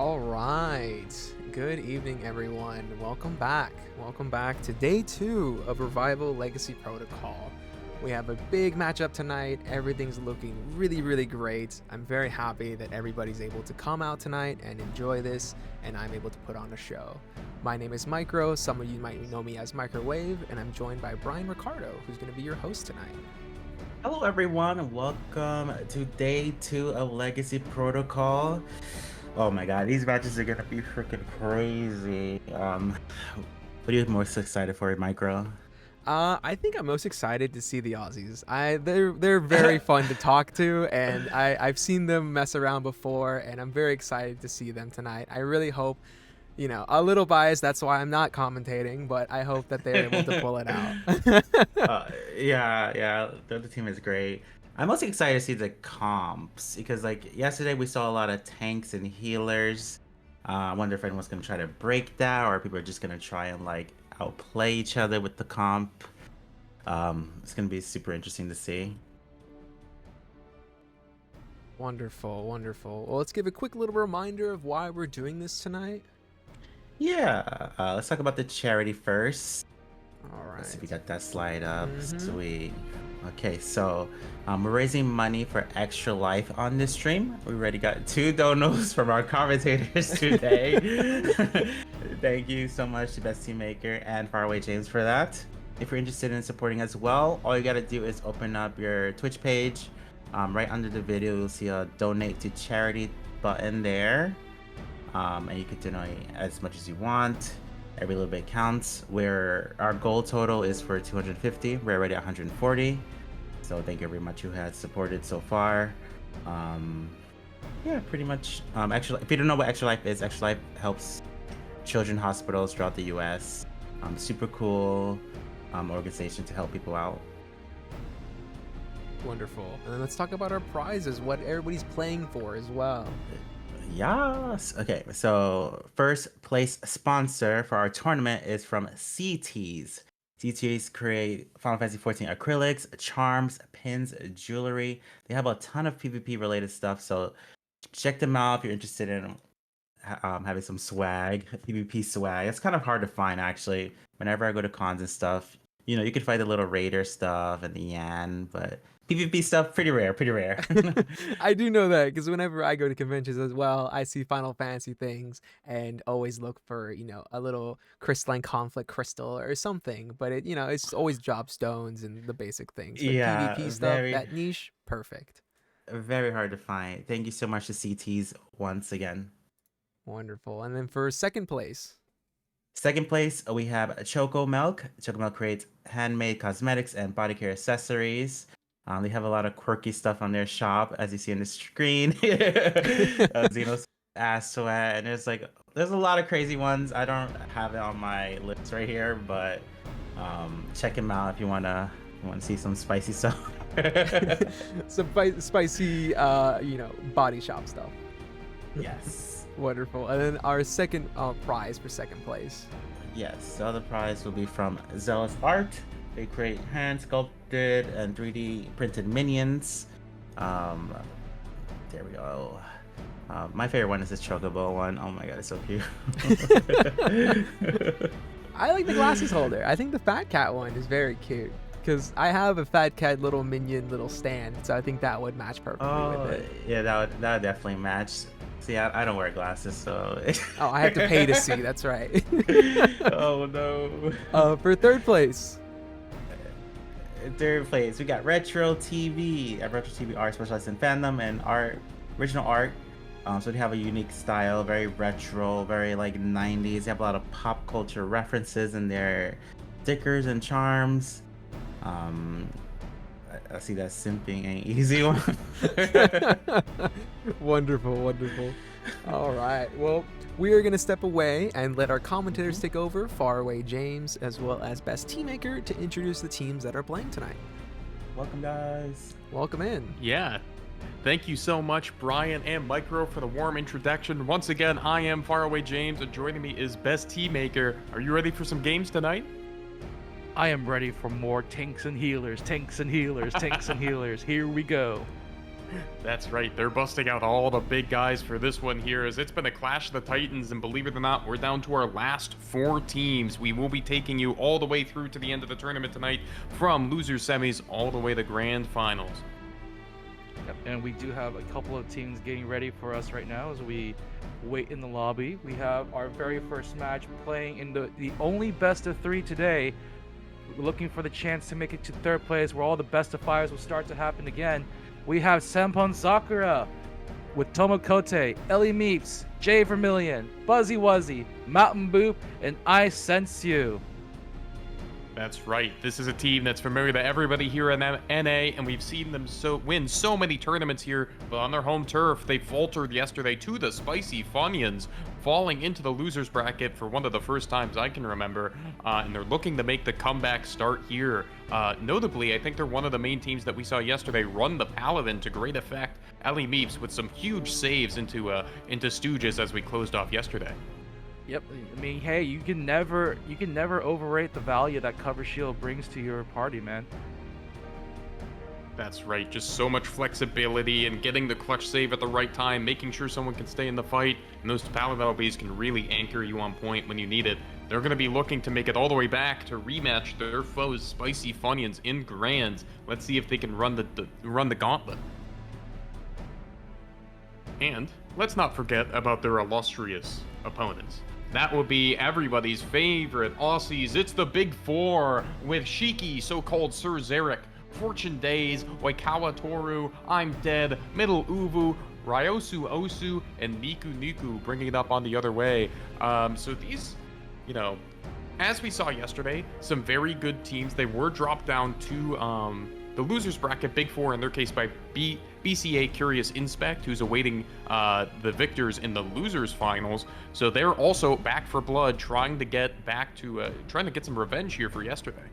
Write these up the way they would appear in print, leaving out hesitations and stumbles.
All right. Good evening, everyone. Welcome back. Welcome back to day 2 of Revival Legacy Protocol. We have a big matchup tonight. Everything's looking really, really great. I'm very happy that everybody's able to come out tonight and enjoy this, and I'm able to put on a show. My name is Micro. Some of you might know me as Microwave, and I'm joined by Brian Ricardo, who's going to be your host tonight. Hello, everyone, and welcome to day 2 of Legacy Protocol. Oh my god, these matches are gonna be freaking crazy. What are you most excited for, Micro? I think I'm most excited to see the Aussies. They're very fun to talk to, and I've seen them mess around before, and I'm very excited to see them tonight. I really hope, a little biased, that's why I'm not commentating, but I hope that they're able to pull it out. Yeah, the other team is great. I'm most excited to see the comps because, like, yesterday we saw a lot of tanks and healers. I wonder if anyone's gonna try to break that, or people are just gonna try and like outplay each other with the comp. It's gonna be super interesting to see. Wonderful. Well, let's give a quick little reminder of why we're doing this tonight. Yeah, let's talk about the charity first. All right. Let's see if we got that slide up. Sweet. Okay, so we're raising money for Extra Life on this stream. We already got 2 donos from our commentators today. Thank you so much to Best Team Maker and Faraway James for that. If you're interested in supporting as well, all you gotta do is open up your Twitch page. Right under the video, you'll see a donate to charity button there. And you can donate as much as you want. Every little bit counts. Where our goal total is for 250. We're already at 140. So thank you very much who has supported so far. Yeah, pretty much. If you don't know what Extra Life is, Extra Life helps children hospitals throughout the U.S. Super cool organization to help people out. Wonderful. And then let's talk about our prizes, what everybody's playing for as well. Yes. Okay, so first place sponsor for our tournament is from CTs. CTs create Final Fantasy XIV acrylics, charms, pins, jewelry. They have a ton of PvP related stuff, so check them out if you're interested in having some swag, PvP swag. It's kind of hard to find, actually. Whenever I go to cons and stuff, you can find the little raider stuff and the Yan, but PvP stuff, pretty rare. I do know that because whenever I go to conventions as well, I see Final Fantasy things and always look for, a little Crystalline Conflict crystal or something. But it's always drop stones and the basic things. But Yeah, PvP stuff, that niche, perfect. very hard to find. Thank you so much to CTs once again. Wonderful. And then for second place, we have Choco Milk. Choco Milk creates handmade cosmetics and body care accessories. They have a lot of quirky stuff on their shop, as you see on the screen. Xenos ass sweat, and there's a lot of crazy ones. I don't have it on my list right here, but check them out if you wanna see some spicy stuff. some spicy, body shop stuff. Yes. Wonderful. And then our second prize for second place. Yes, the other prize will be from Zealous Art. They create hand sculpted and 3D printed minions. There we go. My favorite one is this Chocobo one. Oh my god, it's so cute. I like the glasses holder. I think the Fat Cat one is very cute because I have a Fat Cat little minion little stand, so I think that would match perfectly with it. Yeah, that would definitely match. See, I don't wear glasses, so. Oh, I have to pay to see. That's right. Oh no. For third place. Third place, we got Retro TV. Retro TV art specialized in fandom and original art. So they have a unique style, very retro, very like 90s. They have a lot of pop culture references in their stickers and charms. I see that simping ain't easy one. Wonderful. All right. Well, we are going to step away and let our commentators take over, Faraway James, as well as Best Team Maker, to introduce the teams that are playing tonight. Welcome, guys. Welcome in. Yeah. Thank you so much, Brian and Micro, for the warm introduction. Once again, I am Faraway James, and joining me is Best Team Maker. Are you ready for some games tonight? I am ready for more tanks and healers. Here we go. That's right. They're busting out all the big guys for this one here, as it's been a clash of the Titans, and believe it or not, we're down to our last 4 teams. We will be taking you all the way through to the end of the tournament tonight, from losers semis all the way to grand finals. Yep, and we do have a couple of teams getting ready for us right now as we wait in the lobby. We have our very first match playing in the only best of 3 today. We're looking for the chance to make it to 3rd place, where all the best of 5s will start to happen again. We have Senpon Sakura with Tomokote, Ellie Meeps, Jay Vermillion, Buzzy Wuzzy, Mountain Boop, and I Sense You. That's right. This is a team that's familiar to everybody here in NA, and we've seen them win so many tournaments here, but on their home turf, they faltered yesterday to the Spicy Funyuns, falling into the losers bracket for one of the first times I can remember, and they're looking to make the comeback start here. Notably, I think they're one of the main teams that we saw yesterday run the Paladin to great effect. Ellie Meeps with some huge saves into Stooges as we closed off yesterday. Yep, I mean, hey, you can never overrate the value that Cover Shield brings to your party, man. That's right, just so much flexibility and getting the clutch save at the right time, making sure someone can stay in the fight, and those Paladin LBs can really anchor you on point when you need it. They're going to be looking to make it all the way back to rematch their foes, Spicy Funyuns, in Grands. Let's see if they can run the gauntlet. And let's not forget about their illustrious opponents. That would be everybody's favorite Aussies. It's the Big Four with Shiki, so-called Sir Zarek, Fortune Days, Waikawa Toru, I'm Dead, Middle Uvu, Ryosu Osu, and Niku Niku, bringing it up on the other way. So these, you know, as we saw yesterday, some very good teams. They were dropped down to the losers bracket, Big Four in their case, by BCA Curious Inspect, who's awaiting the victors in the losers finals. So they're also back for blood, trying to get some revenge here for yesterday.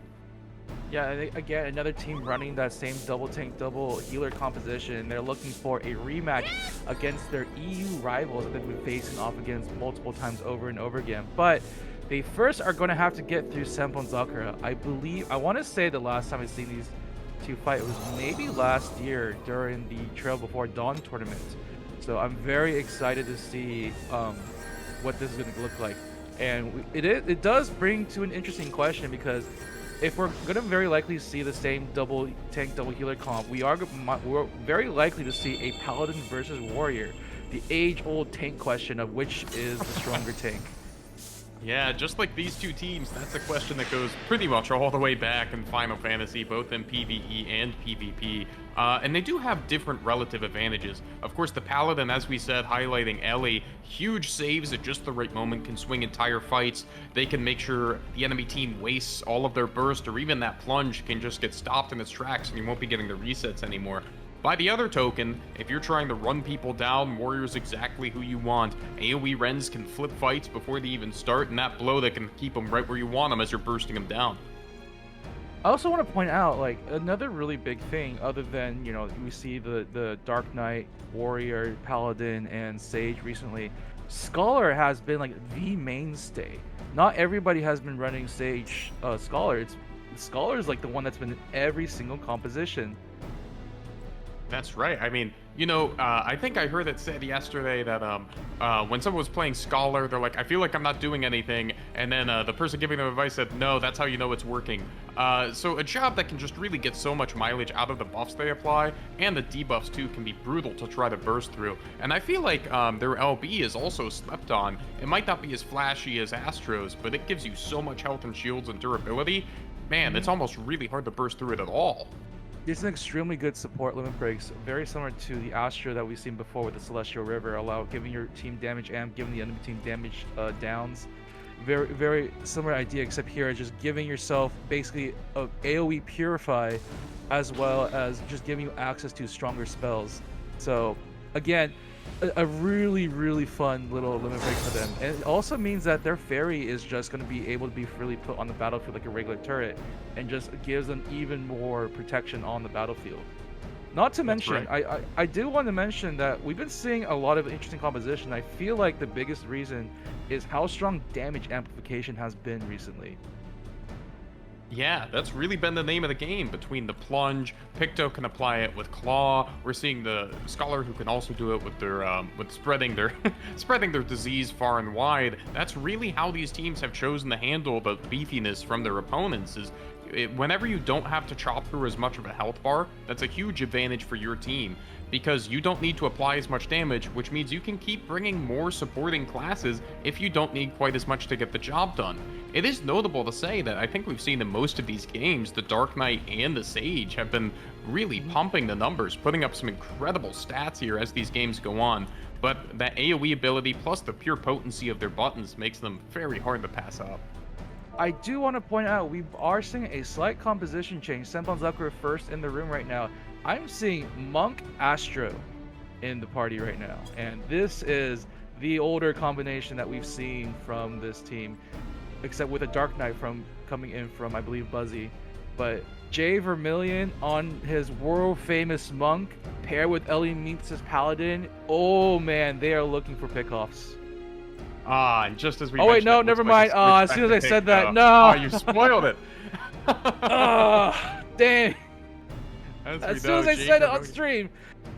Yeah, again, another team running that same double tank, double healer composition. They're looking for a rematch against their EU rivals that they've been facing off against multiple times over and over again. But they first are going to have to get through Senpon Sakura. I want to say the last time I've seen these two fight was maybe last year during the Trail Before Dawn tournament. So I'm very excited to see what this is going to look like. And it does bring to an interesting question, because if we're going to very likely see the same double tank, double healer comp, we're very likely to see a Paladin versus Warrior. The age-old tank question of which is the stronger tank. Yeah, just like these two teams, that's a question that goes pretty much all the way back in Final Fantasy, both in PvE and PvP. And they do have different relative advantages. Of course, the Paladin, as we said, highlighting Ellie, huge saves at just the right moment, can swing entire fights. They can make sure the enemy team wastes all of their burst, or even that plunge can just get stopped in its tracks and you won't be getting the resets anymore. By the other token, if you're trying to run people down, Warrior's exactly who you want. AoE Rens can flip fights before they even start, and that blow that can keep them right where you want them as you're bursting them down. I also want to point out, like, another really big thing, other than, you know, we see the Dark Knight, Warrior, Paladin, and Sage recently. Scholar has been, like, the mainstay. Not everybody has been running Sage Scholar. Scholar is, like, the one that's been in every single composition. That's right. I mean, you know, I think I heard it said yesterday that when someone was playing Scholar, they're like, I feel like I'm not doing anything. And then the person giving them advice said, no, that's how you know it's working. So a job that can just really get so much mileage out of the buffs they apply, and the debuffs too, can be brutal to try to burst through. And I feel like their LB is also slept on. It might not be as flashy as Astro's, but it gives you so much health and shields and durability. Man, it's almost really hard to burst through it at all. It's an extremely good support limit breaks, very similar to the Astro that we've seen before with the Celestial River, giving your team damage and giving the enemy team damage downs. Very, very similar idea, except here just giving yourself basically a AoE Purify, as well as just giving you access to stronger spells. So again, a really, really fun little limit break for them. And it also means that their fairy is just going to be able to be freely put on the battlefield like a regular turret, and just gives them even more protection on the battlefield. Not to mention, right. I did want to mention that we've been seeing a lot of interesting composition. I feel like the biggest reason is how strong damage amplification has been recently. Yeah, that's really been the name of the game. Between the plunge, Picto can apply it with claw. We're seeing the scholar who can also do it with their with spreading their spreading their disease far and wide. That's really how these teams have chosen to handle the beefiness from their opponents. Whenever you don't have to chop through as much of a health bar, that's a huge advantage for your team because you don't need to apply as much damage, which means you can keep bringing more supporting classes if you don't need quite as much to get the job done. It is notable to say that I think we've seen in most of these games, the Dark Knight and the Sage have been really pumping the numbers, putting up some incredible stats here as these games go on. But that AoE ability plus the pure potency of their buttons makes them very hard to pass up. I do want to point out we are seeing a slight composition change. Senbon Zucker first in the room right now. I'm seeing Monk Astro in the party right now, and this is the older combination that we've seen from this team, except with a Dark Knight from coming in from, I believe, Buzzy. But Jay Vermillion on his world famous Monk paired with Ellie meets his Paladin. Oh man, they are looking for pickoffs. And just as we Oh wait, no, that never looks like mind. a As switch soon as back I to said Picto. that, no. Oh, you spoiled it. Dang. As As soon as I said it on stream.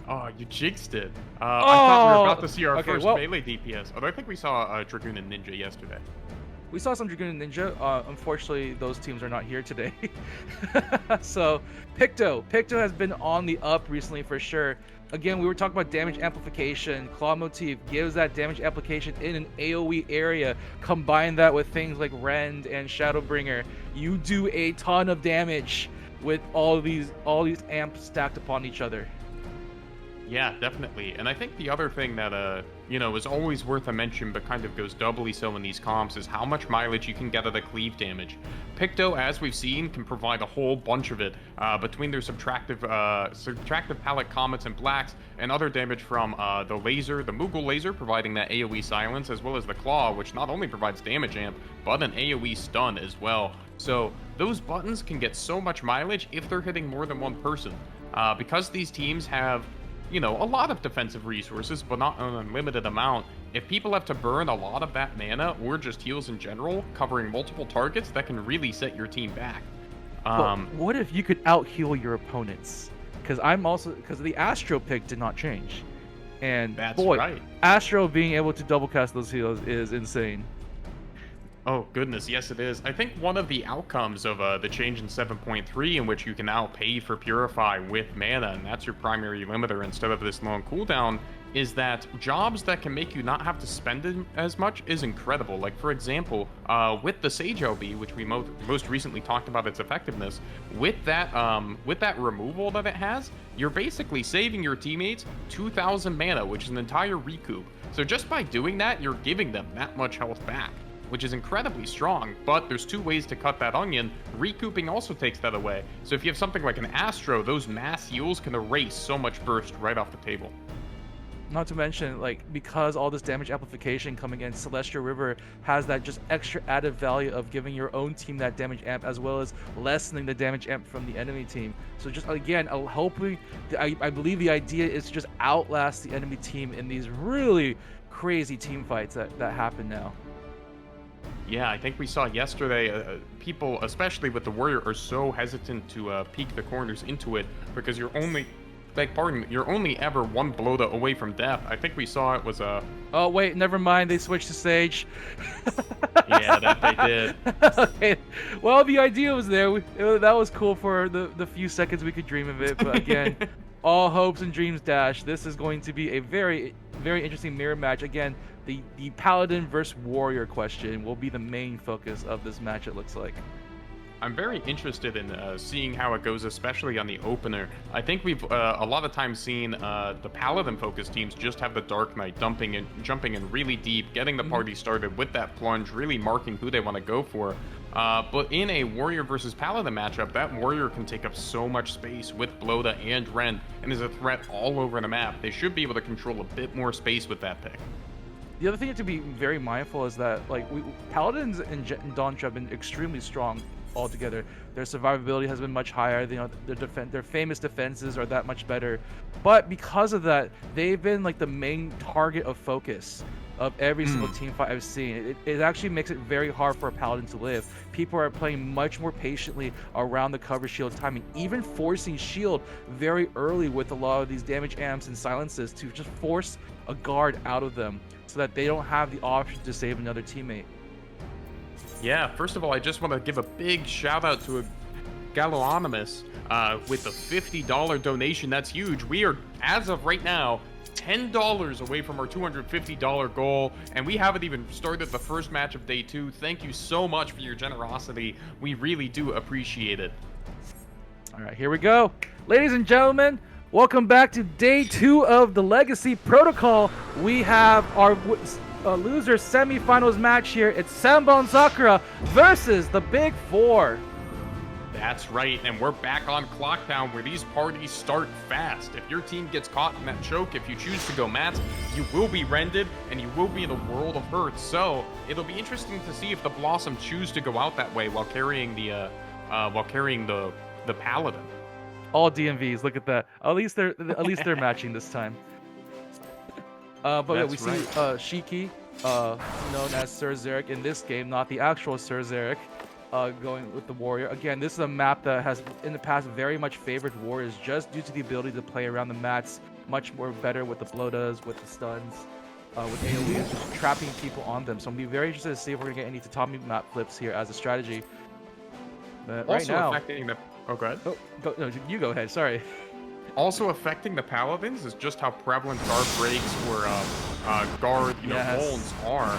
Oh, you jinxed it. I thought we were about to see our Okay, first well- melee DPS. Although I think we saw Dragoon and Ninja yesterday. We saw some Dragoon and Ninja. Unfortunately, those teams are not here today. So, Picto has been on the up recently for sure. Again, we were talking about damage amplification. Claw Motif gives that damage application in an AoE area. Combine that with things like Rend and Shadowbringer. You do a ton of damage with all these amps stacked upon each other. Yeah, definitely. And I think the other thing that is always worth a mention, but kind of goes doubly so in these comps, is how much mileage you can get out of cleave damage. Picto, as we've seen, can provide a whole bunch of it between their subtractive palette comets and blacks, and other damage from the laser, the Moogle laser, providing that AoE silence, as well as the claw, which not only provides damage amp, but an AoE stun as well. So those buttons can get so much mileage if they're hitting more than one person. Because these teams have a lot of defensive resources, but not an unlimited amount. If people have to burn a lot of that mana, or just heals in general, covering multiple targets, that can really set your team back. But what if you could out-heal your opponents? Because the Astro pick did not change. And That's boy, right. Astro being able to double cast those heals is insane. Oh, goodness, yes it is. I think one of the outcomes of the change in 7.3, in which you can now pay for Purify with mana, and that's your primary limiter instead of this long cooldown, is that jobs that can make you not have to spend as much is incredible. Like, for example, with the Sage LB, which we most recently talked about its effectiveness, with that removal that it has, you're basically saving your teammates 2,000 mana, which is an entire recoup. So just by doing that, you're giving them that much health back, which is incredibly strong. But there's two ways to cut that onion. Recouping also takes that away. So if you have something like an Astro, those mass heals can erase so much burst right off the table. Not to mention, because all this damage amplification coming in, Celestial River has that just extra added value of giving your own team that damage amp, as well as lessening the damage amp from the enemy team. So just, again, hopefully, I believe the idea is to just outlast the enemy team in these really crazy team fights that happen now. Yeah, I think we saw yesterday, people, especially with the Warrior, are so hesitant to peek the corners into it because you're only ever one blow away from death. I think we saw it was a... Oh, wait, never mind. They switched to Sage. Yeah, that they did. Okay. Well, the idea was there. That was cool for the few seconds we could dream of it. But again, all hopes and dreams dashed. This is going to be a very, very interesting mirror match. Again, the Paladin versus Warrior question will be the main focus of this match, it looks like. I'm very interested in seeing how it goes, especially on the opener. I think we've a lot of times seen the Paladin-focused teams just have the Dark Knight jumping in really deep, getting the party started with that plunge, really marking who they want to go for. But in a Warrior versus Paladin matchup, that Warrior can take up so much space with Bloda and Rend, and is a threat all over the map. They should be able to control a bit more space with that pick. The other thing to be very mindful is that Paladins and Dawntra have been extremely strong altogether. Their survivability has been much higher. Their famous defenses are that much better. But because of that, they've been the main target of focus of every single team fight I've seen. It actually makes it very hard for a Paladin to live. People are playing much more patiently around the cover shield timing, even forcing shield very early with a lot of these damage amps and silences to just force a guard out of them so that they don't have the option to save another teammate. Yeah, first of all, I just want to give a big shout out to a Galloanonymous with a $50 donation. That's huge. We are, as of right now, $10 away from our $250 goal, and we haven't even started the first match of day 2. Thank you so much for your generosity. We really do appreciate it. All right, here we go. Ladies and gentlemen, welcome back to day 2 of the Legacy Protocol. We have our loser semifinals match here. It's Samba and Sakura versus the Big Four. That's right, and we're back on Clocktown where these parties start fast. If your team gets caught in that choke, if you choose to go mats, you will be rended and you will be in a world of hurt. So it'll be interesting to see if the Blossom choose to go out that way while carrying the Paladin. All DMVs, look at that. At least they're matching this time. But yeah, we see Shiki, known as Sir Zarek in this game, not the actual Sir Zarek. Going with the warrior. Again, this is a map that has in the past very much favored warriors just due to the ability to play around the mats much more better with the blow-does, with the stuns, with AoE, just trapping people on them. So I'm be very interested to see if we're gonna get any Tatami map flips here as a strategy. But right Also now, affecting the... Oh, go ahead. No, you go ahead. Sorry. Also affecting the Paladins is just how prevalent guard breaks or guard, holds are,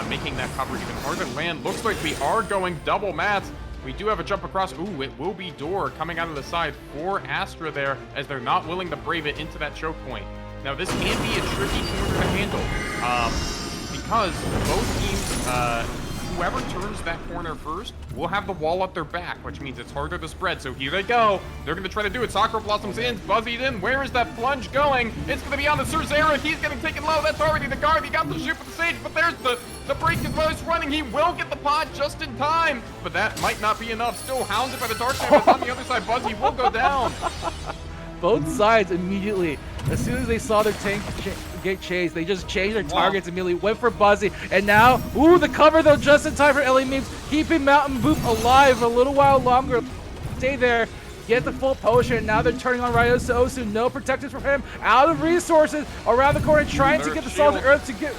making that cover even harder to land. Looks like we are going double mats. We do have a jump across. Ooh, it will be Door coming out of the side for Astra there, as they're not willing to brave it into that choke point. Now, this can be a tricky corner to handle, because both teams, whoever turns that corner first will have the wall at their back, which means it's harder to spread. So here they go. They're going to try to do it. Sakura Blossoms in, Buzzied in. Where is that plunge going? It's going to be on the Sir Zarek. He's getting taken low. That's already the guard. He got the shoot with the sage, but there's the break as well. He's running. He will get the pod just in time, but that might not be enough. Still hounded by the Dark Samus on the other side. Buzzy will go down. Both sides immediately, as soon as they saw their tank get chased, they just changed their targets immediately, went for Buzzy, and now, ooh, the cover though, just in time for LA Memes, keeping Mountain Boop alive a little while longer. Stay there, get the full potion, and now they're turning on Ryosu Osu, no protectors for him, out of resources, around the corner, trying to get the Solid Earth to get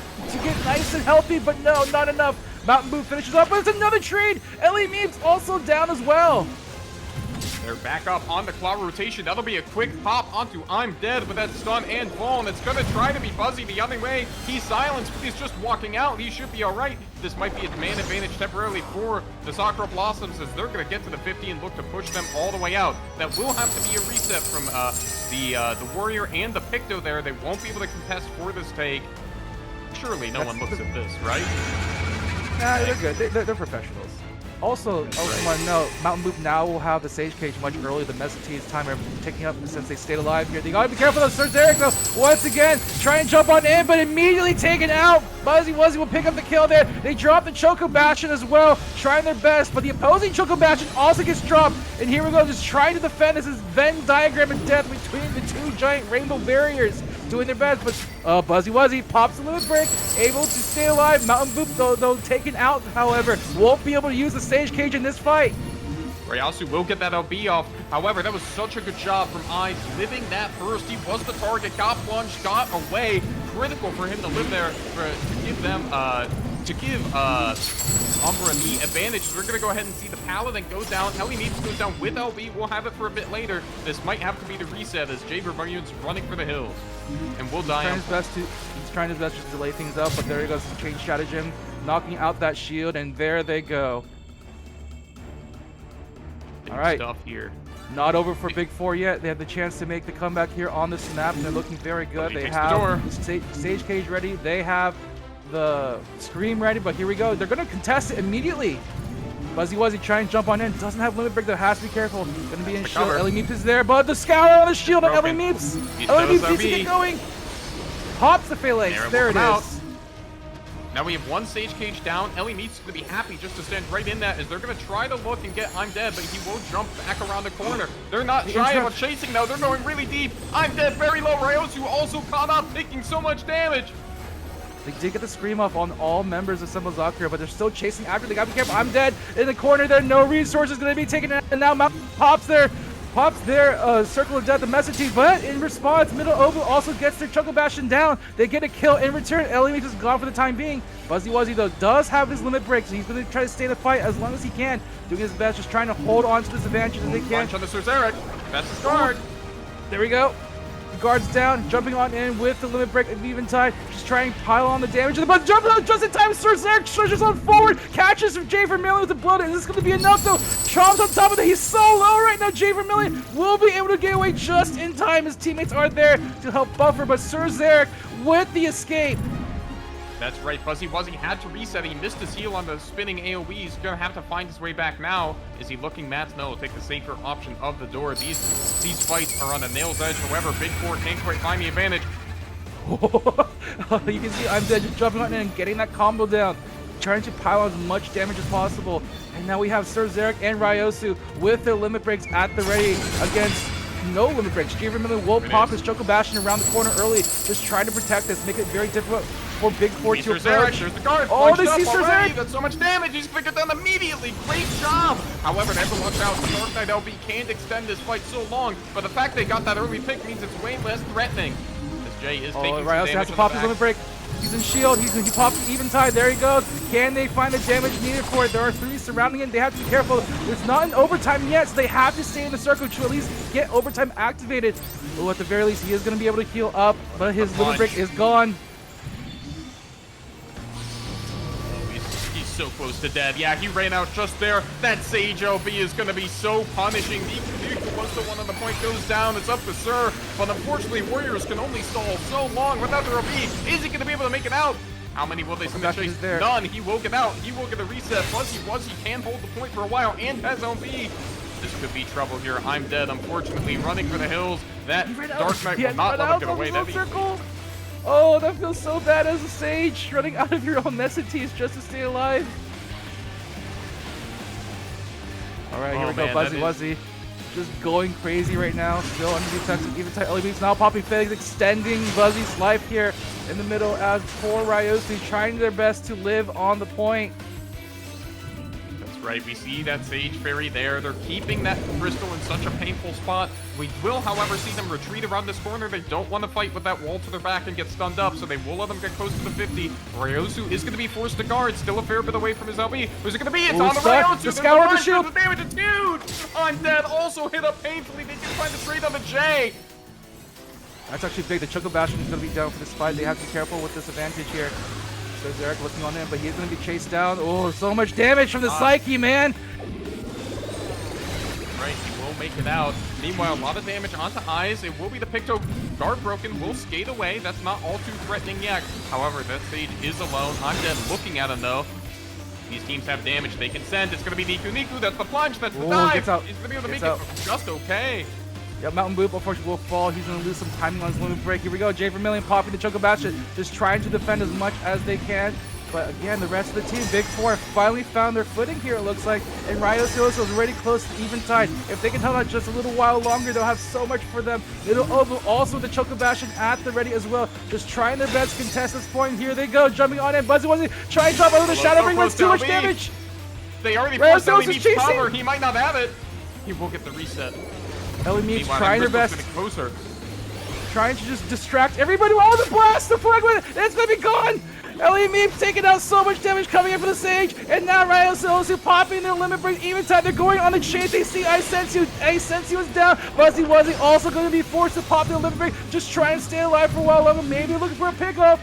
nice and healthy, but no, not enough. Mountain Boop finishes up, but it's another trade! LA Memes also down as well. They're back up on the claw rotation. That'll be a quick pop onto I'm Dead with that stun and fall, and it's going to try to be Buzzy the other way. He's silenced, but he's just walking out. He should be all right. This might be a man advantage temporarily for the Sakura Blossoms as they're going to get to the 50 and look to push them all the way out. That will have to be a reset from the Warrior and the Picto there. They won't be able to contest for this take. Surely no one looks at this, right? Nah, they're good. They're professionals. Also, want to note, Mountain Boop now will have the Sage Cage much earlier. The Mesot's time taking up since they stayed alive here. They gotta be careful of Sir Zarek though. Once again, try and jump on in, but immediately taken out. Buzzy Wuzzy will pick up the kill there. They drop the Choco Bastion as well, trying their best, but the opposing Choco Bastion also gets dropped. And here we go, just trying to defend. This is Venn diagram of death between the two giant rainbow barriers. Doing their best, but Buzzy Wuzzy pops the limit break, able to stay alive. Mountain Boop, though taken out, however, won't be able to use the Sage Cage in this fight. Ryosu will get that LB off. However, that was such a good job from Ice living that first. He was the target, got plunged, got away. Critical for him to live there to give them Umbra the advantage. So we're going to go ahead and see the Paladin go down. Ellie needs to go down with LB. We'll have it for a bit later. This might have to be the reset as Jay Vermilion's running for the hills. And we'll die. He's trying his best to delay things up, but there he goes, change stratagem, knocking out that shield, and there they go. Big all right. Stuff here. Not over for Big Four yet. They have the chance to make the comeback here on the snap, and they're looking very good. They have the Sage Cage ready. They have the Scream ready, but here we go. They're going to contest it immediately. Buzzy Wuzzy trying to jump on in. Doesn't have limit break, though. Has to be careful. Going to be in shield. Ellie Meeps is there, but the scour on the shield of Ellie Meeps. Ellie Meeps needs to get going. Pops the phalanx. There it is. Now we have one Sage Cage down. Ellie needs to be happy just to stand right in that as they're going to try to look and get I'm Dead, but he will jump back around the corner. They're not shy about chasing now. They're going really deep. I'm Dead, very low. Ryosu also caught up, taking so much damage. They did get the scream off on all members of Semblezakura, but they're still chasing after. They gotta be careful. I'm dead in the corner there. No resources gonna be taken out. And now Mountain pops their circle of death, the message team. But in response, Middle Oval also gets their Choco Bastion down. They get a kill in return. Ellie is gone for the time being. Fuzzy Wuzzy, though, does have his limit break, so he's going to try to stay in the fight as long as he can, doing his best, just trying to hold on to this advantage as they can. Punch on the Cerseric. That's his guard. There we go. The guard's down, jumping on in with the limit break of Eventide, just trying to pile on the damage. But jumping out just in time, Cerseric surges on forward, catches Jay Vermillion with a blow. Is this going to be enough, though? Chomps on top of it. He's so low right now. Jay Vermillion will be able to get away just in time. His teammates are there to help buffer, but Cerseric with the escape. That's right, Fuzzy Wuzzy had to reset. He missed his heal on the spinning AoE. He's going to have to find his way back now. Is he looking, Matt? No, take the safer option of the door. These fights are on a nail's edge. However, Big Four can't quite find the advantage. You can see I'm dead, just jumping on in and getting that combo down, trying to pile on as much damage as possible. And now we have Cerseric and Ryosu with their limit breaks at the ready against no limit breaks. Jay Vermillion will pop his Choco Bastion around the corner early, just trying to protect this, make it very difficult for Big Four to approach. There's the guard. Oh, they see Cerseric. That's so much damage. He's picked it down immediately. Great job. However, never watch out. The Dark Knight LB can't extend this fight so long, but the fact they got that early pick means it's way less threatening. As Jay is taking some Ryosu damage has to pop his limit break. He's in shield. He pops Eventide. There he goes. Can they find the damage needed for it? There are 3 surrounding him. They have to be careful. It's not an overtime yet, so they have to stay in the circle to at least get overtime activated. Oh, at the very least, he is going to be able to heal up, but his limit break is gone. He's so close to dead. Yeah, he ran out just there. That Sage LB is going to be so punishing. Once the one on the point goes down, it's up to Sir. But unfortunately, Warriors can only stall so long without their LB. Is he going to be able to make it out? How many will they send to chase? None. He will get out. He will get a reset. Plus, he can hold the point for a while and has LB. This could be trouble here. I'm dead, unfortunately. Running for the hills. That Dark Knight will not let him get away. Oh, that feels so bad as a Sage, running out of your own necessities just to stay alive. All right, here we go, Fuzzy Wuzzy. Just going crazy right now, still under the effects of Eventide LBs. Now popping Felix, extending Buzzy's life here in the middle as poor Ryosu trying their best to live on the point. That's right, we see that Sage Fairy there. They're keeping that Crystal in such a painful spot. We will, however, see them retreat around this corner. They don't want to fight with that wall to their back and get stunned up, so they will let them get close to the 50. Ryosu is going to be forced to guard, still a fair bit away from his LB. Who's it going to be? It's on the Ryosu. The scour of the shield. The damage is huge. Undead also hit up painfully. They can find the trade on the J. That's actually big. The Choco Bastion is going to be down for this fight. They have to be careful with this advantage here. There's Eric looking on him, but he's going to be chased down. Oh, so much damage from the Psyche, man. Right, he will make it out. Meanwhile, a lot of damage onto Eyes. It will be the Picto guard broken. Will skate away. That's not all too threatening yet. However, that Sage is alone. Undead looking at him, though. These teams have damage they can send. It's going to be Niku Niku. That's the plunge. That's the dive. He's going to be able to make it just okay. Yeah, Mountain Boop, unfortunately, will fall. He's going to lose some timing on his limit break. Here we go. Jay Vermillion popping the Choco Bastion, just trying to defend as much as they can. But again, the rest of the team, Big Four, finally found their footing here, it looks like. And Ryosu is already close to Eventide. If they can hold out just a little while longer, they'll have so much for them. Middle Oval also with the Choco Bastion at the ready as well. Just trying their best to contest this point. Here they go, jumping on in. Buzzy Wuzzy trying to drop under the Shadow Ring, but too much damage. They already forced Ellie Meep's cover. He might not have it. He will get the reset. Ellie Meep's trying their best. Trying to just distract everybody. Oh, the blast! The fragment! It's gonna be gone! Ellie Meep's taking out so much damage coming in for the Sage, and now Ryosu popping their limit break Eventide. They're going on the chase. They see I Sense You. I Sense You is down. Fuzzy Wuzzy also going to be forced to pop their limit break. Just try and stay alive for a while longer. Maybe looking for a pickup.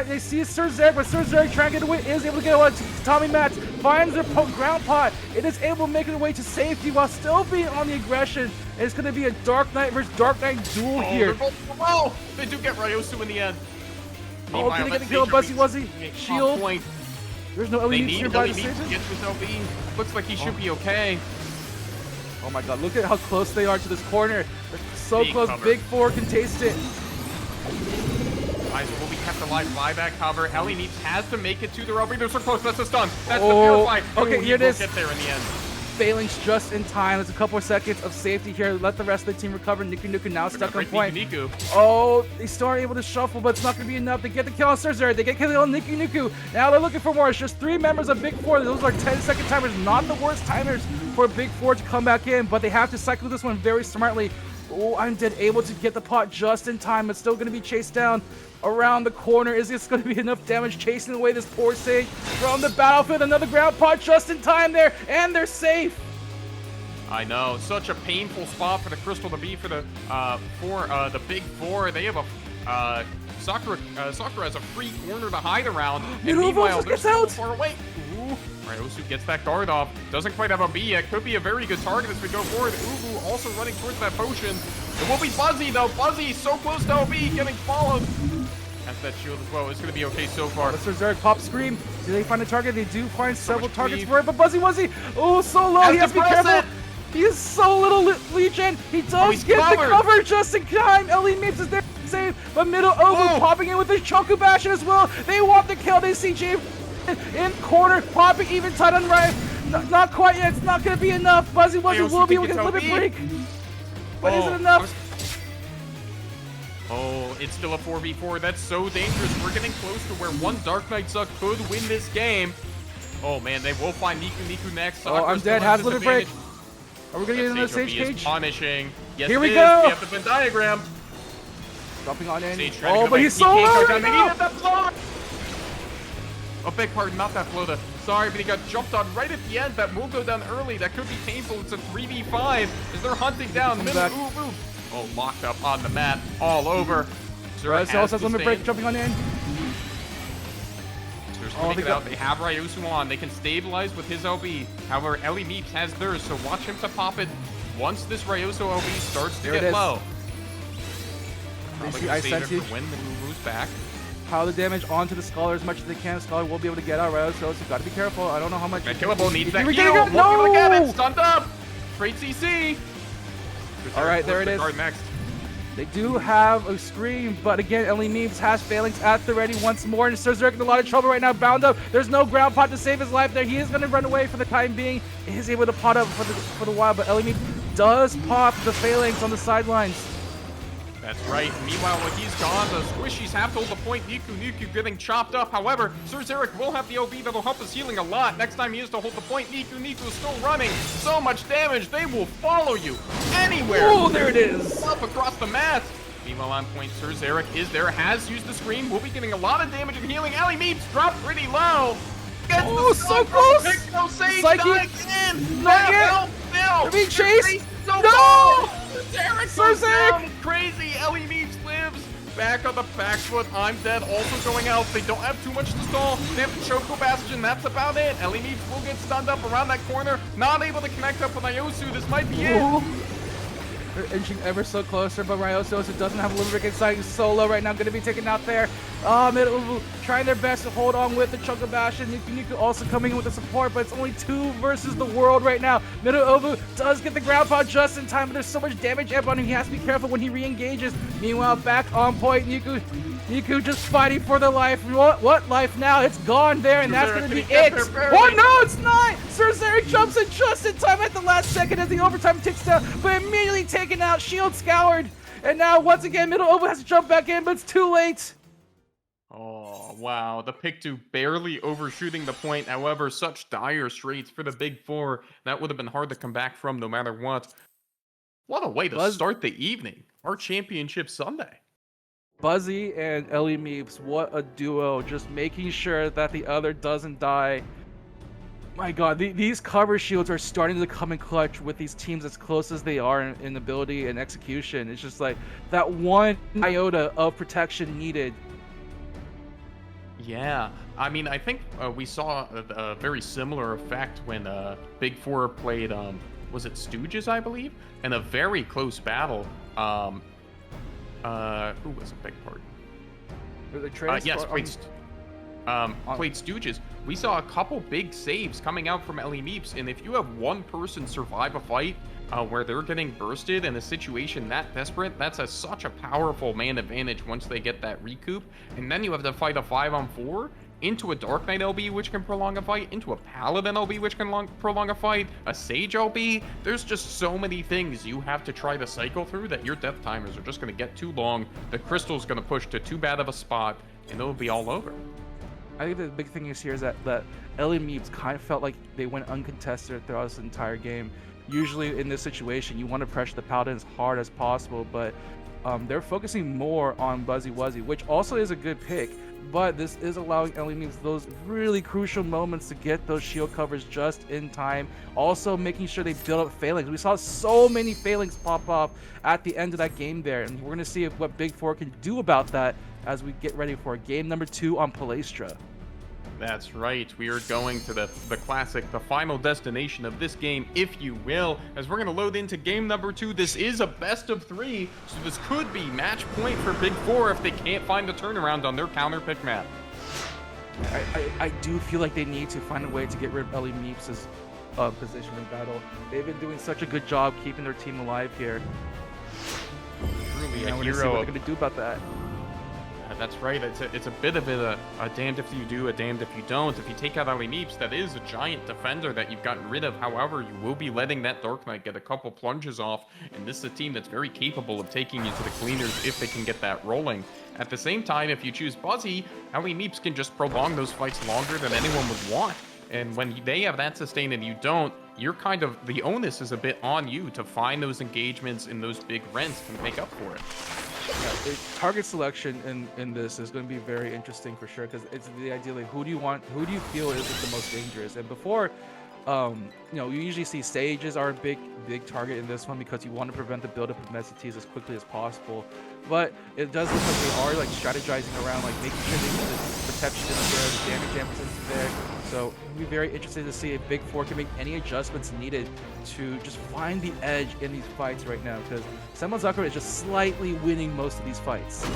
They see Cerseric, but Cerseric trying to get away, is able to get away. Tommy Matz finds their ground pot. It is able to make it away to safety while still being on the aggression. And it's going to be a Dark Knight versus Dark Knight duel here. Oh, they do get Ryosu in the end. Oh, can they get the kill? Buzzy Wuzzy? Shield. There's no LB nearby to save him. Looks like he should be okay. Oh my god, look at how close they are to this corner. They're so close. Big Four can taste it. Eyes will be kept alive by that cover. Ellie has to make it to the LB. They're so close. That's a stun. That's the pure fight. Okay, here it is. Get there in the end. Phalanx just in time. There's a couple of seconds of safety here. Let the rest of the team recover. Niku now stuck on point. Niku. Oh, they start able to shuffle, but it's not going to be enough. They get the kill on Cerzeric. They get kill on Niku. Now they're looking for more. It's just 3 members of Big 4. Those are 10-second timers. Not the worst timers for Big 4 to come back in, but they have to cycle this one very smartly. Oh, Undead able to get the pot just in time. It's still going to be chased down around the corner. Is this going to be enough damage chasing away this poor Sage from the battlefield? Another ground pot just in time there, and they're safe. I know, such a painful spot for the Crystal to be for the Big 4. They have a Sakura has a free corner to hide around, and meanwhile they're so far away. Ooh, Ryosu gets that guard off. Doesn't quite have a B yet. Could be a very good target as we go forward. Ubu also running towards that potion. It will be Buzzy though. Buzzy so close to OB, getting followed. Has that shield as well. It's gonna be okay so far. Let's Berserk pop scream. Do they find a target? They do find several targets for it, but Buzzy, oh, so low. He has to be careful. He is so little Legion. He does get the cover just in time. Ellie Mips is there to save, but middle Ovu popping in with his Choku Bastion as well. They want the kill. They see James in corner, popping even tight on right. Not quite yet. It's not going to be enough. Buzzy will be able to get a limit break. But is it enough? Oh, it's still a 4v4. That's so dangerous. We're getting close to where one Dark Knight Suck could win this game. Oh man, they will find Niku next. Oh, I'm dead. Has limit break. Are we gonna get another Sage Cage? Punishing. Yes, here we go. We have the Venn diagram. Jumping on in. Oh, but he's so low right now. Oh, beg pardon, not that Flota. Sorry, but he got jumped on right at the end. That will go down early. That could be painful. It's a 3v5 as they're hunting down. Oh, locked up on the mat, all over. Right, so also has limit break, jumping on in. They have Ryosu on. They can stabilize with his LB. However, Ellie Meeps has theirs, so watch him to pop it once this Ryosu LB starts to get low. They see Ice Sensei. When the Uru's back. Pile the damage onto the Scholar as much as they can. Scholar will be able to get out Ryosu, so gotta be careful. I don't know how much. That killable needs that heal. Won't be able to get it. Stunned up. Straight CC. All right, there it is. Next. They do have a scream, but again, Ellie Meeps has Phalanx at the ready once more, and Cerzeric in a lot of trouble right now, bound up. There's no ground pot to save his life there. He is going to run away for the time being. He is able to pot up for the while, but Ellie Meeps does pop the Phalanx on the sidelines. That's right. Meanwhile, when he's gone, the squishies have to hold the point. Niku getting chopped up. However, Cerzeric will have the OB that'll help us healing a lot. Next time he has to hold the point, Niku is still running. So much damage. They will follow you anywhere. Oh, there it is. Up across the mat. Meanwhile, on point, Cerzeric is there, has used the scream. Will be getting a lot of damage and healing. Ellie Meeps dropped pretty low. Gets the so close. Pico Sage Psyche. Not yet. They're being chased. No! Cerzeric! Crazy! Ellie Meeps lives! Back on the back foot. I'm dead. Also going out. They don't have too much to stall. They have the Choco Bastion. That's about it. Ellie Meeps will get stunned up around that corner. Not able to connect up with Ryosu. This might be it. They're inching ever so closer, but Ryosu doesn't have a little bit inside. He's so low right now. Going to be taken out there. Middle trying their best to hold on with the Choco Bastion. Niku also coming in with the support, but it's only 2 versus the world right now. Middle Ovu does get the ground pound just in time, but there's so much damage up on him. He has to be careful when he re-engages. Meanwhile, back on point, Niku just fighting for their life. What life now? It's gone there, and that's going to be it. Oh no, it's not! Cerzeric jumps in just in time at the last second as the overtime ticks down, but immediately taken out, shield scoured. And now, once again, Middle Ovu has to jump back in, but it's too late. Oh, wow. The Pictu barely overshooting the point. However, such dire straits for the Big 4. That would have been hard to come back from no matter what. What a way to start the evening. Our championship Sunday. Buzzy and Ellie Meeps, what a duo. Just making sure that the other doesn't die. My god, these cover shields are starting to come in clutch with these teams as close as they are in ability and execution. It's just like that one iota of protection needed. Yeah, I mean, I think we saw a very similar effect when Big 4 played, was it Stooges, I believe? In a very close battle. Who was a big part? Yes, played Stooges. We saw a couple big saves coming out from Ellie Meeps, and if you have one person survive a fight, where they're getting bursted in a situation that desperate. That's such a powerful man advantage once they get that recoup. And then you have to fight a 5-on-4 into a Dark Knight LB, which can prolong a fight, into a Paladin LB, which can prolong a fight, a Sage LB. There's just so many things you have to try to cycle through that your death timers are just going to get too long. The Crystal's going to push to too bad of a spot, and it'll be all over. I think the big thing is here is that Ellie Meeps kind of felt like they went uncontested throughout this entire game. Usually in this situation, you want to pressure the Paladin as hard as possible, but they're focusing more on Buzzy Wuzzy, which also is a good pick. But this is allowing Ellie Meeps those really crucial moments to get those shield covers just in time. Also making sure they build up phalanx. We saw so many phalanx pop up at the end of that game there, and we're going to see what Big 4 can do about that as we get ready for game number 2 on Palestra. That's right. We are going to the classic, the final destination of this game, if you will, as we're going to load into game number 2. This is a best of 3, so this could be match point for Big 4 if they can't find a turnaround on their counter pick map. I do feel like they need to find a way to get rid of Ellie Meeps' position in battle. They've been doing such a good job keeping their team alive here. Truly a hero. See what they're going to do about that. That's right. It's a bit of a damned if you do, a damned if you don't. If you take out Ali Meeps, that is a giant defender that you've gotten rid of. However, you will be letting that Dark Knight get a couple plunges off, and this is a team that's very capable of taking you to the cleaners if they can get that rolling. At the same time, if you choose Buzzy, Ali Meeps can just prolong those fights longer than anyone would want. And when they have that sustain and you don't, you're kind of, the onus is a bit on you to find those engagements and those big rents to make up for it. Yeah, target selection in this is going to be very interesting for sure, because it's the ideally who do you feel is the most dangerous. And before, you usually see Sages are a big target in this one because you want to prevent the buildup of Mesites as quickly as possible. But it does look like they are strategizing around, making sure they get the perception in there, the damage ampersand's there. So it'll be very interesting to see if Big 4 can make any adjustments needed to just find the edge in these fights right now, because Senmon Sakura is just slightly winning most of these fights.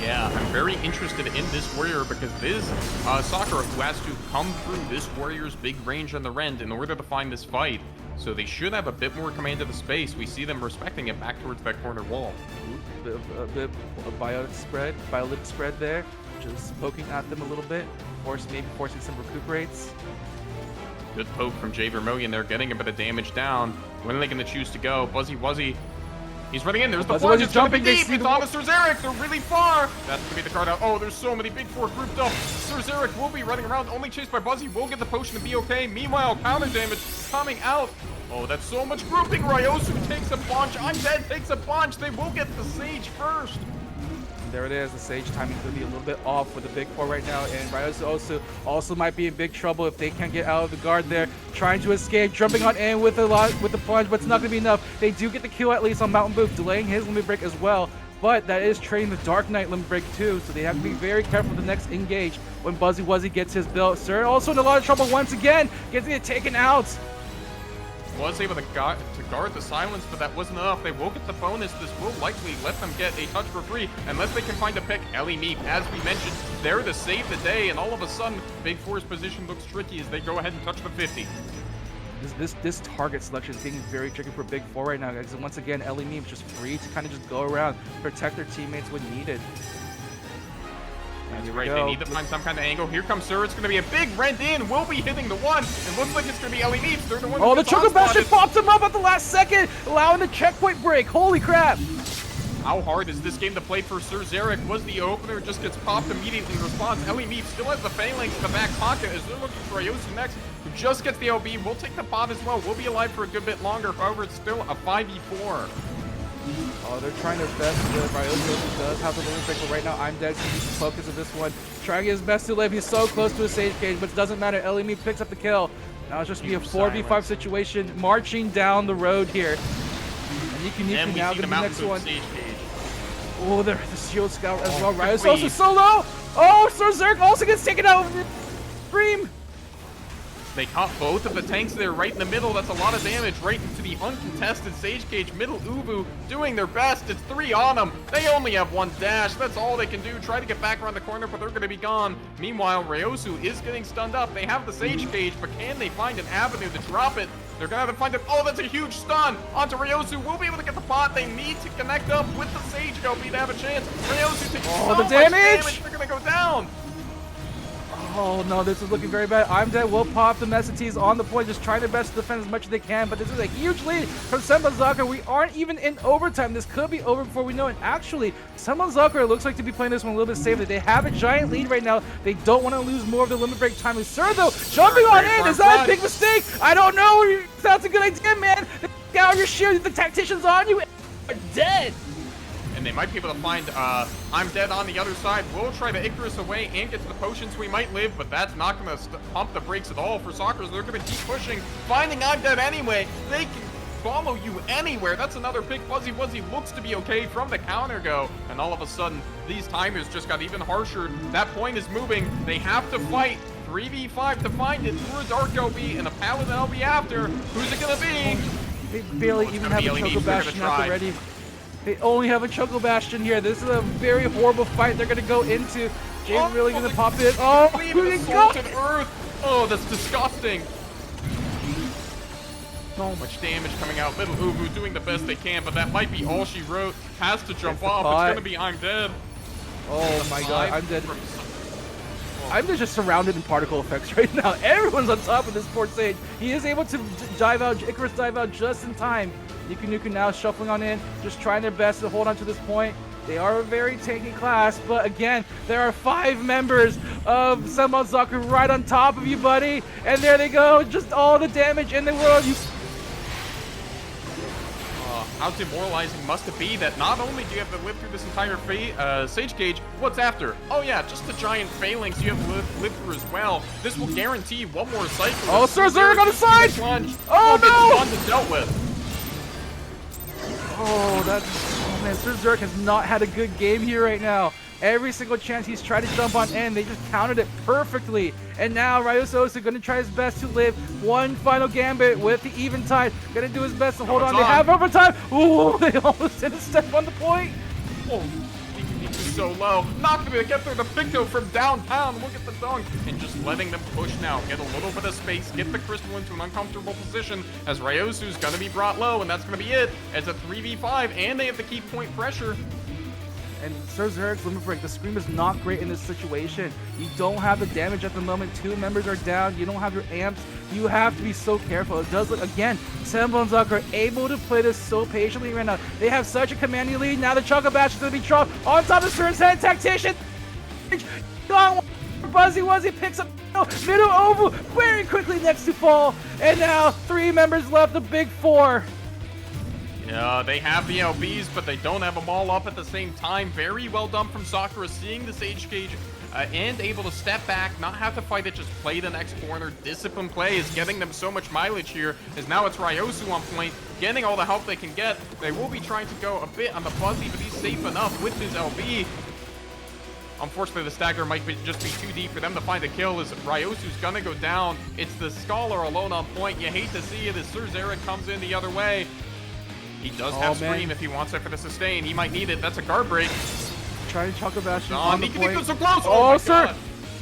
Yeah, I'm very interested in this warrior because this Sakura who has to come through this warrior's big range on the rend in order to find this fight. So they should have a bit more command of the space. We see them respecting it back towards that corner wall. A bit of biolytic spread there, just poking at them a little bit, maybe forcing some recuperates. Good poke from Jay Vermillion there, getting a bit of damage down. When are they going to choose to go? Buzzy Wuzzy. He's running in. There's the plunge. It's jumping deep. It's on Sir Zarek. They're really far. That's going to be the card out. Oh, there's so many Big 4 grouped up. Sir Zarek will be running around, only chased by Buzzy. Will get the potion to be okay. Meanwhile, counter damage coming out. Oh, that's so much grouping. Ryosu takes a plunge. I'm Dead takes a plunge. They will get the Sage first. There it is. The Sage timing could be a little bit off with the Big 4 right now, and Ryosu also might be in big trouble if they can't get out of the guard there. Trying to escape, jumping on in with the plunge, but it's not going to be enough. They do get the kill at least on Mountain Booth, delaying his limit break as well. But that is trading the Dark Knight limit break too, so they have to be very careful with the next engage when Buzzy Wuzzy gets his build. Sir also in a lot of trouble once again, gets it taken out. Was able to guard the silence, but that wasn't enough. They will get the bonus. This will likely let them get a touch for free, unless they can find a pick. Ellie Meep, as we mentioned, there to save the day, and all of a sudden, Big 4's position looks tricky as they go ahead and touch the 50. This target selection is being very tricky for Big 4 right now, guys. And once again, Ellie Meep just free to kind of just go around, protect their teammates when needed. That's right, they need to find some kind of angle. Here comes Sir. It's going to be a big rent in. Will be hitting the one. It looks like it's going to be Ellie Meeps. They're the one. Oh, the Choco Bastion pops him up at the last second, allowing the checkpoint break. Holy crap. How hard is this game to play for Sir Zarek? Was the opener, just gets popped immediately in response. Ellie Meep still has the phalanx in the back pocket as they're looking for Ryosu next, who just gets the LB. Will take the pot as well. Will be alive for a good bit longer. However, it's still a 5v4. Oh, they're trying their best. Ryosu does have the limit break, but right now I'm Dead. He's the focus of this one. Trying his best to live. He's so close to a Sage Cage, but it doesn't matter. Ellie Meep picks up the kill. Now it's just be a 4v5 situation, marching down the road here. And you can now get the next one. Oh, there's the Shield Scout as well. Ryosu also solo. Oh, Sir Zerk also gets taken out. Scream. They caught both of the tanks there right in the middle. That's a lot of damage right into the uncontested Sage Cage. Middle Ubu doing their best. It's 3 on them. They only have 1 dash. That's all they can do. Try to get back around the corner, but they're going to be gone. Meanwhile, Ryosu is getting stunned up. They have the Sage Cage, but can they find an avenue to drop it? They're gonna have to find it. Oh, that's a huge stun onto Ryosu. We'll be able to get the bot. They need to connect up with the Sage Gopi to have a chance. Ryosu takes so the much damage! They're gonna go down. Oh no, this is looking very bad. I'm Dead will pop the Messatees on the point, just trying their best to defend as much as they can, but this is a huge lead from Senbon. We aren't even in overtime. This could be over before we know it. Actually, Senbon looks like to be playing this one a little bit safely. They have a giant lead right now. They don't want to lose more of the limit break time. Sir, though, jumping on in, is that a big mistake? I don't know. That's a good idea, man. Get on your shield, the tactician's on you, and you're dead. And they might be able to find I'm Dead on the other side. We'll try to Icarus away and get to the potions. We might live, but that's not going to pump the brakes at all for Sakura. They're going to keep pushing, finding I'm Dead anyway. They can follow you anywhere. That's another big Fuzzy Wuzzy. Looks to be okay from the counter go. And all of a sudden, these timers just got even harsher. That point is moving. They have to fight 3v5 to find it through a Dark OB and a Paladin LB after. Who's it going to be? They barely even have a Choco Bastion at the ready. They only have a Choco Bastion here. This is a very horrible fight they're going to go into. James really going to pop it. Oh, salted earth. Oh, that's disgusting. So much damage coming out. Little Ubu doing the best they can, but that might be all she wrote. Has to jump off. It's going to be I'm Dead. Oh my god, I'm Dead. I'm just surrounded in particle effects right now. Everyone's on top of this poor Sage. He is able to dive out, Icarus dive out just in time. Nuku now shuffling on in, just trying their best to hold on to this point. They are a very tanky class, but again, there are 5 members of Senbon right on top of you, buddy. And there they go, just all the damage in the world. How demoralizing must it be that not only do you have to live through this entire Sage Cage, what's after? Oh yeah, just the giant phalanx you have to live through as well. This will guarantee one more cycle. Oh, Sir Zurg on the side! Oh no! Gets dealt with. Oh man, Sir Zurg has not had a good game here right now. Every single chance he's tried to jump on in, they just countered it perfectly. And now Ryosu is going to try his best to live one final gambit with the Eventide. Going to do his best to hold on. They have overtime. Ooh, they almost didn't step on the point. Oh, he's so low. Not going to get through the Picto from downtown. Look at the dunk. And just letting them push now. Get a little bit of space. Get the Crystal into an uncomfortable position as Ryosu's going to be brought low. And that's going to be it. As a 3v5. And they have to keep point pressure. And Sir Zurg's limit break, the Scream is not great in this situation. You don't have the damage at the moment. 2 members are down. You don't have your amps. You have to be so careful. It does look, again, Senbon are able to play this so patiently right now. They have such a commanding lead. Now the Choco Bash is going to be dropped on top of Sir's head. Tactician. Gone. Buzzy Wuzzy picks up middle oval very quickly next to fall. And now 3 members left, the big 4. Yeah, they have the LBs, but they don't have them all up at the same time. Very well done from Sakura, seeing the Sage Cage and able to step back, not have to fight it, just play the next corner. Discipline play is getting them so much mileage here, as now it's Ryosu on point, getting all the help they can get. They will be trying to go a bit on the Fuzzy, but he's safe enough with his LB. Unfortunately, the stagger might just be too deep for them to find a kill as Ryosu's gonna go down. It's the Scholar alone on point. You hate to see it as Sir Zarek comes in the other way. He does have Scream if he wants it for the sustain. He might need it. That's a guard break. Trying to Choco Bastion on the point. So close. Oh, Sir!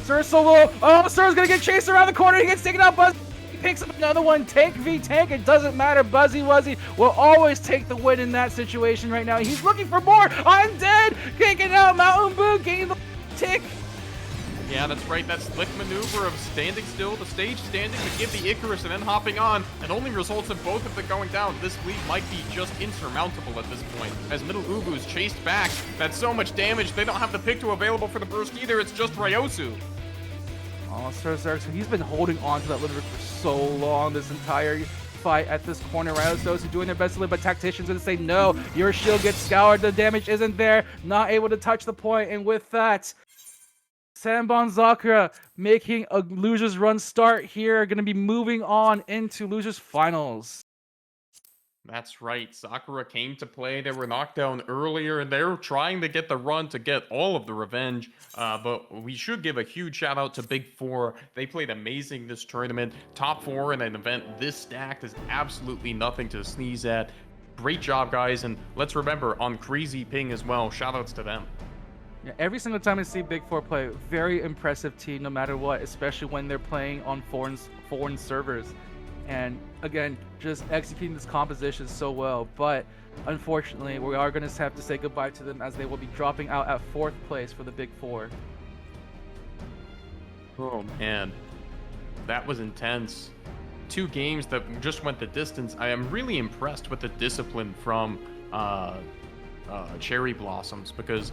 Sir's so low. Oh, Sir's gonna get chased around the corner. He gets taken out. Buzzy picks up another one. Tank v tank. It doesn't matter. Buzzy Wuzzy will always take the win in that situation right now. He's looking for more. I'm Dead. Can't get out. Mountain Boo getting the tick. Yeah, that's right. That slick maneuver of standing still, the stage standing to give the Icarus and then hopping on, and only results in both of them going down. This lead might be just insurmountable at this point, as Middle Ubu's chased back. That's so much damage. They don't have the Picto available for the burst either. It's just Ryosu. Oh, Sir Zurg, so he's been holding on to that liver for so long this entire fight at this corner. Ryosu doing their best to live, but Tactician's gonna say no. Your shield gets scoured. The damage isn't there. Not able to touch the point, and with that, Senbon making a loser's run start here, going to be moving on into losers finals. That's right. Sakura came to play. They were knocked down earlier, and they're trying to get the run to get all of the revenge. But we should give a huge shout out to Big 4. They played amazing this tournament. Top 4 in an event this stacked is absolutely nothing to sneeze at. Great job, guys. And let's remember, on Crazy Ping as well, shout outs to them. Yeah, every single time I see Big 4 play, very impressive team no matter what, especially when they're playing on foreign servers. And again, just executing this composition so well. But unfortunately, we are going to have to say goodbye to them as they will be dropping out at 4th place for the Big Four. Oh man, that was intense. 2 games that just went the distance. I am really impressed with the discipline from Cherry Blossoms, because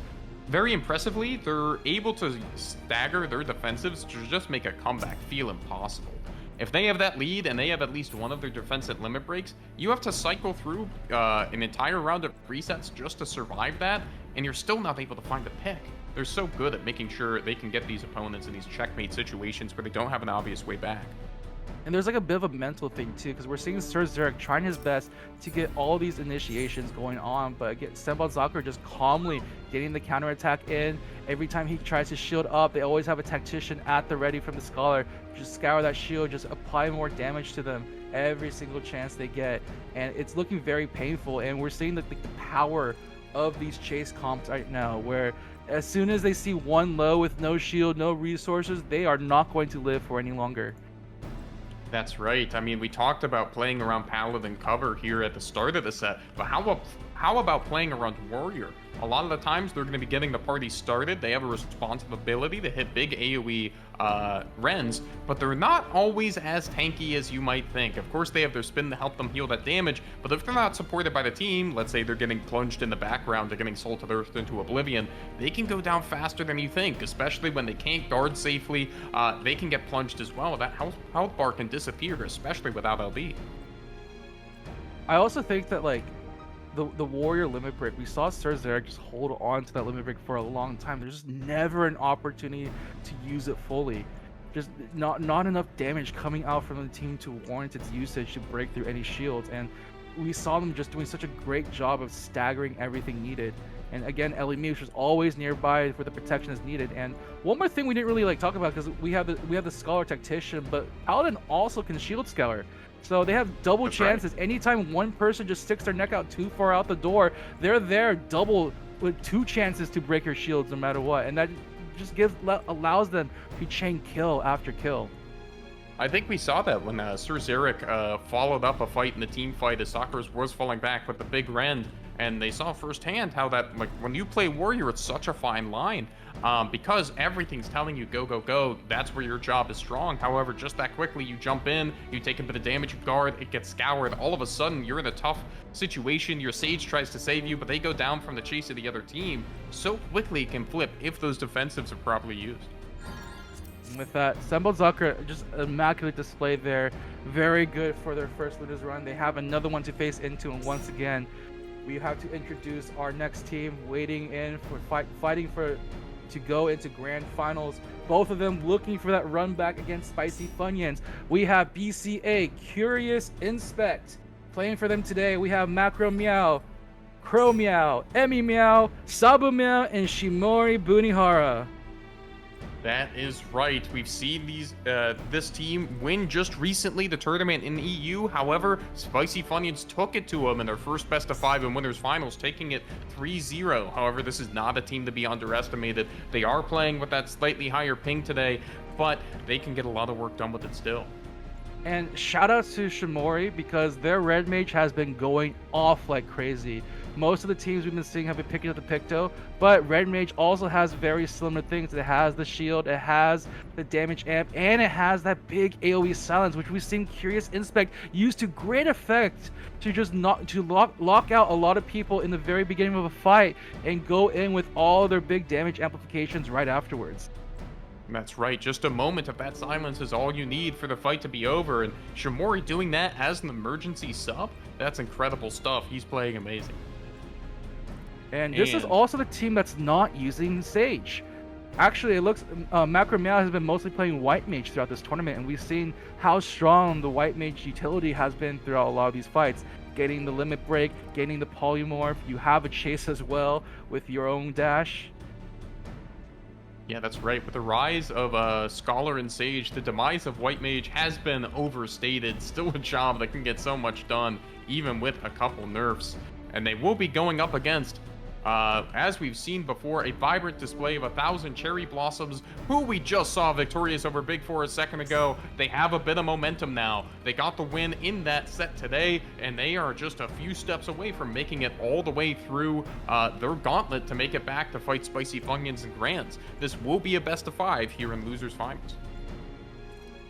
very impressively, they're able to stagger their defensives to just make a comeback feel impossible. If they have that lead and they have at least one of their defensive limit breaks, you have to cycle through an entire round of resets just to survive that, and you're still not able to find the pick. They're so good at making sure they can get these opponents in these checkmate situations where they don't have an obvious way back. And there's like a bit of a mental thing too, because we're seeing Sir Zurich trying his best to get all these initiations going on, but again, Senbon Zakura just calmly getting the counterattack in. Every time he tries to shield up, they always have a tactician at the ready from the Scholar. Just scour that shield, just apply more damage to them every single chance they get. And it's looking very painful, and we're seeing the power of these chase comps right now, where as soon as they see one low with no shield, no resources, they are not going to live for any longer. That's right. I mean, we talked about playing around Paladin cover here at the start of the set, but how about playing around Warrior? A lot of the times they're going to be getting the party started. They have a responsive ability to hit big AoE Rens, but they're not always as tanky as you might think. Of course, they have their spin to help them heal that damage, but if they're not supported by the team, let's say they're getting plunged in the background, they're getting salted earth into oblivion, they can go down faster than you think, especially when they can't guard safely. They can get plunged as well. That health bar can disappear, especially without LB. I also think that, like, the Warrior limit break, we saw Sir Zurich just hold on to that limit break for a long time. There's just never an opportunity to use it fully. Just not enough damage coming out from the team to warrant its usage to break through any shields. And we saw them just doing such a great job of staggering everything needed. And again, Ellie Muse was always nearby for the protection as needed. And one more thing we didn't really talk about, because we have the Scholar Tactician, but Paladin also can shield scour. So they have double chances. Right. Anytime one person just sticks their neck out too far out the door, they're there double with 2 chances to break your shields no matter what. And that just allows them to chain kill after kill. I think we saw that when Sir Zurich followed up a fight in the team fight as Sakura was falling back with the big rend, and they saw firsthand how that, like, when you play Warrior, it's such a fine line, because everything's telling you go, go, go. That's where your job is strong. However, just that quickly, you jump in, you take a bit of damage, you guard, it gets scoured. All of a sudden, you're in a tough situation. Your Sage tries to save you, but they go down from the chase of the other team. So quickly it can flip if those defensives are properly used. With that, Senbon Zakura, just immaculate display there. Very good for their first Luna's run. They have another one to face into, and once again, we have to introduce our next team waiting in for fighting to go into grand finals. Both of them looking for that run back against Spicy Funyuns. We have BCA, Curious Inspect. Playing for them today, we have Macro Meow, Crow Meow, Emi Meow, Sabu Meow, and Shimori Bunihara. That is right. We've seen this team win just recently the tournament in the EU. However, Spicy Funyuns took it to them in their first best of 5 in winners finals, taking it 3-0. However, this is not a team to be underestimated. They are playing with that slightly higher ping today, but they can get a lot of work done with it still. And shout out to Shimori, because their red mage has been going off like crazy. Most of the teams we've been seeing have been picking up the Picto, but red mage also has very similar things. It has the shield, it has the damage amp, and it has that big AoE silence, which we've seen Curious Inspect use to great effect to just lock out a lot of people in the very beginning of a fight and go in with all their big damage amplifications right afterwards. That's right. Just a moment of that silence is all you need for the fight to be over, and Shimori doing that as an emergency sub, that's incredible stuff. He's playing amazing. And this is also the team that's not using Sage. Actually, it looks Macro Meow has been mostly playing White Mage throughout this tournament, and we've seen how strong the White Mage utility has been throughout a lot of these fights. Getting the limit break, getting the polymorph, you have a chase as well with your own dash. Yeah, that's right. With the rise of Scholar and Sage, the demise of White Mage has been overstated. Still a job that can get so much done, even with a couple nerfs. And they will be going up against As we've seen before, a vibrant display of 1,000 cherry blossoms, who we just saw victorious over Big Four a second ago. They have a bit of momentum now. They got the win in that set today, and they are just a few steps away from making it all the way through their gauntlet to make it back to fight Spicy Funyuns and Grands. This will be a best of 5 here in Losers Finals.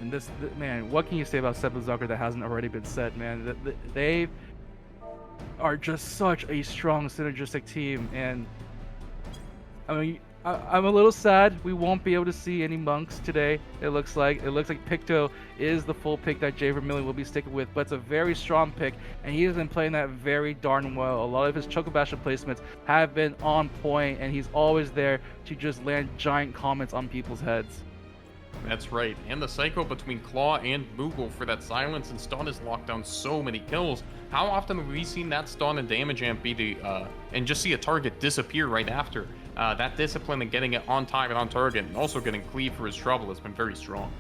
And man, what can you say about Seven Zucker that hasn't already been said, man? They are just such a strong synergistic team, and I mean, I'm a little sad we won't be able to see any monks today. It looks like Picto is the full pick that Jay Vermillion will be sticking with, but it's a very strong pick, and he has been playing that very darn well. A lot of his Chocobasha placements have been on point, and he's always there to just land giant comments on people's heads. That's right, and the cycle between Claw and Moogle for that silence and stun has locked down so many kills. How often have we seen that stun and damage amp be the, and just see a target disappear right after? That discipline and getting it on time and on target, and also getting cleave for his trouble has been very strong.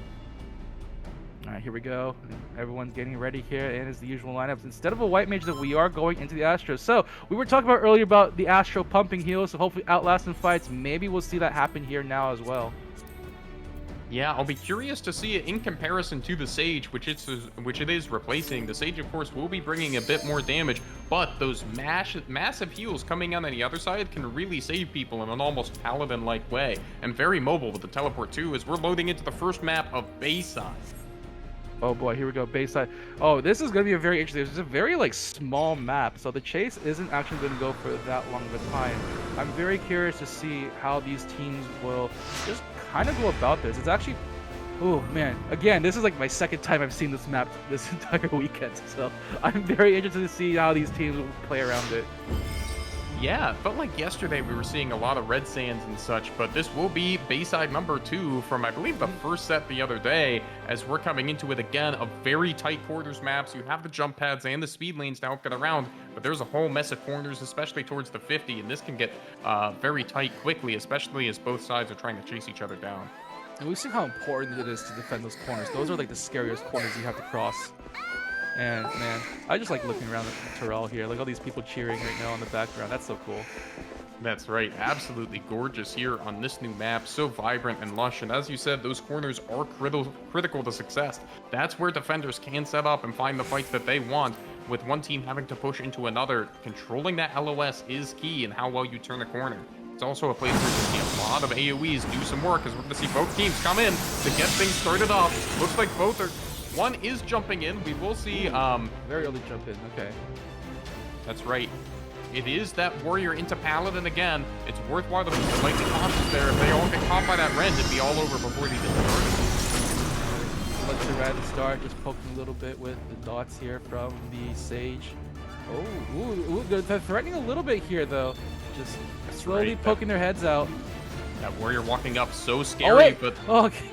All right, here we go. Everyone's getting ready here, and it's the usual lineups. Instead of a white mage, that we are going into the Astro. So we were talking about earlier about the Astro pumping heals, so hopefully outlasting fights. Maybe we'll see that happen here now as well. Yeah, I'll be curious to see it in comparison to the Sage, which it is replacing. The Sage, of course, will be bringing a bit more damage, but those massive heals coming on the other side can really save people in an almost Paladin-like way. And very mobile with the teleport too, as we're loading into the first map of Bayside. Oh boy, here we go, Bayside. Oh, this is going to be a very interesting, it's a very small map, so the chase isn't actually going to go for that long of a time. I'm very curious to see how these teams will just kind of go about this. It's actually, oh man, again, this is my second time I've seen this map this entire weekend, so I'm very interested to see how these teams will play around it. Yeah, it felt like yesterday we were seeing a lot of red sands and such, but this will be Bayside number 2 from, I believe, the first set the other day, as we're coming into it again, a very tight quarters maps. You have the jump pads and the speed lanes to help get around, but there's a whole mess of corners, especially towards the 50, and this can get very tight quickly, especially as both sides are trying to chase each other down. And we've seen how important it is to defend those corners. Those are the scariest corners you have to cross. And man, I just like looking around at Terrell here. Like all these people cheering right now in the background. That's so cool. That's right. Absolutely gorgeous here on this new map. So vibrant and lush. And as you said, those corners are critical to success. That's where defenders can set up and find the fights that they want, with one team having to push into another. Controlling that LOS is key in how well you turn the corner. It's also a place where you see a lot of AoEs do some work, as we're going to see both teams come in to get things started off. Looks like both are... One is jumping in. We will see... Very early jump in. Okay. That's right. It is that warrior into Paladin again. It's worthwhile to be slightly cautious there. If they all get caught by that rend, it'd be all over before they get started. Let's see right at the start, just poking a little bit with the dots here from the Sage. Oh, ooh, they're threatening a little bit here, though. Just slowly poking their heads out. That warrior walking up, so scary, but... Oh, okay.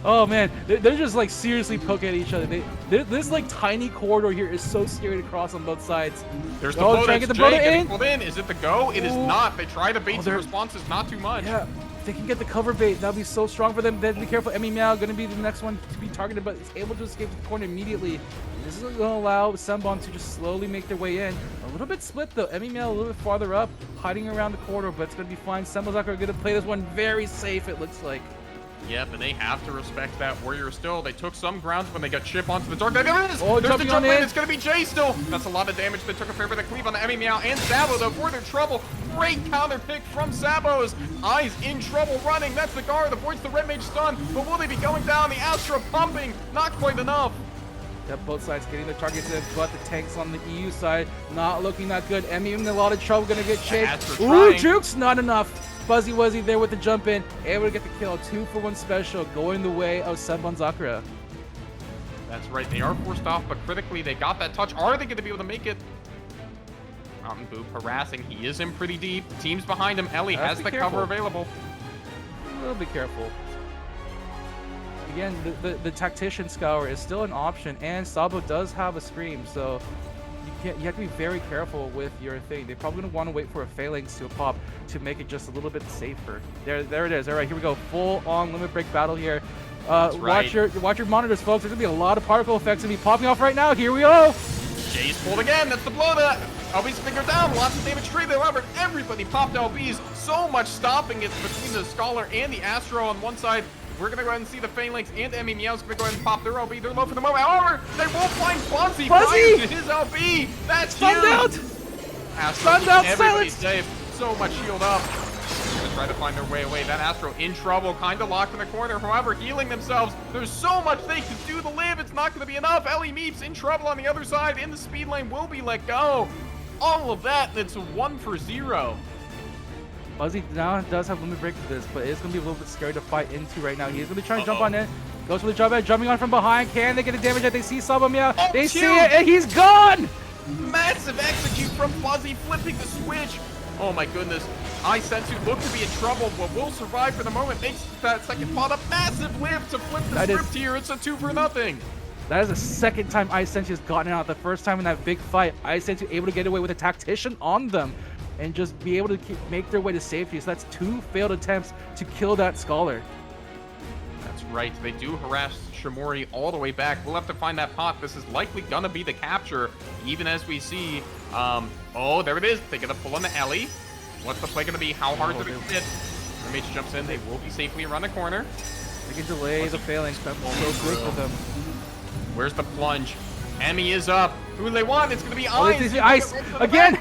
Oh man, they're just seriously poking at each other. This tiny corridor here is so scary to cross on both sides. There's the blow. Trying to get the blow in. Is it the go? It is not. They try to bait some responses, not too much. Yeah, if they can get the cover bait, that'll be so strong for them. Then be careful. Emmy Meow going to be the next one to be targeted, but it's able to escape the corner immediately. This is going to allow Sembon to just slowly make their way in. A little bit split though. Emmy Meow a little bit farther up, hiding around the corridor, but it's going to be fine. Sembon's are going to play this one very safe, it looks like. Yep, and they have to respect that warrior still. They took some ground when they got chip onto the dark. There it is! Oh, there's the jump in. It's going to be Jay still. That's a lot of damage. They took a fair bit of cleave on the Emmy Meow and Sabo, though, for their trouble. Great counter pick from Sabos. Eyes in trouble running. That's the guard. Avoids the red mage stun. But will they be going down? The Astra pumping. Not quite enough. Yep, both sides getting their targets in, but the tanks on the EU side not looking that good. Emmy in a lot of trouble, going to get chased. Ooh, jukes, not enough. Fuzzy Wuzzy there with the jump in, able to get the kill. 2-for-1 special, going the way of Sembon Zakura. That's right, they are forced off, but critically they got that touch. Are they going to be able to make it? Mountain Boop harassing. He is in pretty deep. The team's behind him. Ellie has the cover available. A little bit careful. Again, the Tactician Scour is still an option, and Sabo does have a Scream, so you have to be very careful with your thing. They're probably going to want to wait for a Phalanx to pop to make it just a little bit safer. There it is. All right, here we go. Full-on limit break battle here. Watch your monitors, folks. There's going to be a lot of particle effects going to be popping off right now. Here we go. Jay's pulled again. That's the blow that LB's finger down, lots of damage straight. However, everybody popped LBs. So much stopping it between the Scholar and the Astro on one side. We're gonna go ahead and see the Phalanx and Emmy Meow's gonna go ahead and pop their LB. They're low for the moment. However, they will find Fuzzy prior to his LB. That's huge. Stunned out! Astro, Stunned out, everybody's silence! safe. So much shield up. Gonna try to find their way away. That Astro in trouble, kind of locked in the corner. However, healing themselves. There's so much they can do to live. It's not gonna be enough. Ellie Meeps in trouble on the other side. In the speed lane will be let go. All of that, and it's a 1 for 0. Fuzzy now does have limit break for this, but it's going to be a little bit scary to fight into right now. He's going to be trying to jump on in. Goes for the jump head, jumping on from behind. Can they get the damage that they see Sabamia? Oh, they huge. see it, and he's gone! Massive execute from Fuzzy, flipping the switch. Oh my goodness. Sensu look to be in trouble, but will survive for the moment. Makes that second pot a massive lift to flip the script here. It's a 2 for nothing. That is the second time Sensu has gotten out. The first time in that big fight, Sensu able to get away with a tactician on them and just be able to make their way to safety. So that's 2 failed attempts to kill that Scholar. That's right. They do harass Shimori all the way back. We'll have to find that pot. This is likely gonna be the capture, even as we see. Oh, there it is. They're gonna pull on the Ellie. What's the play gonna be? How hard do they hit? The mage jumps in. They will be safely around the corner. They can delay the Phalanx. That's so good for them. Where's the plunge? Emmy is up. Who do they want? It's gonna be Oh, Ice. this is Ice again.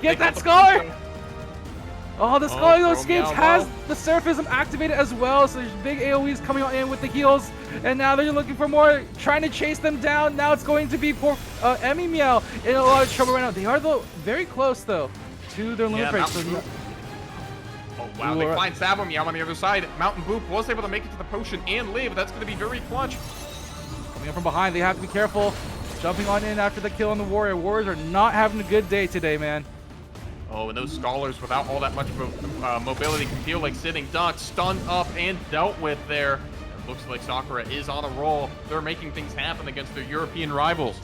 Get that Scholar! Oh, the Scholar though escapes has the Surfism activated as well, so there's big AoEs coming in with the heals, and now they're looking for more, trying to chase them down. Now it's going to be poor Emmy Meow in a lot of trouble right now. They are though very close though to their limit break. So oh wow, they find Sabamia on the other side. Mountain Boop was able to make it to the potion and live. That's going to be very clutch. Coming up from behind, they have to be careful. Jumping on in after the kill on the Warrior. Warriors are not having a good day today, man. Oh, and those Scholars without all that much mobility can feel like sitting ducks, stunned up and dealt with there. It looks like Sakura is on a roll. They're making things happen against their European rivals.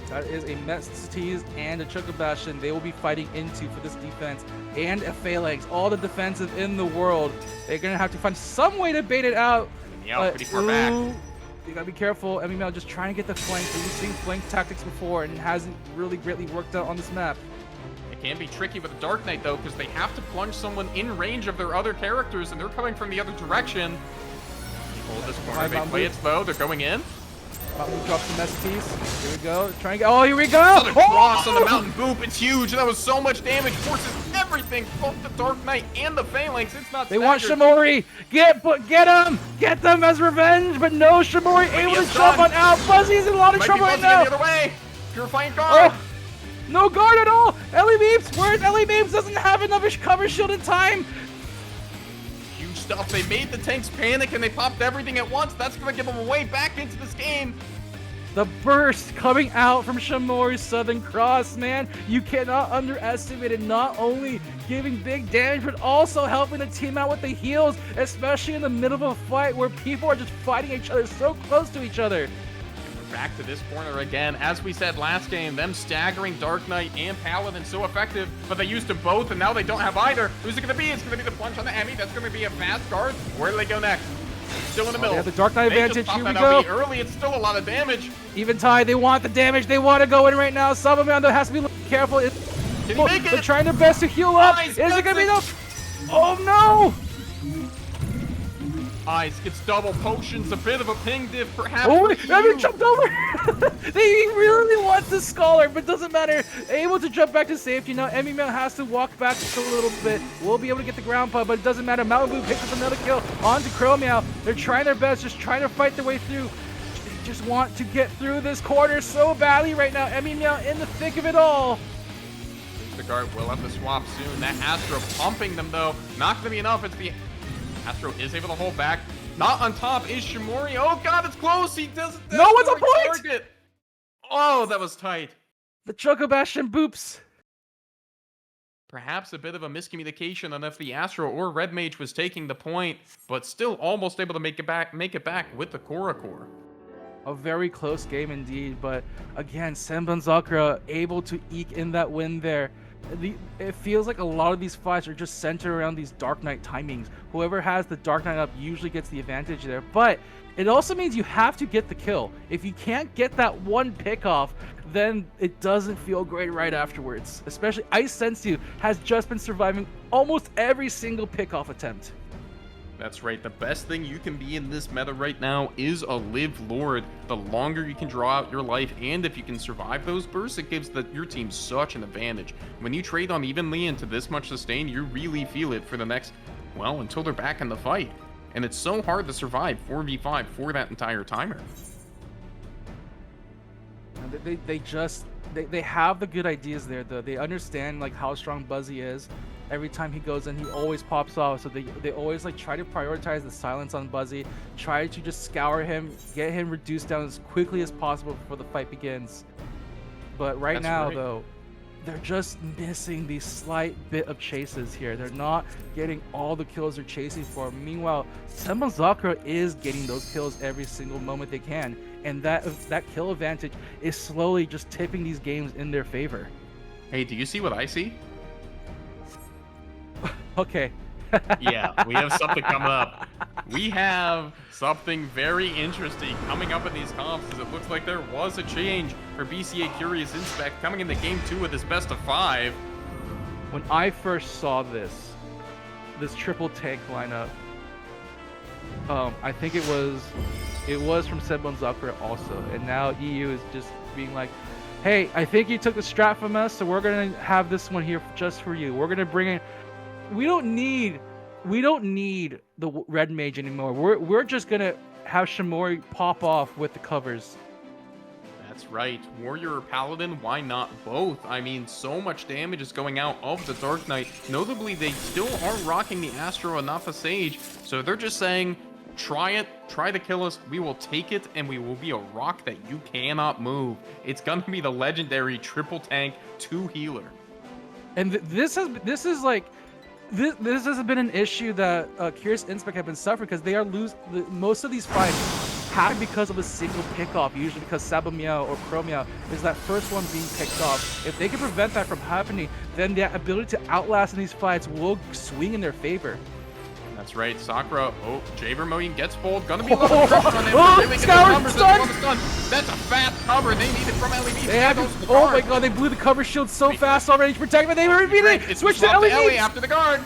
That is a Metztiz and a Chocobastion they will be fighting into for this defense, and a Phalanx, all the defensive in the world. They're going to have to find some way to bait it out. Yeah, pretty far back. You gotta be careful. Emmy Mel just trying to get the flank. We've seen flank tactics before and it hasn't really greatly worked out on this map. It can be tricky with the Dark Knight though, because they have to plunge someone in range of their other characters, and they're coming from the other direction. Hold this corner. They play it slow. They're going in. Mountain drops the Metztiz. Here we go. Trying to get. Oh, here we go. Another cross on the Mountain Boop. It's huge. That was so much damage. Forces everything. Both the Dark Knight and the Phalanx. It's not. They want Shimori. Get them. Get them as revenge. But no, Shimori able to jump on out. Fuzzy's in a lot of trouble right now. The other way. Purifying guard. Oh, no guard at all. Ellie Beeps. Where's Ellie Beeps? Doesn't have enough cover shield in time. Huge stuff. They made the tanks panic and they popped everything at once. That's going to give them a way back into this game. The burst coming out from Shimori's Southern Cross, man. You cannot underestimate it. Not only giving big damage, but also helping the team out with the heals, especially in the middle of a fight where people are just fighting each other so close to each other. Back to this corner again. As we said last game, them staggering Dark Knight and Paladin so effective, but they used them both, and now they don't have either. Who's it going to be? It's going to be the plunge on the Emmy. That's going to be a fast guard. Where do they go next? Still in the middle. They have the Dark Knight advantage. Here we go. Early. It's still a lot of damage. Even tie. They want the damage. They want to go in right now. Sabamando has to be careful. Can he make it? They're trying their best to heal up. Is it going to be enough? Oh, no. Ice gets double potions, a bit of a ping diff, perhaps. Oh, Emmy jumped over! He really wants the Scholar, but doesn't matter. Able to jump back to safety. Now Emmy Mel has to walk back just a little bit. We'll be able to get the ground pub, but it doesn't matter. Malibu picks up another kill onto Chromeow. They're trying their best, just trying to fight their way through. They just want to get through this quarter so badly right now. Emmy Mel in the thick of it all. The guard will have to swap soon. That Astro pumping them, though. Not going to be enough. It's the Astro is able to hold back. Not on top is Shimori. Oh god, it's close. He doesn't. No one's a point. Target. Oh, that was tight. The Chocobastion boops. Perhaps a bit of a miscommunication on if the Astro or Red Mage was taking the point, but still almost able to make it back with the Korakor. A very close game indeed, but again, Senbon Sakura able to eke in that win there. It feels like a lot of these fights are just centered around these Dark Knight timings. Whoever has the Dark Knight up usually gets the advantage there, but it also means you have to get the kill. If you can't get that one pick off, then it doesn't feel great right afterwards. Especially Ice Sensu has just been surviving almost every single pick-off attempt. That's right. The best thing you can be in this meta right now is a Live Lord. The longer you can draw out your life, and if you can survive those bursts, it gives your team such an advantage. When you trade on evenly into this much sustain, you really feel it for the next, well, until they're back in the fight. And it's so hard to survive 4v5 for that entire timer. They have the good ideas there, though. They understand like how strong Buzzy is. Every time he goes in, he always pops off. So they always like try to prioritize the silence on Buzzy, try to just scour him, get him reduced down as quickly as possible before the fight begins. But right now, though, they're just missing the slight bit of chases here. They're not getting all the kills they're chasing for. Meanwhile, Senbon Sakura is getting those kills every single moment they can. And that kill advantage is slowly just tipping these games in their favor. Hey, do you see what I see? Okay. Yeah, we have something coming up. We have something very interesting coming up in these comps, as it looks like there was a change for BCA Curious Inspect coming into Game 2 with his best of 5. When I first saw this triple tank lineup, I think it was from Senbon Sakura also, and now EU is just being like, hey, I think you took the strat from us, so we're gonna have this one here just for you. We're gonna bring in. We don't need the red mage anymore. We're just gonna have Shimori pop off with the covers. That's right. Warrior or Paladin, why not both? I mean, so much damage is going out of the Dark Knight. Notably, they still aren't rocking the Astro Anafa Sage, so they're just saying, try it, try to kill us, we will take it, and we will be a rock that you cannot move. It's gonna be the legendary triple tank 2 healer. And this has been an issue that Curious Inspect have been suffering, because they are most of these fights happen because of a single pick-off, usually because Sabomeow or Chromeow is that first one being picked off. If they can prevent that from happening, then the ability to outlast in these fights will swing in their favor. That's right, Sakura. Oh, Jay Vermillion gets pulled. Gonna be a little pressure on him. Oh, Scour, stun! That's a fast cover. They need it from LED. They have oh my god, they blew the cover shield so fast already to protect, but they were repeating. Switch to LED after the guard.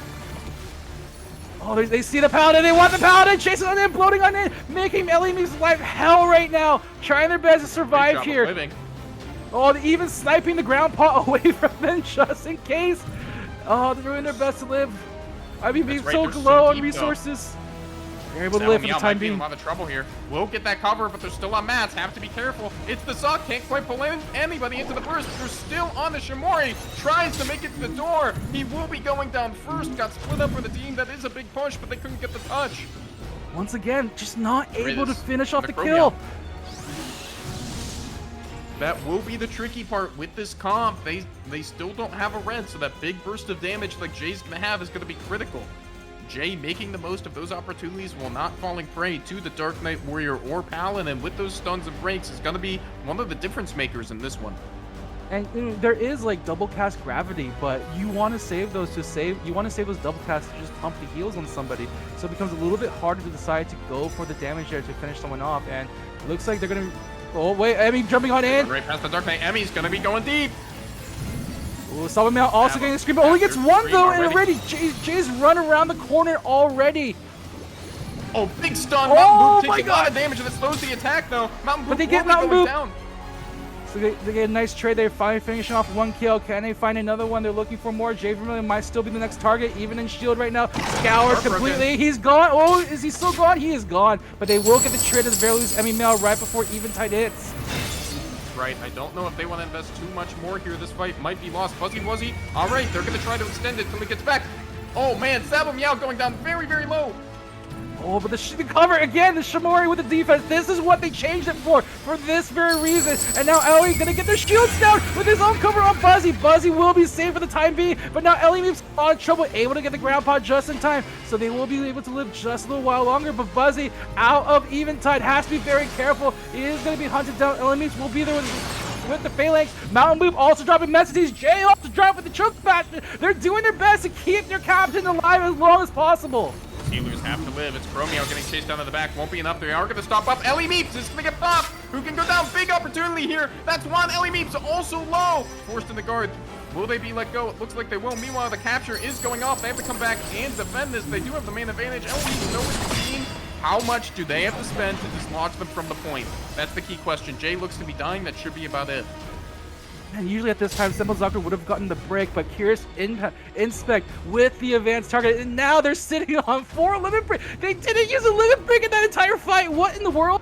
Oh, they see the Paladin. They want the Paladin. Chasing on in, bloating on in, making LED's life hell right now. Trying their best to survive here. Oh, they're even sniping the ground pot away from them just in case. Oh, they're doing their best to live. I mean, being so low on resources. They're able to live for the time being. A lot of trouble here. We'll get that cover, but they're still on mats. Have to be careful. It's the Suck. Can't quite pull in anybody into the burst. They're still on the Shimori. Tries to make it to the door. He will be going down first. Got split up for the team. That is a big push, but they couldn't get the touch. Once again, just not able to finish off the kill. That will be the tricky part with this comp. They still don't have a red, so that big burst of damage like Jay's gonna have is gonna be critical. Jay making the most of those opportunities while not falling prey to the Dark Knight Warrior or Paladin, and with those stuns and breaks is gonna be one of the difference makers in this one. And there is like double cast gravity, but you want to save those you want to save those double casts to just pump the heals on somebody. So it becomes a little bit harder to decide to go for the damage there to finish someone off. And it looks like they're gonna. Oh wait, Emmy jumping on in. Right past the Dark Knight. Emmy's gonna be going deep. Ooh, Sabomeow also getting a screen, but only gets one though, and already Jay's run around the corner already. Oh, big stun. Oh Mountain Blue taking a lot of damage, and it slows the attack though. Mountain Blue but they get Mountain Blue down. So they get a nice trade. They're finally finishing off one kill. Can they find another one? They're looking for more. Jay Vermillion might still be the next target, even in shield right now. Scoured completely. He's gone. Oh, is he still gone? He is gone. But they will get the trade at the very least. Emmy Mel right before Eventide hits. Right, I don't know if they want to invest too much more here. This fight might be lost. Fuzzy Wuzzy. All right, they're going to try to extend it till he gets back. Oh man, Sabomeow going down very, very low. Oh, but the cover again, the Shimori with the defense. This is what they changed it for this very reason. And now Ellie gonna get their shields down with his own cover on Buzzy. Buzzy will be safe for the time being, but now Ellie moves on trouble, able to get the ground pod just in time. So they will be able to live just a little while longer, but Buzzy out of Eventide has to be very careful. He is gonna be hunted down. Ellie will be there with with the Phalanx. Mountain Boop also dropping messages. Jay also dropping with the choke bastion. They're doing their best to keep their captain alive as long as possible. Healers have to live. It's Chromio getting chased down to the back. Won't be enough. They are going to stop up. Ellie Meeps is going to get popped. Who can go down? Big opportunity here. That's one. Ellie Meeps also low. Forced in the guard. Will they be let go? It looks like they will. Meanwhile, the capture is going off. They have to come back and defend this. They do have the main advantage. Ellie Meeps nowhere to be seen. How much do they have to spend to dislodge them from the point? That's the key question. Jay looks to be dying. That should be about it. And usually at this time, Simplezoctor would have gotten the break, but Curious Inspect with the advanced target, and now they're sitting on 4 limit break. They didn't use a limit break in that entire fight. What in the world?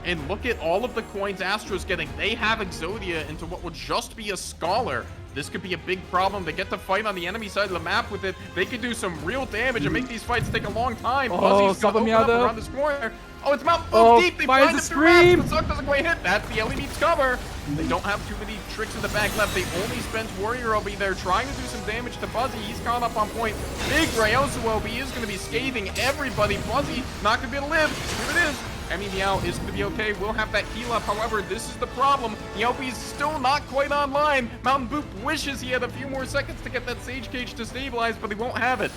And look at all of the coins Astro's getting. They have Exodia into what would just be a Scholar. This could be a big problem. They get to fight on the enemy side of the map with it. They could do some real damage and make these fights take a long time. Buzzy's gonna open up around this corner. Oh, it's Mount Boop deep. They find the scream. The Suck doesn't quite hit. That's the Ellie Meeps cover. They don't have too many tricks in the bag left. They only spent Warrior OB there trying to do some damage to Buzzy. He's caught up on point. Big Ryosu OB is going to be scathing everybody. Buzzy not going to be able to live. Here it is. Emmy Meow is going to be okay. We'll have that heal up. However, this is the problem. Meowpie's still not quite online. Mountain Boop wishes he had a few more seconds to get that Sage Cage to stabilize, but he won't have it.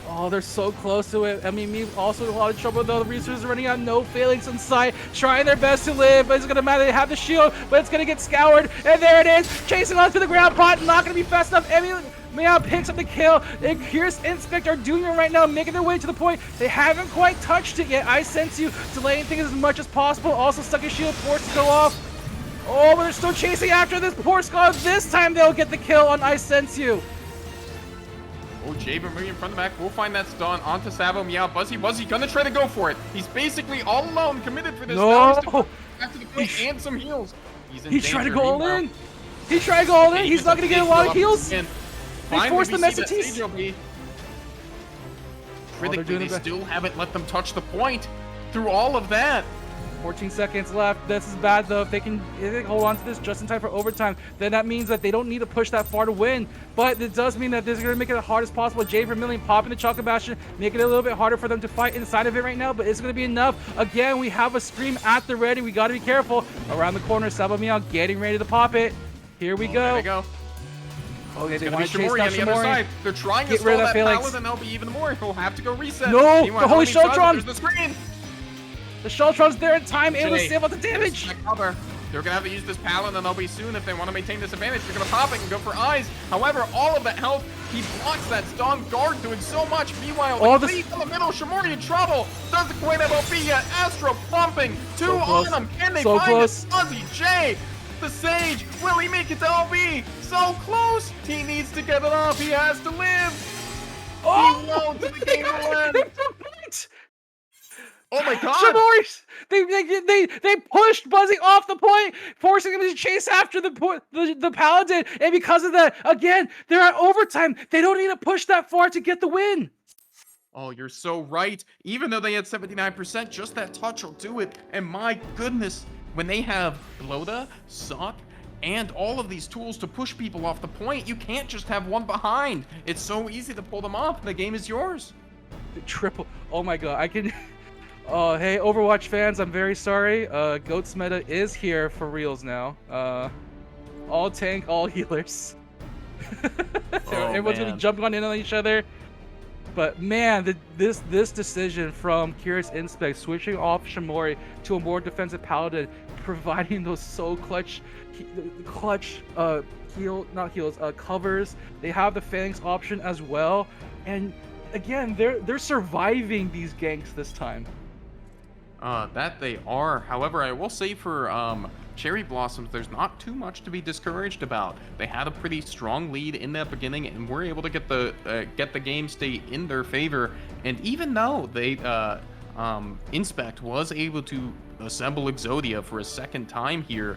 Oh, they're so close to it. I mean, me also in a lot of trouble though. The resources are running out. No Phalanx in sight. Trying their best to live, but it's going to matter. They have the shield, but it's going to get scoured. And there it is. Chasing onto the ground. Bot not going to be fast enough. Emmy Meow picks up the kill. And Curious Inspect are doing it right now, making their way to the point. They haven't quite touched it yet. I sense you delaying things as much as possible. Also stuck his shield, forced to go off. Oh, but they're still chasing after this poor Skull. This time they'll get the kill on I Sense You. Oh, Javen moving in front of the back. We'll find that stun onto Savo. Meow. Buzzy gonna try to go for it. He's basically all alone, committed for this. No! Back to the point and some heals. He tried to go all in. He tried to go all in. He's not gonna get a lot of heals. They forced the messages. Critically, they still haven't let them touch the point through all of that. 14 seconds left. This is bad though. If they can hold on to this just in time for overtime, then that means that they don't need to push that far to win. But it does mean that this is going to make it as hard as possible. Jay Vermillion popping the Chocolate Bastion, making it a little bit harder for them to fight inside of it right now, but it's going to be enough. Again, we have a Scream at the ready. We got to be careful. Around the corner, Sabo Meow getting ready to pop it. Here we go. There we go. Okay, they want to chase down Shimori on the other side. They're trying to stall that Paladin, and they'll be even more. He'll have to go reset. No! The Holy Sheltron! There's the screen! The Sheltron's there in time, able to save out the damage. Cover. They're going to have to use this Paladin, and they'll be soon if they want to maintain this advantage. They're going to pop it and go for eyes. However, all of that health, he blocks that stun guard, doing so much. Meanwhile, the lead in the middle, Shimori in trouble. Doesn't quite have OP yet. Astro pumping. Two on them. Can they find it? Fuzzy J. The Sage. Will he make it to OB? So close. He needs to get it off. He has to live. Oh! He won't. The game will end. Oh my god! Shimori! They pushed Buzzy off the point, forcing him to chase after the Paladin, and because of that, again, they're at overtime. They don't need to push that far to get the win. Oh, you're so right. Even though they had 79%, just that touch will do it. And my goodness, when they have Bloda, Suck, and all of these tools to push people off the point, you can't just have one behind. It's so easy to pull them off. The game is yours. The triple. Oh my god, I can. Oh, hey, Overwatch fans, I'm very sorry. Goats meta is here for reals now. All tank, all healers. Everyone's gonna be jumping in on each other. But man, this decision from Curious Inspect, switching off Shimori to a more defensive Paladin, providing those so clutch covers. They have the Phalanx option as well, and again, they're surviving these ganks this time. That they are. However, I will say for Cherry Blossoms, there's not too much to be discouraged about. They had a pretty strong lead in that beginning, and were able to get the game state in their favor. And even though they Inspect was able to assemble Exodia for a second time here,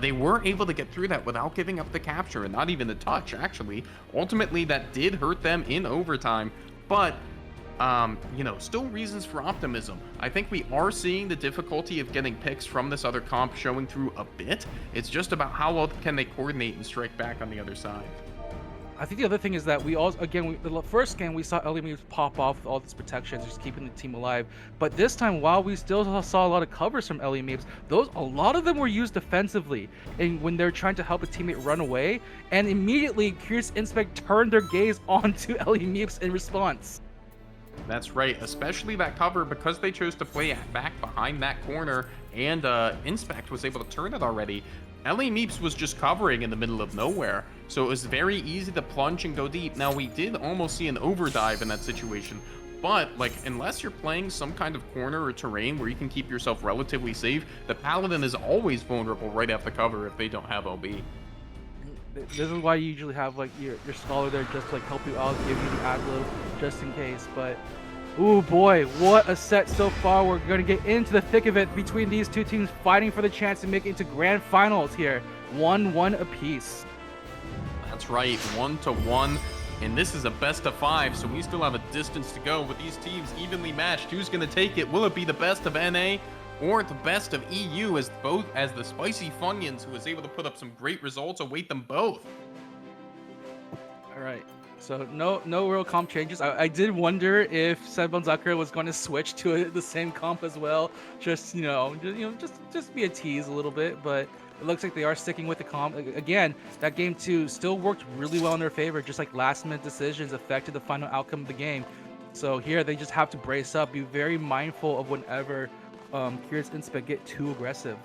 they were able to get through that without giving up the capture, and not even the touch, actually. Ultimately, that did hurt them in overtime, but still reasons for optimism. I think we are seeing the difficulty of getting picks from this other comp showing through a bit. It's just about how well can they coordinate and strike back on the other side. I think the other thing is that we also, again, the first game we saw LMU pop off with all these protections, just keeping the team alive. But this time, while we still saw a lot of covers from LMU, a lot of them were used defensively, and when they're trying to help a teammate run away, and immediately Curious Inspect turned their gaze onto LMU in response. That's right, especially that cover, because they chose to play back behind that corner, and Inspect was able to turn it already. Ellie Meeps was just covering in the middle of nowhere, so it was very easy to plunge and go deep. Now, we did almost see an overdive in that situation, but like, unless you're playing some kind of corner or terrain where you can keep yourself relatively safe, the Paladin is always vulnerable right off the cover if they don't have OB. This is why you usually have like your Scholar there just to like help you out, give you the ad load just in case. But ooh boy, what a set so far. We're going to get into the thick of it between these two teams fighting for the chance to make it into grand finals here. 1-1 apiece. That's right, 1-1. And this is a best of 5, so we still have a distance to go with these teams evenly matched. Who's going to take it? Will it be the best of NA or the best of EU, as the Spicy Funyuns, who is able to put up some great results, await them both? All right. So no real comp changes. I did wonder if Senbon was going to switch to the same comp as well, just just be a tease a little bit, but it looks like they are sticking with the comp. Again, that game 2 still worked really well in their favor, just like last-minute decisions affected the final outcome of the game. So here they just have to brace up, be very mindful of whenever Curious Inspect get too aggressive.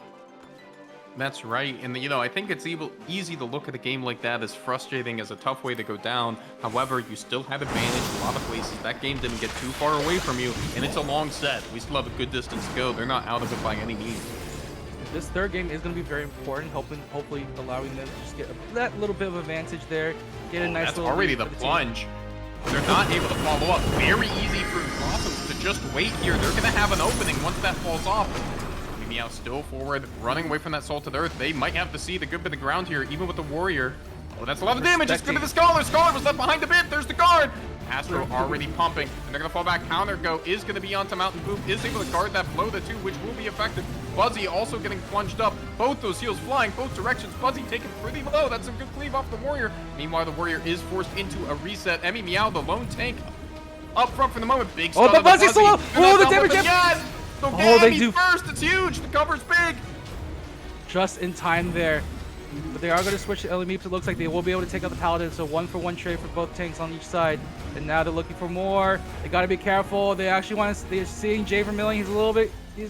That's right, and I think it's easy to look at a game like that as frustrating, as a tough way to go down. However, you still have advantage in a lot of places. That game didn't get too far away from you, and it's a long set. We still have a good distance to go. They're not out of it by any means. This third game is going to be very important, hopefully allowing them to just get that little bit of advantage there. Get a nice that's little already the plunge. They're not able to follow up. Very easy for Blossoms to just wait here. They're going to have an opening once that falls off. Meow still forward, running away from that Salted Earth. They might have to see the good bit of ground here, even with the Warrior. Oh, that's a lot of damage. It's good to the Scholar. Scholar was left behind a bit. There's the guard. Astro already pumping, and they're going to fall back. Counter go is going to be onto Mountain Boom. Is able to guard that blow, the 2, which will be effective. Buzzy also getting plunged up. Both those heals flying both directions. Buzzy taken pretty low. That's a good cleave off the Warrior. Meanwhile, the Warrior is forced into a reset. Emmy Meow, the lone tank, up front for the moment. Big stun. Oh, the Buzzy's so low. Oh, the damage. Yes! Oh, they do first. It's huge. The cover's big. Just in time there. But they are going to switch to LMEeps. It looks like they will be able to take out the Paladin. So 1-for-1 trade for both tanks on each side. And now they're looking for more. They got to be careful. They actually want to. They're seeing Jay Vermillion. He's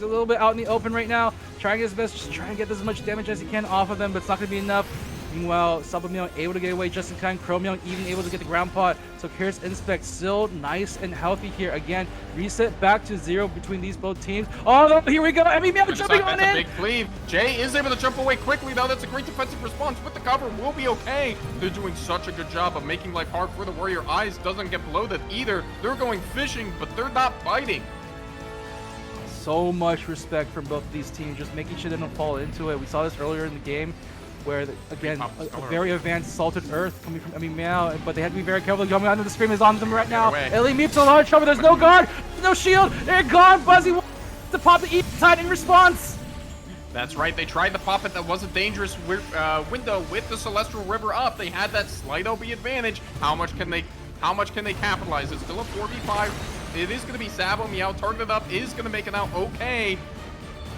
a little bit out in the open right now. Trying to get his best. Just trying to get as much damage as he can off of them. But it's not going to be enough. Meanwhile, Subamion able to get away just in time. Chromion even able to get the ground pot. So Curious Inspect still nice and healthy here. Again, reset back to 0 between these both teams. Oh, no, here we go. Emmy Meow jumping on in. That's a big cleave. Jay is able to jump away quickly, though. That's a great defensive response. With the cover, we'll be okay. They're doing such a good job of making life hard for the Warrior. Eyes doesn't get bloated either. They're going fishing, but they're not biting. So much respect from both of these teams, just making sure they don't fall into it. We saw this earlier in the game, where again a very advanced Salted Earth coming from Emmy Meow, but they had to be very careful. Coming under the scream is on them right now. Ellie Meep's in a lot of trouble. There's no guard, no shield. They're gone. Buzzy wants to pop the E-side in response. That's right. They tried to pop it. That was a dangerous window with the Celestial River up. They had that slight OB advantage. How much can they capitalize? It's still a 4v5. It is going to be Sabo. Meow targeted up is going to make it out okay.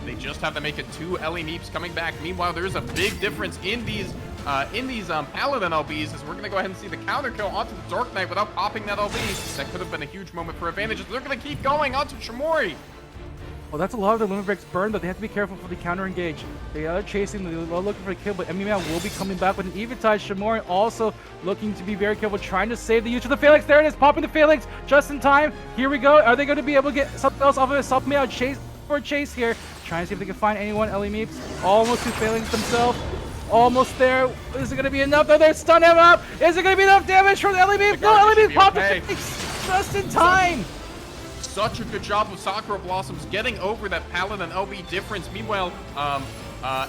They just have to make it 2 Ellie Meeps coming back. Meanwhile, there's a big difference in these Paladin LBs, as we're going to go ahead and see the counter kill onto the Dark Knight without popping that LB. That could have been a huge moment for advantage. They're going to keep going onto Shamori. Well, that's a lot of the limit breaks burned, but they have to be careful for the counter engage. They are chasing, they're looking for a kill, but Emmy Meow will be coming back with an Eventide. Shamori also looking to be very careful, trying to save the use of the Phalanx. There it is, popping the Phalanx just in time. Here we go. Are they going to be able to get something else off of it? Sub Meow chase for a chase here. Trying to see if they can find anyone. Ellie Meeps almost 2 Phalanx themselves. Almost there. Is it going to be enough? No, they're stun him up. Is it going to be enough damage from Ellie Meeps? No, Ellie Meeps popped the Phalanx just in time. Such a good job of Sakura Blossoms getting over that Paladin LB difference. Meanwhile,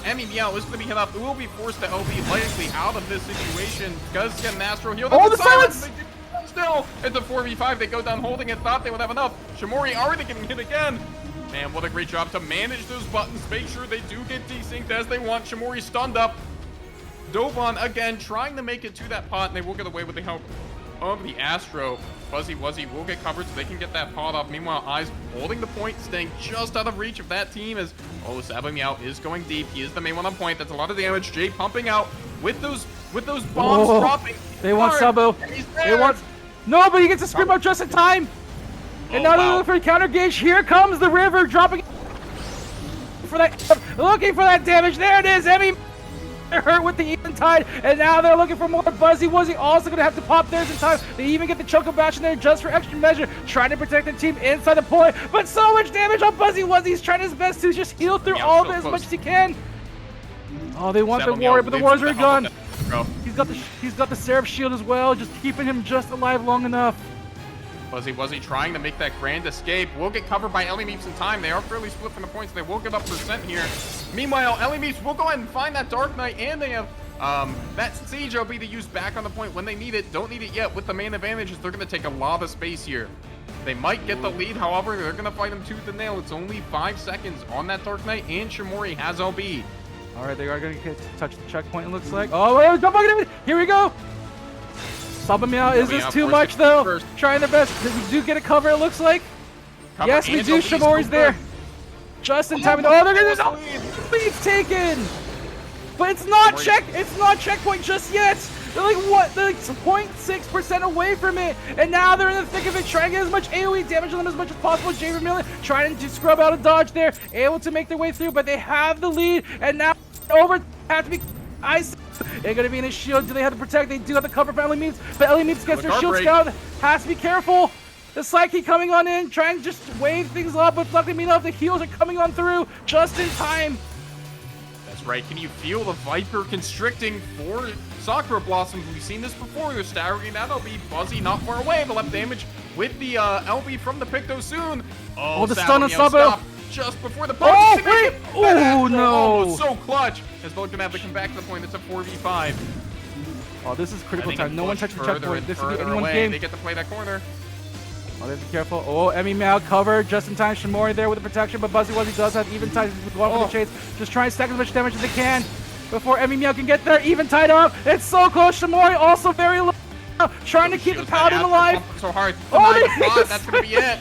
Emmy Meow is going to be hit up. Will be forced to LB likely out of this situation. Does get an Astro heal. Oh, the silence! Still, at the 4v5, they go down holding it. Thought they would have enough. Shamori already getting hit again. Man, what a great job to manage those buttons. Make sure they do get desynced as they want. Shamori stunned up. Dovan again trying to make it to that pot, and they will get away with the help of the Astro. Fuzzy Wuzzy will get covered so they can get that pot off. Meanwhile, Eyes holding the point, staying just out of reach of that team as Sabameow is going deep. He is the main one on point. That's a lot of damage. Jay pumping out with those bombs dropping. They want Sabo. They want... No, but he gets a scream up just in time. And now they're looking for a counter gauge. Here comes the river dropping for that, looking for that damage. There it is. Emmy hurt with the Eventide, and now they're looking for more. Fuzzy Wuzzy also gonna have to pop theirs in time. They even get the Choco Bash in there just for extra measure, trying to protect the team inside the point. But so much damage on Fuzzy Wuzzy. He's trying his best to just heal through all of it as much as he can. Oh, they want the warrior, but the warriors are gone. He's got the Seraph shield as well, just keeping him just alive long enough. Fuzzy Wuzzy trying to make that grand escape. Will get covered by Ellie Meeps in time. They are fairly split from the points. They will give up percent here. Meanwhile, Ellie Meeps will go ahead and find that Dark Knight, and they have that Siege LB to use back on the point when they need it. Don't need it yet with the main advantages. They're going to take a lot of space here. They might get the lead, however, they're going to fight him tooth and nail. It's only 5 seconds on that Dark Knight, and Shimori has LB. All right, they are going to touch the checkpoint, it looks like. Oh, wait, jump on it. Here we go. Sabameow, is this too much, though? Trying their best. We do get a cover, it looks like. Yes, we do. Shimori's there. Just in time. Oh, they're going to... Lead's taken. But it's not checkpoint just yet. They're like, what? They're like 0.6% away from it. And now they're in the thick of it, trying to get as much AoE damage on them as much as possible. Jay Vermillion trying to scrub out a dodge there. Able to make their way through, but they have the lead. And now over have to be ice. They're going to be in his shield. Do they have to protect? They do have to cover for Ellie Meeps, but Ellie Meeps gets their shield scout. Has to be careful. The Psyche coming on in, trying to just wave things up, but luckily enough, the heals are coming on through just in time. That's right. Can you feel the Viper constricting for Sakura Blossoms? We've seen this before. They're staggering that LB. Fuzzy not far away. They'll have damage with the LB from the Picto soon. Oh, the stun on Sabo. Just before the point. Oh, wait! Oh, no! So clutch. As they're going to have to come back to the point. It's a 4v5. Oh, this is critical time. No one touches the checkpoint. This is anyone's away. game. They get to play that corner. Oh, they have to be careful. Oh, Emmy Mao covered just in time. Shimori there with the protection, but Fuzzy Wuzzy does have Eventide. He's going for the chase. Just trying to stack as much damage as they can before Emmy Mao can get there. Eventide up. It's so close. Shimori also very low. Trying to keep the Paladin alive. So hard. Oh, that's going to be it.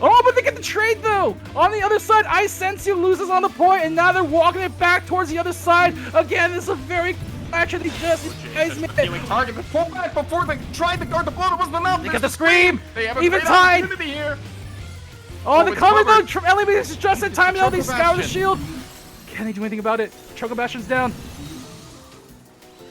Oh, but they get the trade though. On the other side, I Sense You loses on the point, and now they're walking it back towards the other side. Again, this is a very actually just guys made it. Target, but pull back before they tried to guard the blow. It wasn't enough. They got the scream. They have a even great tied. opportunity here. Oh, the cover though. Ellie is just in time. Now they scour the shield. Can they do anything about it? Choco Bastion's down.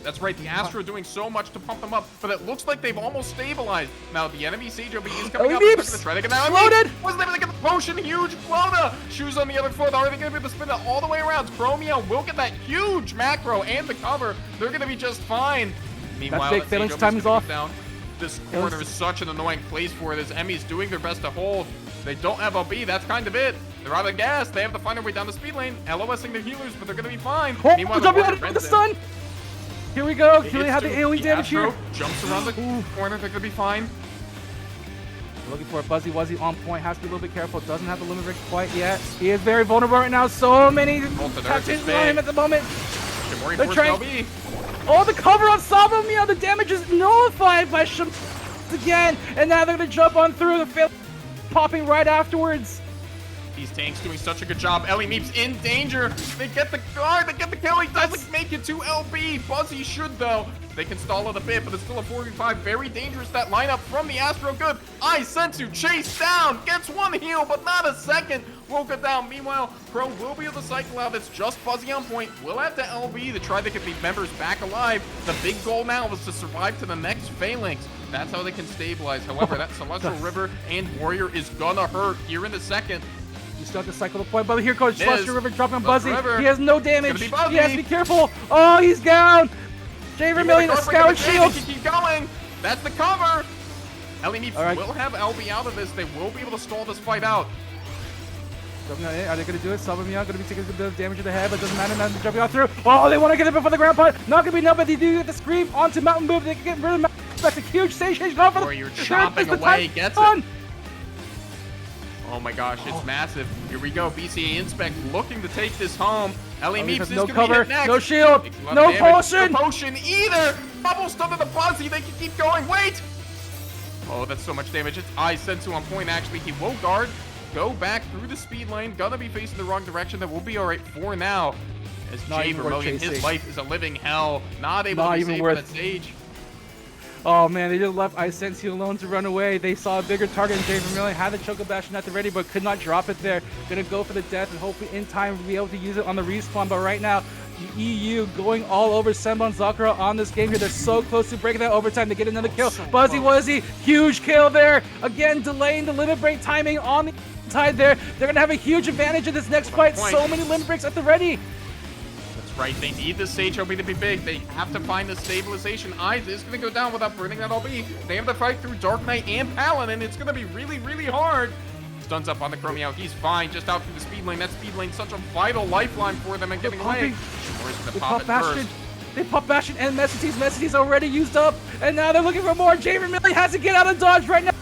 That's right, the Astro doing so much to pump them up, but it looks like they've almost stabilized. Now the enemy Siege OB is coming up. They're going to try to get out. Loaded! Wasn't able to get the potion. Huge Flota. Shoes on the other foot. Are they going to be able to spin it all the way around? Chromia will get that huge macro and the cover. They're going to be just fine. Meanwhile, that's big. Phalanx time is off. Down. This corner is such an annoying place for it as Emmy's doing their best to hold. They don't have LB. That's kind of it. They're out of gas. They have to find their way down the speed lane. LOSing their healers, but they're going to be fine. Oh, meanwhile, the stun. Here we go. Do they have the AoE damage here? Jumps around the corner. They're going to be fine. Looking for a Fuzzy Wuzzy on point. Has to be a little bit careful. Doesn't have the limit break quite yet. He is very vulnerable right now. So many tactics on him at the moment. They're trying. Oh, the cover on Sabameow. The damage is nullified by Shim again. And now they're going to jump on through. The popping right afterwards. These tanks doing such a good job. Ellie Meeps in danger. They get the guard. They get the kill. He doesn't make it to LB. Fuzzy should, though. They can stall it a bit, but it's still a 4v5. Very dangerous, that lineup from the Astro. Good. Sensu chase down. Gets one heal, but not a second. Will go down. Meanwhile, Pro will be able to cycle out. It's just Fuzzy on point. We'll have to LB to try to get the members back alive. The big goal now is to survive to the next Phalanx. That's how they can stabilize. However, that Celestial River and Warrior is gonna hurt here in the second. You still have to cycle the point, but here goes Celestial River dropping on Buzzy. He has no damage. He has to be careful. Oh, he's down. Jay Vermillion, a scout shield. Keep going. That's the cover. Ellie Meeps will have LB out of this. They will be able to stall this fight out. Are they going to do it? Sabameow going to be taking a bit of damage to the head, but doesn't matter. Now they're jumping out through. Oh, they want to get it before the ground pot. Not going to be enough, but they do get the scream onto Mountain Boom. They can get rid of Mountain. That's a huge stage change. You're chopping away. Gets it. Oh my gosh, it's massive. Here we go. BCA Inspect looking to take this home. Ellie Meeps is no going to be cover, hit next. no shield, no potion. No potion either. Bubble stun to the Buzzy. They can keep going. Wait. Oh, that's so much damage. It's Eye Sensu on point, actually. He will guard. Go back through the speed lane. Gonna be facing the wrong direction. That will be all right for now. As Jay Vermillion, his life is a living hell. Not able to be saved by that stage. Oh man, they just left Eye Sensu alone to run away. They saw a bigger target than Jay Vermillion, had the Choco Bastion at the ready, but could not drop it there. Gonna go for the death and hopefully in time be able to use it on the respawn. But right now, the EU going all over Senbon Sakura on this game here. They're so close to breaking that overtime to get another kill. So Buzzy Wuzzy, huge kill there. Again, delaying the limit break timing on the side there. They're gonna have a huge advantage in this next fight. So many limit breaks at the ready. Right, they need the Sage LB to be big. They have to find the stabilization. Eyes is going to go down without burning that LB. They have to fight through Dark Knight and Paladin. It's going to be really, really hard. Stuns up on the Chromio. He's fine, just out through the speed lane. That speed lane such a vital lifeline for them and getting away. They pop Bastion. They pop Bastion and Messities. Messities already used up, and now they're looking for more. Jay Vermillion has to get out of dodge right now.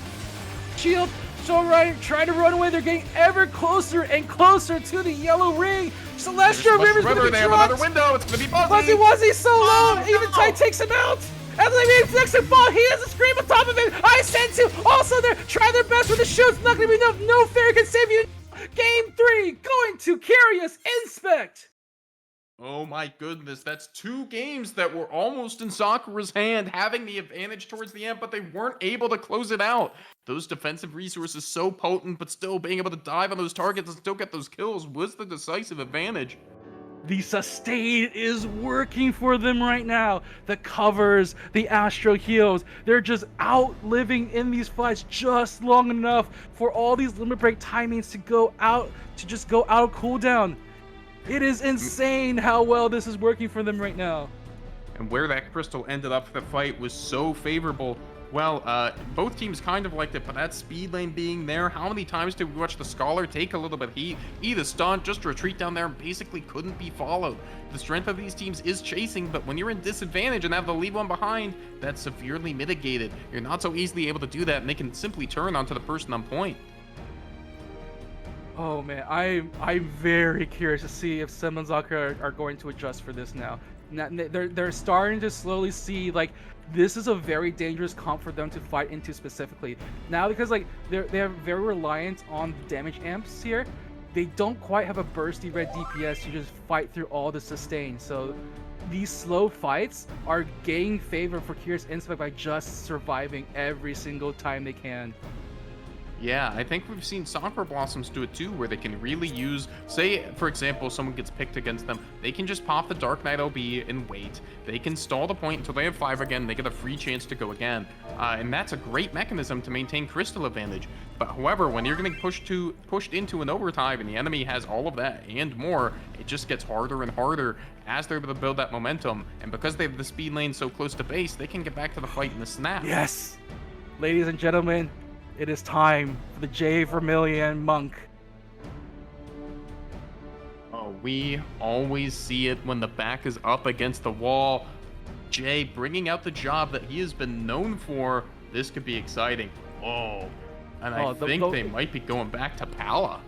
Shield. So right, trying to run away. They're getting ever closer and closer to the yellow ring. Celestial River's gonna be They have another window. It's gonna be Buzzy. Wuzzy so low. Even Tide takes him out. As they make next to fall, he has a scream on top of it. Eye Sensu also there. Try their best with the shoots. Not gonna be enough. No fairy can save you. Game 3 going to Curious Inspect. Oh my goodness, that's 2 games that were almost in Sakura's hand, having the advantage towards the end, but they weren't able to close it out. Those defensive resources so potent, but still being able to dive on those targets and still get those kills was the decisive advantage. The sustain is working for them right now. The covers, the Astro heals, they're just outliving in these fights just long enough for all these limit break timings to go out, to just go out of cooldown. It is insane how well this is working for them right now. And where that crystal ended up for the fight was so favorable. Well, both teams kind of liked it, but that speed lane being there, how many times did we watch the Scholar take a little bit of heat, either stunt, just retreat down there, and basically couldn't be followed? The strength of these teams is chasing, but when you're in disadvantage and have to leave one behind, that's severely mitigated. You're not so easily able to do that, and they can simply turn onto the person on point. Oh man, I'm very curious to see if Senbon Sakura are going to adjust for this now. They're starting to slowly see like this is a very dangerous comp for them to fight into specifically now, because like they're very reliant on damage amps here. They don't quite have a bursty red DPS to just fight through all the sustain. So these slow fights are gaining favor for Curious Inspect by just surviving every single time they can. Yeah, I think we've seen Sakura Blossoms do it too, where they can really use, say, for example, someone gets picked against them, they can just pop the Dark Knight OB and wait. They can stall the point until they have 5 again, they get a free chance to go again. And that's a great mechanism to maintain crystal advantage. But however, when you're getting pushed into an overtime and the enemy has all of that and more, it just gets harder and harder as they're able to build that momentum. And because they have the speed lane so close to base, they can get back to the fight in the snap. Yes! Ladies and gentlemen, it is time for the Jay Vermillion Monk. Oh, we always see it when the back is up against the wall. Jay bringing out the job that he has been known for. This could be exciting. Oh, and I think they might be going back to Pala.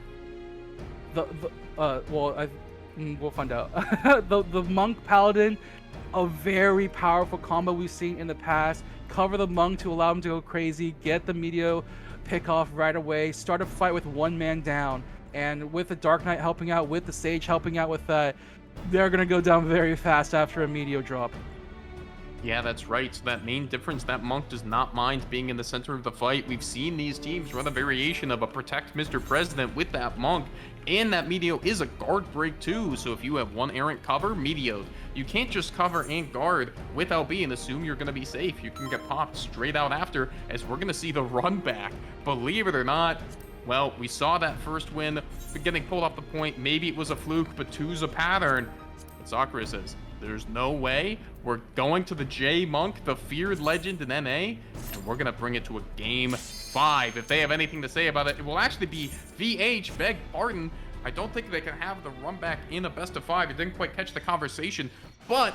We'll find out. the Monk Paladin, a very powerful combo we've seen in the past. Cover the Monk to allow him to go crazy, get the Meteor pick off right away, start a fight with one man down, and with the Dark Knight helping out, with the Sage helping out with that, they're gonna go down very fast after a Meteor drop. Yeah, that's right. So that main difference, that Monk does not mind being in the center of the fight. We've seen these teams run a variation of a Protect Mr. President with that Monk, and that Meteor is a guard break too. So if you have one errant cover, Meteor. You can't just cover and guard with LB and assume you're going to be safe. You can get popped straight out after, as we're going to see the run back. Believe it or not, well, we saw that first win getting pulled off the point. Maybe it was a fluke, but 2's a pattern. But Sakura says, there's no way. We're going to the J Monk, the feared legend in NA, and we're going to bring it to a game 5. If they have anything to say about it, it will actually be VH, beg pardon. I don't think they can have the run back in a best of 5. It didn't quite catch the conversation, but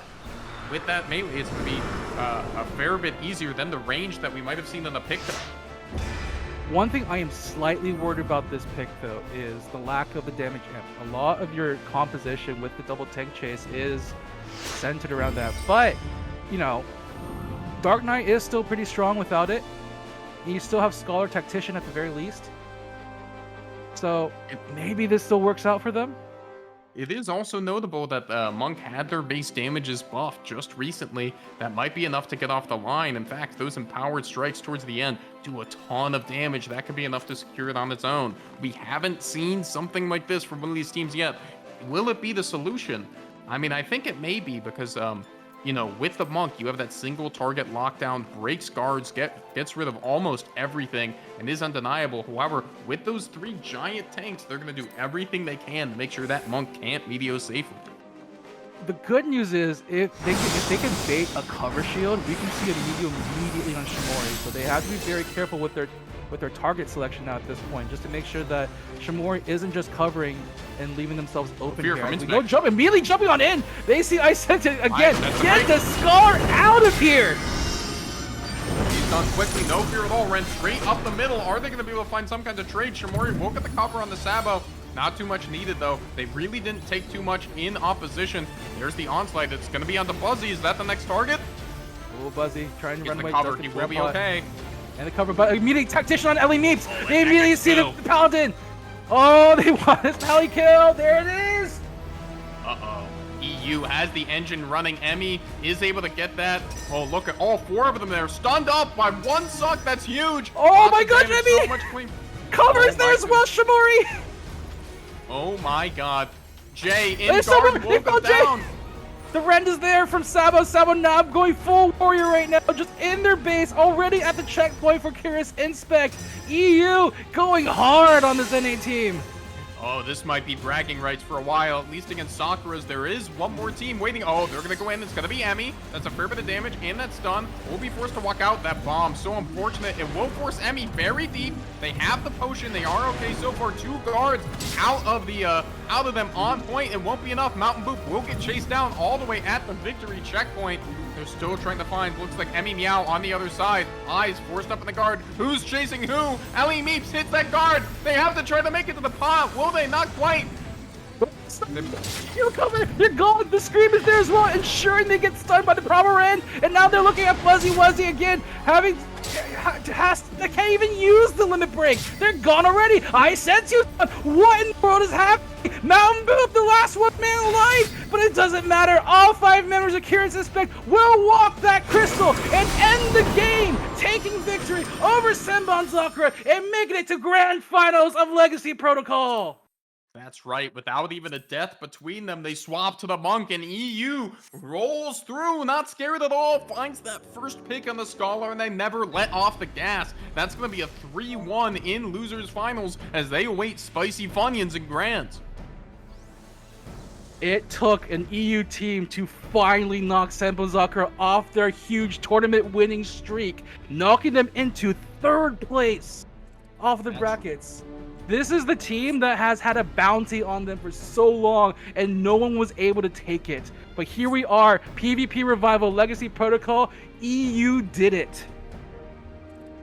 with that melee, it's going to be a fair bit easier than the range that we might have seen in the pick. One thing I am slightly worried about this pick, though, is the lack of the damage amp. A lot of your composition with the double tank chase is centered around that. But, you know, Dark Knight is still pretty strong without it. You still have Scholar Tactician at the very least. So maybe this still works out for them. It is also notable that Monk had their base damages buffed just recently. That might be enough to get off the line. In fact, those empowered strikes towards the end do a ton of damage. That could be enough to secure it on its own. We haven't seen something like this from one of these teams yet. Will it be the solution? I mean, I think it may be because, you know, with the Monk, you have that single target lockdown, breaks guards, gets rid of almost everything, and is undeniable. However, with those 3 giant tanks, they're going to do everything they can to make sure that Monk can't medio safely. The good news is if they can bait a cover shield, we can see a medium immediately on Shimori. So they have to be very careful with their target selection now at this point, just to make sure that Shimori isn't just covering and leaving themselves open here. We go immediately jumping on in. They see Ice Sentence again. Get the Scar out of here. He's done quickly. No fear at all. Ran straight up the middle. Are they going to be able to find some kind of trade? Shimori will get the cover on the Sabo. Not too much needed, though. They really didn't take too much in opposition. There's the onslaught. It's going to be on the Buzzy. Is that the next target? Oh, Buzzy trying to run away. Cover. He will be okay. And the cover, but immediate Tactician on Ellie Meeps. They immediately see the Paladin. Oh, they want this Pally kill. There it is. Uh-oh. EU has the engine running. Emmy is able to get that. Oh, look at all 4 of them there. Stunned up by 1 suck. That's huge. Oh, my God, Emmy. So Cover's there as well, Shimori. Oh, my God. Jay in guard will go down. The rend is there from Sabo. Sabo now going full warrior right now, just in their base, already at the checkpoint for Curious Inspect. EU going hard on this NA team. Oh, this might be bragging rights for a while, at least against Sakura's. There is one more team waiting. Oh, they're going to go in. It's going to be Emmy. That's a fair bit of damage, and that stun will be forced to walk out. That bomb, so unfortunate. It will force Emmy very deep. They have the potion. They are okay so far. 2 guards out of them on point. It won't be enough. Mountain Boop will get chased down all the way at the victory checkpoint. They're still trying to find, looks like Emmy Meow on the other side. Eyes forced up in the guard. Who's chasing who? Ellie Meeps hits that guard. They have to try to make it to the pot. Will they? Not quite. You cover. They're gone. The scream is there as well, ensuring they get stunned by the proper end. And now they're looking at Fuzzy Wuzzy again, they can't even use the limit break. They're gone already. I sense you. What in the world is happening? Mountain Boop, the last one man alive, but it doesn't matter. All 5 members of Curious Inspect will walk that crystal and end the game, taking victory over Senbon Sakura and making it to grand finals of Legacy Protocol. That's right. Without even a death between them, they swap to the Monk, and EU rolls through, not scared at all, finds that first pick on the Scholar, and they never let off the gas. That's going to be a 3-1 in Losers Finals as they await Spicy Funyuns in Grands. It took an EU team to finally knock Senbon Sakura off their huge tournament winning streak, knocking them into 3rd place off the brackets. This is the team that has had a bounty on them for so long, and no one was able to take it. But here we are, PvP Revival Legacy Protocol, EU did it.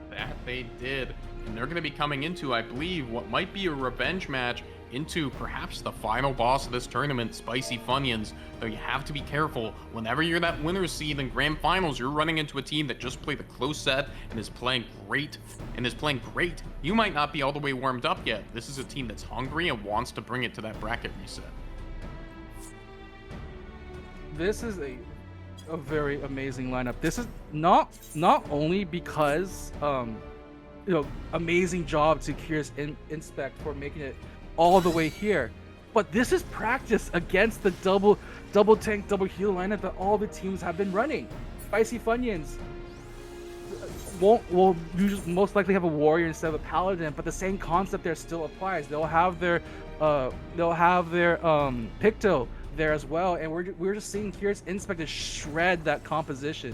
That they did. And they're going to be coming into, I believe, what might be a revenge match into perhaps the final boss of this tournament, Spicy Funyuns. Though you have to be careful. Whenever you're that winner's seed in grand finals, you're running into a team that just played a close set and is playing great. You might not be all the way warmed up yet. This is a team that's hungry and wants to bring it to that bracket reset. This is a very amazing lineup. This is not only because amazing job to Curious Inspect for making it all the way here, but this is practice against the double tank, double heal lineup that all the teams have been running. Spicy Funyuns will most likely have a warrior instead of a paladin, but the same concept there still applies. They'll have their Picto there as well, and we're just seeing Curious Inspect to shred that composition.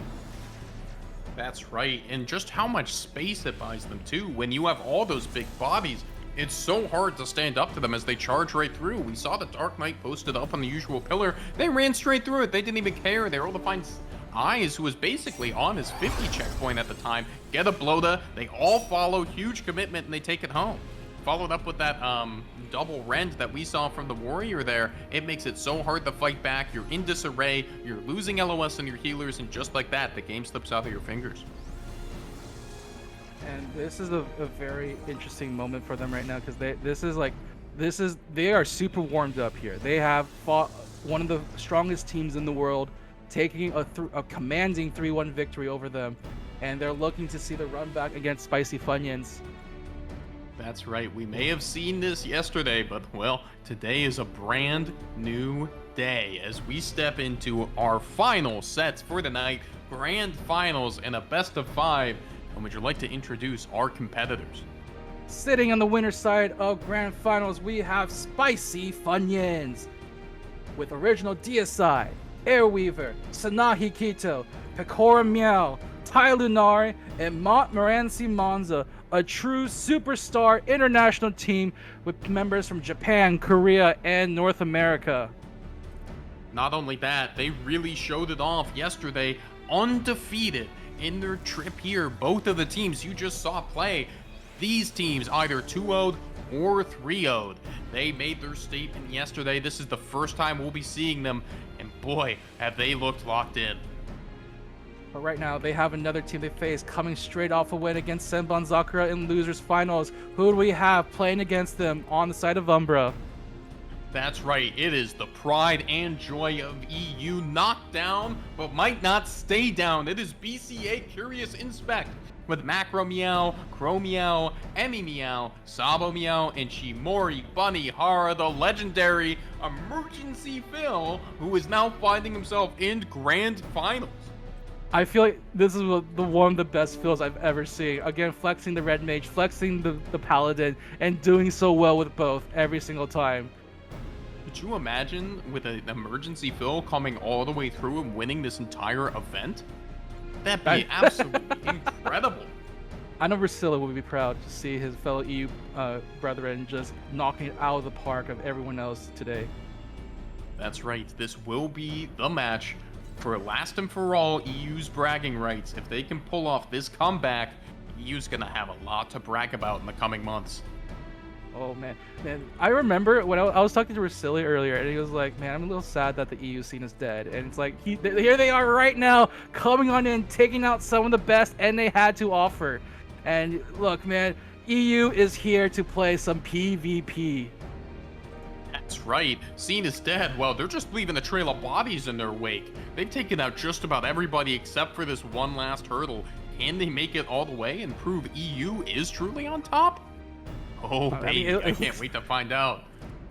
That's right, and just how much space it buys them too. When you have all those big bodies, it's so hard to stand up to them as they charge right through. We saw the Dark Knight posted up on the usual pillar. They ran straight through it. They didn't even care. They were able to find Eyes, who was basically on his 50 checkpoint at the time, get a Bloda. They all follow, huge commitment, and they take it home. Followed up with that double rend that we saw from the Warrior there. It makes it so hard to fight back. You're in disarray, you're losing LOS and your healers, and just like that, the game slips out of your fingers. And this is a very interesting moment for them right now, because they are super warmed up here. They have fought one of the strongest teams in the world, taking a commanding 3-1 victory over them, and they're looking to see the run back against Spicy Funyuns. That's right. We may have seen this yesterday, but well, today is a brand new day as we step into our final sets for the night, grand finals and a best of 5. And would you like to introduce our competitors? Sitting on the winner's side of grand finals, we have Spicy Funyuns with original DSI, Airweaver, Sanahi Kito, Pecora Meow, Tai Lunari, and Montmorency Monza, a true superstar international team with members from Japan, Korea, and North America. Not only that, they really showed it off yesterday, undefeated in their trip here. Both of the teams you just saw play, these teams either 2-0'd or 3-0'd. They made their statement yesterday. This is the first time we'll be seeing them, and boy, have they looked locked in. But right now, they have another team they face coming straight off a win against Senbon Sakura in losers finals. Who do we have playing against them on the side of Umbra? That's right, it is the pride and joy of EU, knocked down, but might not stay down. It is BCA Curious Inspect, with Macro Meow, Crow Meow, Emmy Meow, Sabo Meow, and Shimori Bunny Hara, the legendary Emergency Phil, who is now finding himself in grand finals. I feel like this is the one of the best feels I've ever seen. Again, flexing the Red Mage, flexing the Paladin, and doing so well with both every single time. Could you imagine with an emergency fill coming all the way through and winning this entire event? That'd be absolutely incredible. I know Rusilla would be proud to see his fellow EU brethren just knocking it out of the park of everyone else today. That's right. This will be the match for last and for all EU's bragging rights. If they can pull off this comeback, EU's gonna have a lot to brag about in the coming months. Oh man, I remember when I was talking to Rusilla earlier, and he was like, "Man, I'm a little sad that the EU scene is dead." And it's like, here they are right now, coming on in, taking out some of the best, and they had to offer. And look, man, EU is here to play some PvP. That's right. Scene is dead. Well, they're just leaving a trail of bodies in their wake. They've taken out just about everybody except for this one last hurdle. Can they make it all the way and prove EU is truly on top? Oh, baby, I can't wait to find out.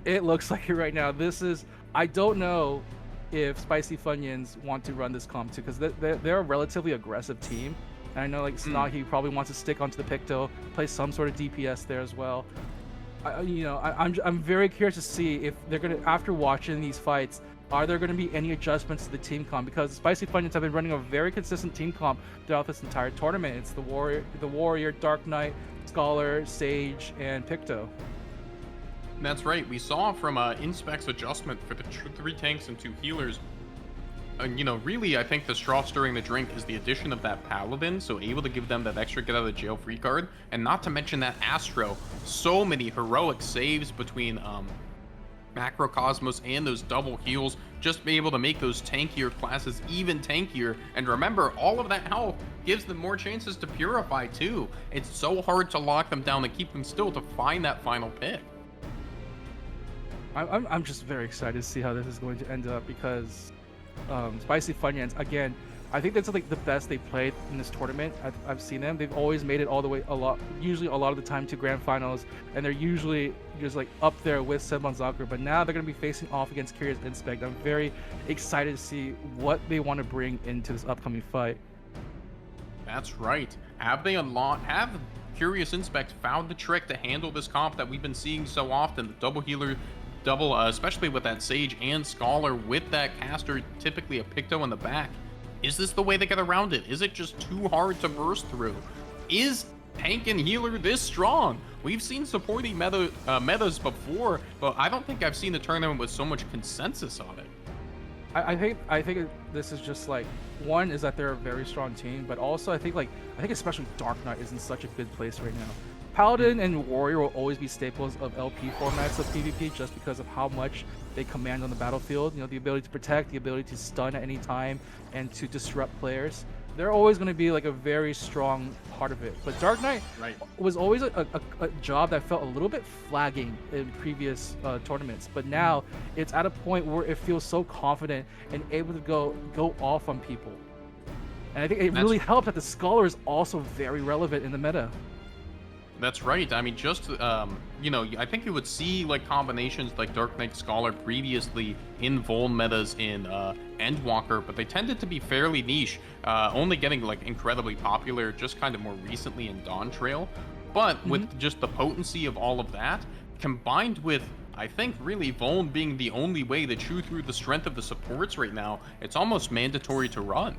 It looks like it right now. I don't know if Spicy Funyuns want to run this comp too, because they're a relatively aggressive team. And I know like Snahi probably wants to stick onto the Picto, play some sort of DPS there as well. I'm very curious to see if they're gonna, after watching these fights, are there going to be any adjustments to the team comp? Because Spicy Funyuns have been running a very consistent team comp throughout this entire tournament. It's the Warrior, Dark Knight, Scholar, Sage, and Picto. That's right. We saw from Inspec's adjustment for the 3 tanks and 2 healers. Really, I think the straw stirring the drink is the addition of that Paladin, so able to give them that extra get out of jail free card, and not to mention that Astro. So many heroic saves between Macrocosmos and those double heals, just be able to make those tankier classes even tankier. And remember, all of that health gives them more chances to purify too. It's so hard to lock them down and keep them still to find that final pick. I'm just very excited to see how this is going to end up, because Spicy Funyuns, again, I think that's like the best they've played in this tournament. I've seen them. They've always made it all the way usually a lot of the time to grand finals, and they're usually just like up there with Senbon Sakura. But now they're going to be facing off against Curious Inspect. I'm very excited to see what they want to bring into this upcoming fight. That's right. Have Curious Inspect found the trick to handle this comp that we've been seeing so often? The double healer, especially with that Sage and Scholar, with that caster, typically a Picto in the back. Is this the way they get around it? Is it just too hard to burst through? Is tank and healer this strong? We've seen supporting metas before, but I don't think I've seen a tournament with so much consensus on it. I think this is just like one is that they're a very strong team, but also I think especially Dark Knight is in such a good place right now. Paladin and Warrior will always be staples of LP formats of PvP just because of how much they command on the battlefield. You know, the ability to protect, the ability to stun at any time, and to disrupt players. They're always going to be like a very strong part of it. But Dark Knight Right. was always a job that felt a little bit flagging in previous tournaments. But now it's at a point where it feels so confident and able to go off on people. And I think it really helped that the Scholar is also very relevant in the meta. That's right. I mean, just I think you would see like combinations like Dark Knight Scholar previously in Vuln metas in Endwalker, but they tended to be fairly niche, only getting like incredibly popular just kind of more recently in Dawn Trail. But with just the potency of all of that, combined with I think really Vuln being the only way to chew through the strength of the supports right now, it's almost mandatory to run.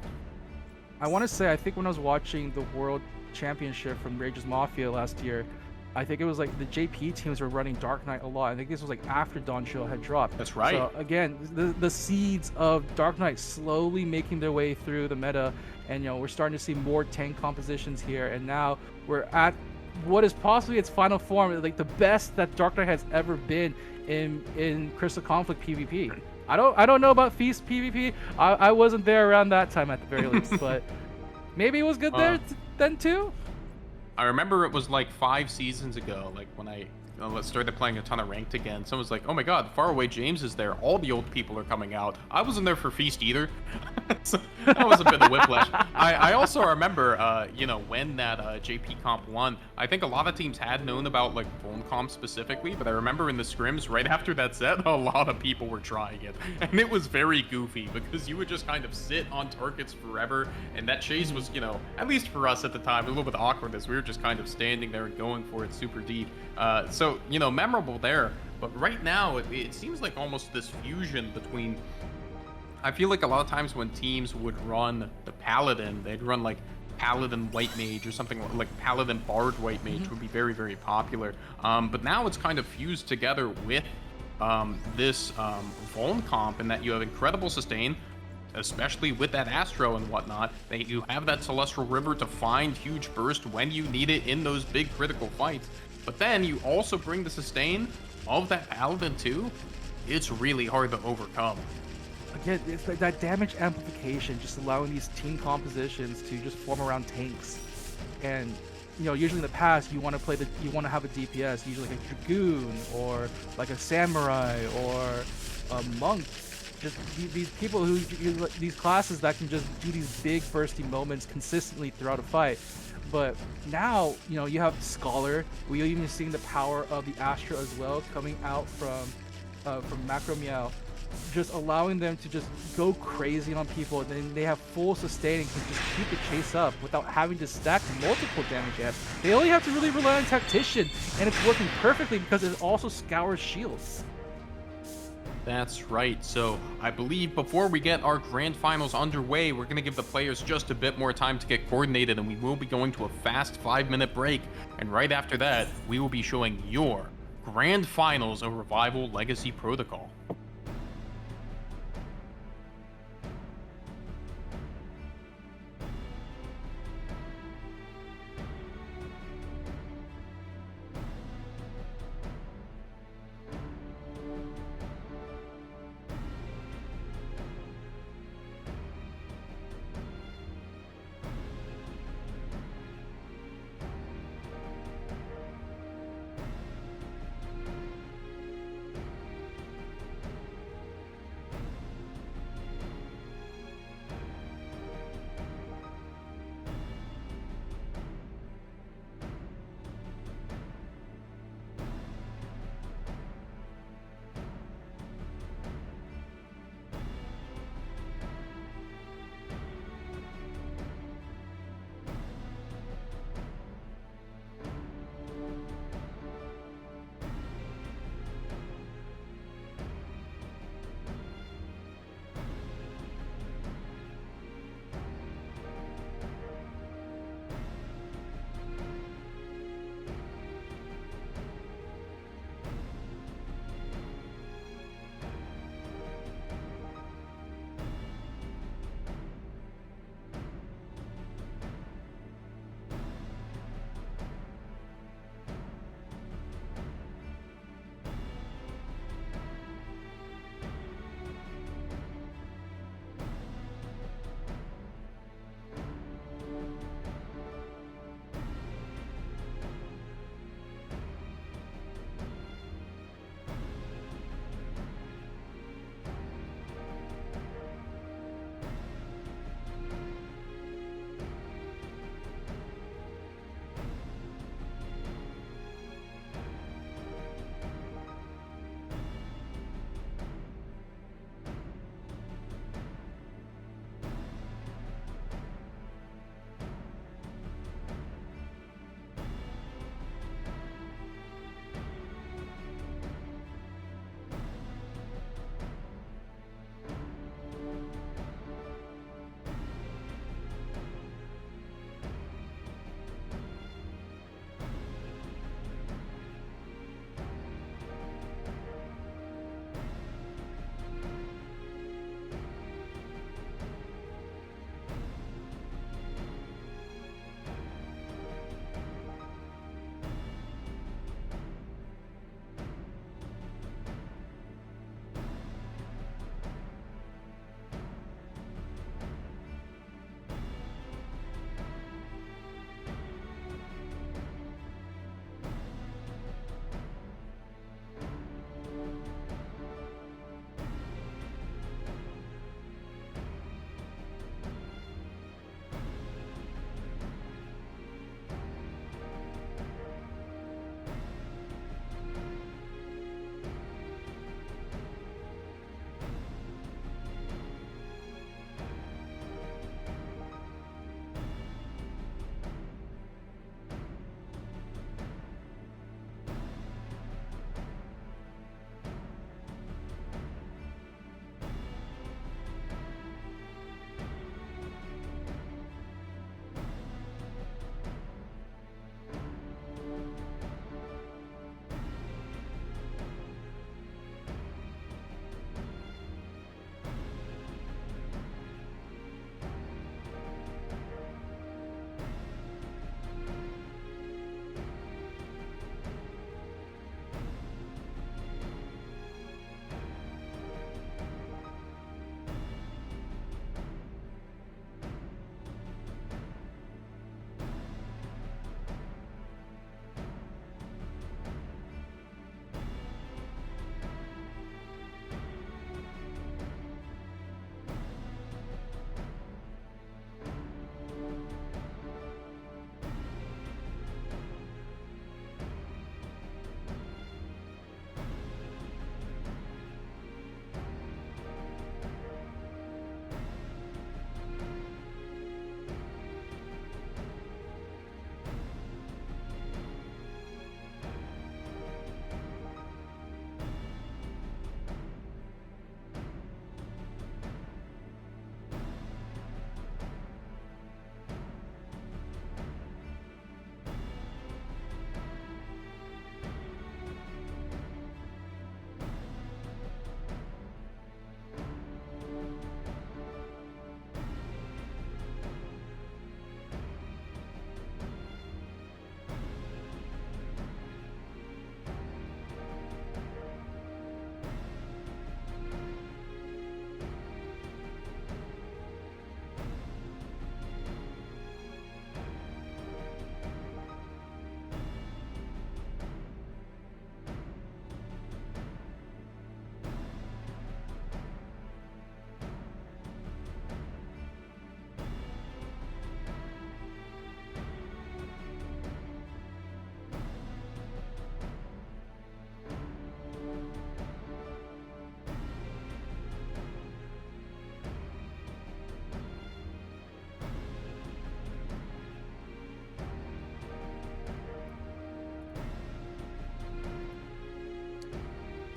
I want to say, I think when I was watching the World Championship from Rage's Mafia last year, I think it was like the JP teams were running Dark Knight a lot. I think this was like after Dawn Trail had dropped. That's right. So again, the seeds of Dark Knight slowly making their way through the meta, and we're starting to see more tank compositions here, and now we're at what is possibly its final form, like the best that Dark Knight has ever been in Crystal Conflict PvP. I don't know about Feast PvP. I wasn't there around that time at the very least, but maybe it was good there then too. I remember it was like 5 seasons ago, like when I started playing a ton of ranked again. Someone was like, "Oh my God, Faraway James is there. All the old people are coming out." I wasn't there for Feast either. So that was a bit of whiplash. I also remember, when that JP comp won, I think a lot of teams had known about like Vuln comp specifically, but I remember in the scrims right after that set, a lot of people were trying it, and it was very goofy because you would just kind of sit on targets forever, and that chase was, at least for us at the time, a little bit awkward as we were just kind of standing there and going for it super deep. So memorable there. But right now, it seems like almost this fusion between. I feel like a lot of times when teams would run the Paladin, they'd run like Paladin White Mage or something like Paladin Bard White Mage would be very, very popular. But now it's kind of fused together with this Vuln comp, in that you have incredible sustain, especially with that Astro and whatnot, that you have that Celestial River to find huge burst when you need it in those big critical fights. But then you also bring the sustain of that Paladin too. It's really hard to overcome. Again, it's like that damage amplification, just allowing these team compositions to just form around tanks. And usually in the past, you want to have a DPS, usually like a Dragoon or like a Samurai or a Monk. Just these people these classes that can just do these big bursty moments consistently throughout a fight. But now, you have Scholar. We're even seeing the power of the Astra as well coming out from Macro Meow, just allowing them to just go crazy on people, and then they have full sustain and can just keep the chase up without having to stack multiple damage adds. They only have to really rely on Tactician, and it's working perfectly because it also scours shields. That's right. So I believe before we get our grand finals underway, we're going to give the players just a bit more time to get coordinated, and we will be going to a fast 5-minute break. And right after that, we will be showing your grand finals of Revival Legacy Protocol.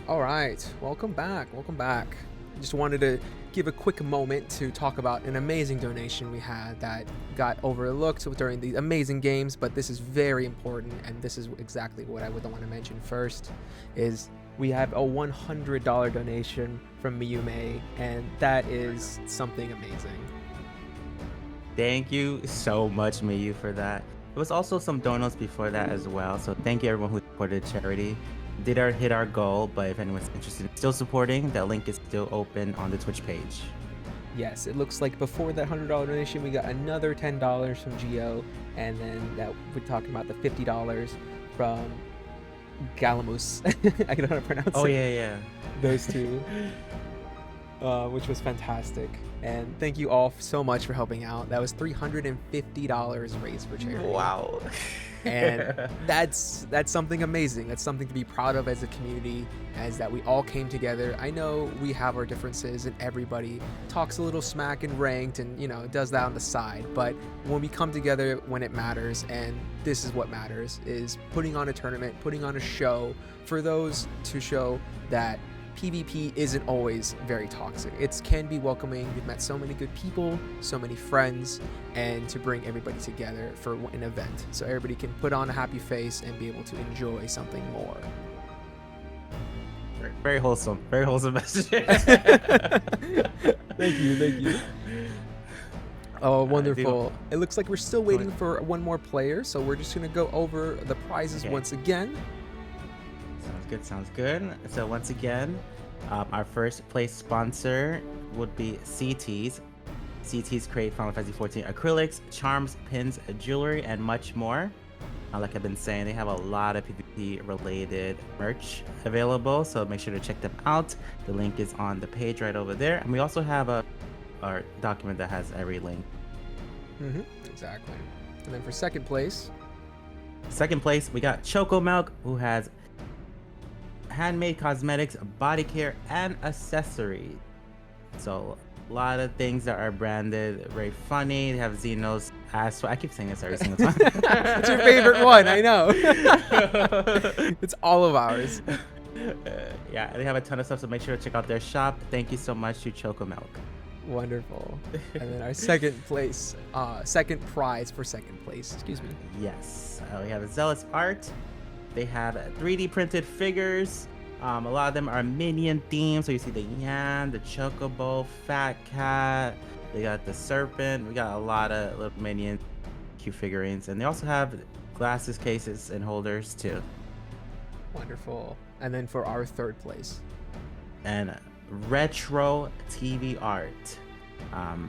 All right, welcome back. Just wanted to give a quick moment to talk about an amazing donation we had that got overlooked during these amazing games, but this is very important, and this is exactly what I would want to mention first, is we have a $100 donation from Miyume, and that is something amazing. Thank you so much, Miyu, for that. There was also some donos before that as well, so thank you everyone who supported charity. Did hit our goal, but if anyone's interested in still supporting, that link is still open on the Twitch page. Yes, it looks like before that $100 donation, we got another $10 from Gio, and then that we're talking about the $50 from Galamus. I don't know how to pronounce it. Oh yeah. Those two, which was fantastic. And thank you all so much for helping out. That was $350 raised for charity. Wow. And that's something amazing. That's something to be proud of as a community, as that we all came together. I know we have our differences and everybody talks a little smack and ranked and, does that on the side. But when we come together when it matters, and this is what matters, is putting on a tournament, putting on a show for those to show that PvP isn't always very toxic. It can be welcoming. We've met so many good people, so many friends, and to bring everybody together for an event so everybody can put on a happy face and be able to enjoy something more. Very wholesome message. Thank you. Oh, wonderful. It looks like we're still waiting for one more player, so we're just going to go over the prizes once again. Sounds good. So once again, our first place sponsor would be CTs. CTs create Final Fantasy XIV acrylics, charms, pins, jewelry, and much more. Like I've been saying, they have a lot of PvP related merch available, so make sure to check them out. The link is on the page right over there, and we also have our document that has every link. Exactly. And then for second place, we got Choco Milk, who has handmade cosmetics, body care, and accessories. So a lot of things that are branded, very funny. They have Xeno's ass. I keep saying this every single time. It's your favorite one, I know. It's all of ours. Yeah, they have a ton of stuff, so make sure to check out their shop. Thank you so much to Choco Milk. Wonderful. And then our second prize for second place. Excuse me. Yes, we have Zealous Art. They have 3D printed figures. A lot of them are minion themed. So you see the Yan, the Chocobo, Fat Cat. They got the Serpent. We got a lot of little minion cute figurines. And they also have glasses, cases, and holders too. Wonderful. And then for our third place. And retro TV art.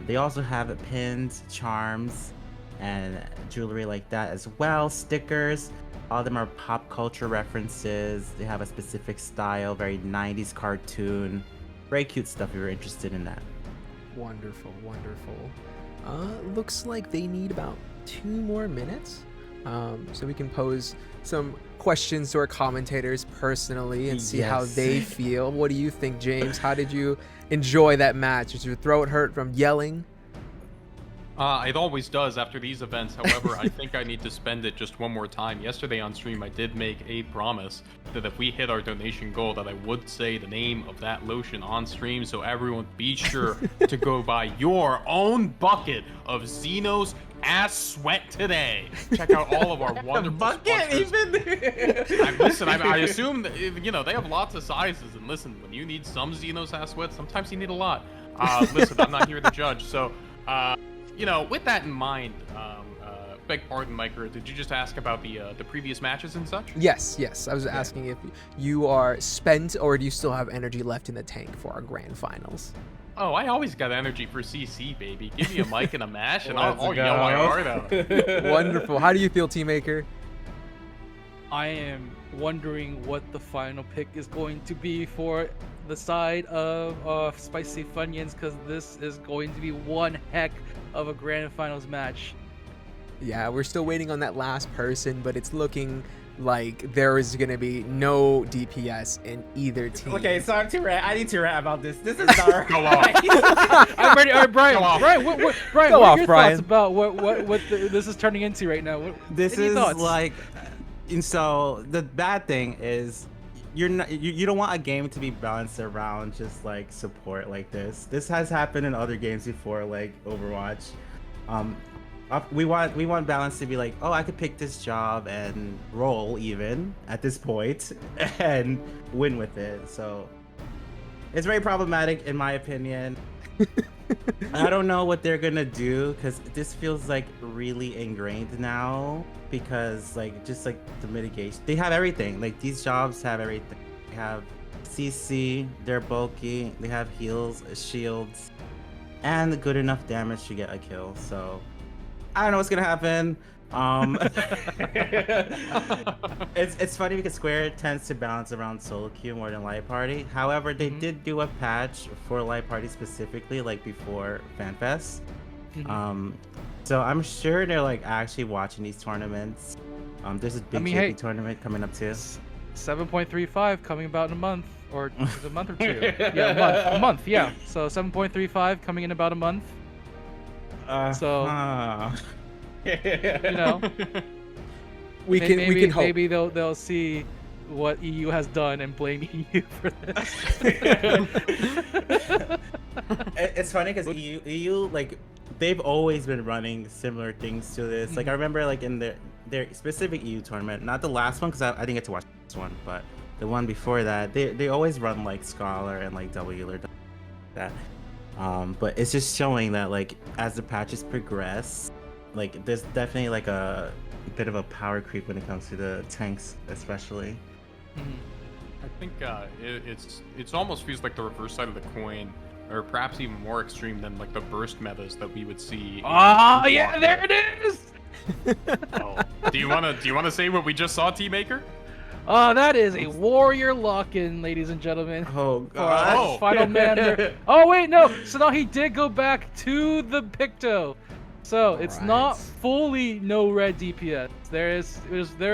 They also have pins, charms, and jewelry like that as well. Stickers. All of them are pop culture references. They have a specific style, very 90s cartoon. Very cute stuff if you're interested in that. Wonderful. Looks like they need about 2 more minutes. So we can pose some questions to our commentators personally and see how they feel. What do you think, James? How did you enjoy that match? Did your throat hurt from yelling? It always does after these events. However, I think I need to spend it just one more time. Yesterday on stream, I did make a promise that if we hit our donation goal, that I would say the name of that lotion on stream. So everyone, be sure to go buy your own bucket of Xeno's ass sweat today. Check out all of our wonderful sponsors. I assume that, they have lots of sizes. And listen, when you need some Xeno's ass sweat, sometimes you need a lot. Listen, I'm not here to judge. So, with that in mind, beg pardon, Micro, did you just ask about the previous matches and such? Yes. I was asking if you are spent or do you still have energy left in the tank for our grand finals? Oh, I always got energy for CC, baby. Give me a mic and a mash, and I'll yell my heart out. Wonderful. How do you feel, Teammaker? I am wondering what the final pick is going to be for the side of Spicy Funyuns, because this is going to be one heck of a grand finals match. Yeah, we're still waiting on that last person, but it's looking like there is going to be no DPS in either team. Okay, so I need to rant about this. This is not Go off. I'm ready. All right, Brian. Brian, what Go are off, your Brian. thoughts about what this is turning into right now? This Any is thoughts? like, and so the bad thing is, you're not you don't want a game to be balanced around just like support like this. This has happened in other games before, like Overwatch. We want balance to be like, oh, I could pick this job and roll even at this point and win with it. So it's very problematic in my opinion. I don't know what they're gonna do because this feels like really ingrained now, because like just like the mitigation, they have everything. Like these jobs have everything. They have CC, they're bulky, they have heals, shields, and good enough damage to get a kill. So I don't know what's gonna happen. It's funny because Square tends to balance around solo queue more than light party. However, they did do a patch for light party specifically, like before FanFest. So I'm sure they're like actually watching these tournaments. There's a big JP tournament coming up too. 7.35 coming about in a month, or a month or two. Yeah, a month. Yeah. So 7.35 coming in about a month. You know, we can hope. Maybe they'll see what EU has done and blame EU for this. It's funny because EU like they've always been running similar things to this. Like I remember like in their specific EU tournament, not the last one because I didn't get to watch this one, but the one before that, they always run like Scholar and like W or that. But it's just showing that like as the patches progress, like there's definitely like a bit of a power creep when it comes to the tanks, especially. I think it's almost feels like the reverse side of the coin, or perhaps even more extreme than like the burst metas that we would see. Oh yeah, there it is. Oh. Do you wanna say what we just saw, T-Maker? Oh, that is a warrior lock-in, ladies and gentlemen. Oh god. Final man there. Oh wait, no. So now he did go back to the Picto. So it's not fully no red DPS. There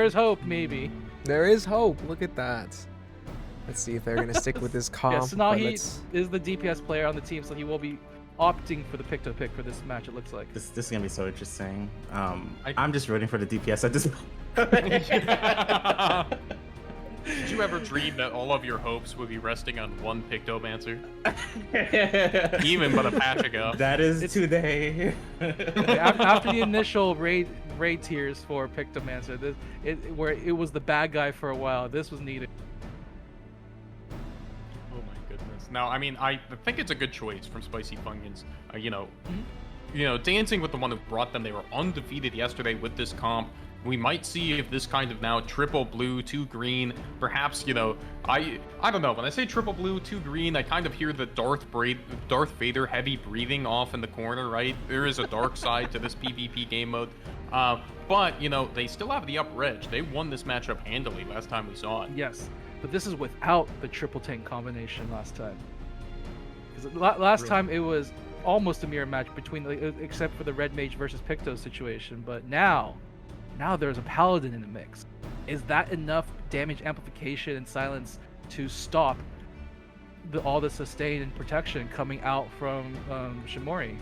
is hope, maybe. There is hope. Look at that. Let's see if they're gonna stick with this comp. Yeah, so now he is the DPS player on the team, so he will be opting for the Picto pick for this match. It looks like this is gonna be so interesting. I'm just rooting for the DPS at this point. Did you ever dream that all of your hopes would be resting on one Pictomancer? Even but a patch ago. That is today. After the initial raid tiers for Pictomancer, where it was the bad guy for a while, this was needed. Oh my goodness. Now, I mean, I think it's a good choice from Spicy Funyuns. You know, dancing with the one who brought them. They were undefeated yesterday with this comp. We might see if this kind of now triple blue, 2 green, perhaps, you know, I don't know. When I say triple blue, 2 green, I kind of hear the Darth Vader heavy breathing off in the corner, right? There is a dark side to this PvP game mode. But, you know, they still have the upper edge. They won this matchup handily last time we saw it. Yes, but this is without the triple tank combination last time. Because last time it was almost a mirror match between, except for the Red Mage versus Picto situation, but now there's a paladin in the mix. Is that enough damage amplification and silence to stop all the sustain and protection coming out from Shimori?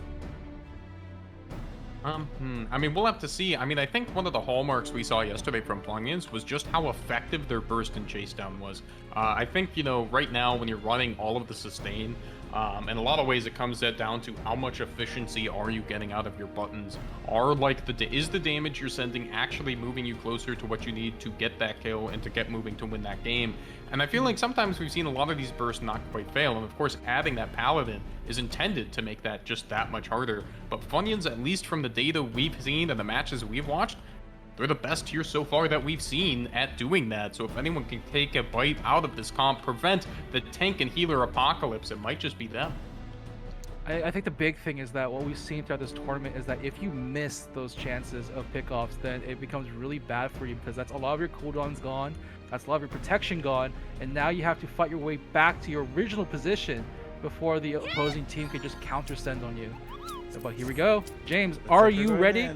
I mean, we'll have to see. I mean, I think one of the hallmarks we saw yesterday from Funyuns was just how effective their burst and chase down was. I think, you know, right now when you're running all of the sustain, in a lot of ways it comes down to how much efficiency are you getting out of your buttons. Is the damage you're sending actually moving you closer to what you need to get that kill and to get moving to win that game? And I feel like sometimes we've seen a lot of these bursts not quite fail, and of course adding that paladin is intended to make that just that much harder. But Funyuns, at least from the data we've seen and the matches we've watched, they're the best tier so far that we've seen at doing that. So if anyone can take a bite out of this comp, prevent the tank and healer apocalypse, it might just be them. I think the big thing is that what we've seen throughout this tournament is that if you miss those chances of pickoffs, then it becomes really bad for you, because that's a lot of your cooldowns gone, that's a lot of your protection gone, and now you have to fight your way back to your original position before the opposing team could just counter send on you. But here we go. James, are you ready?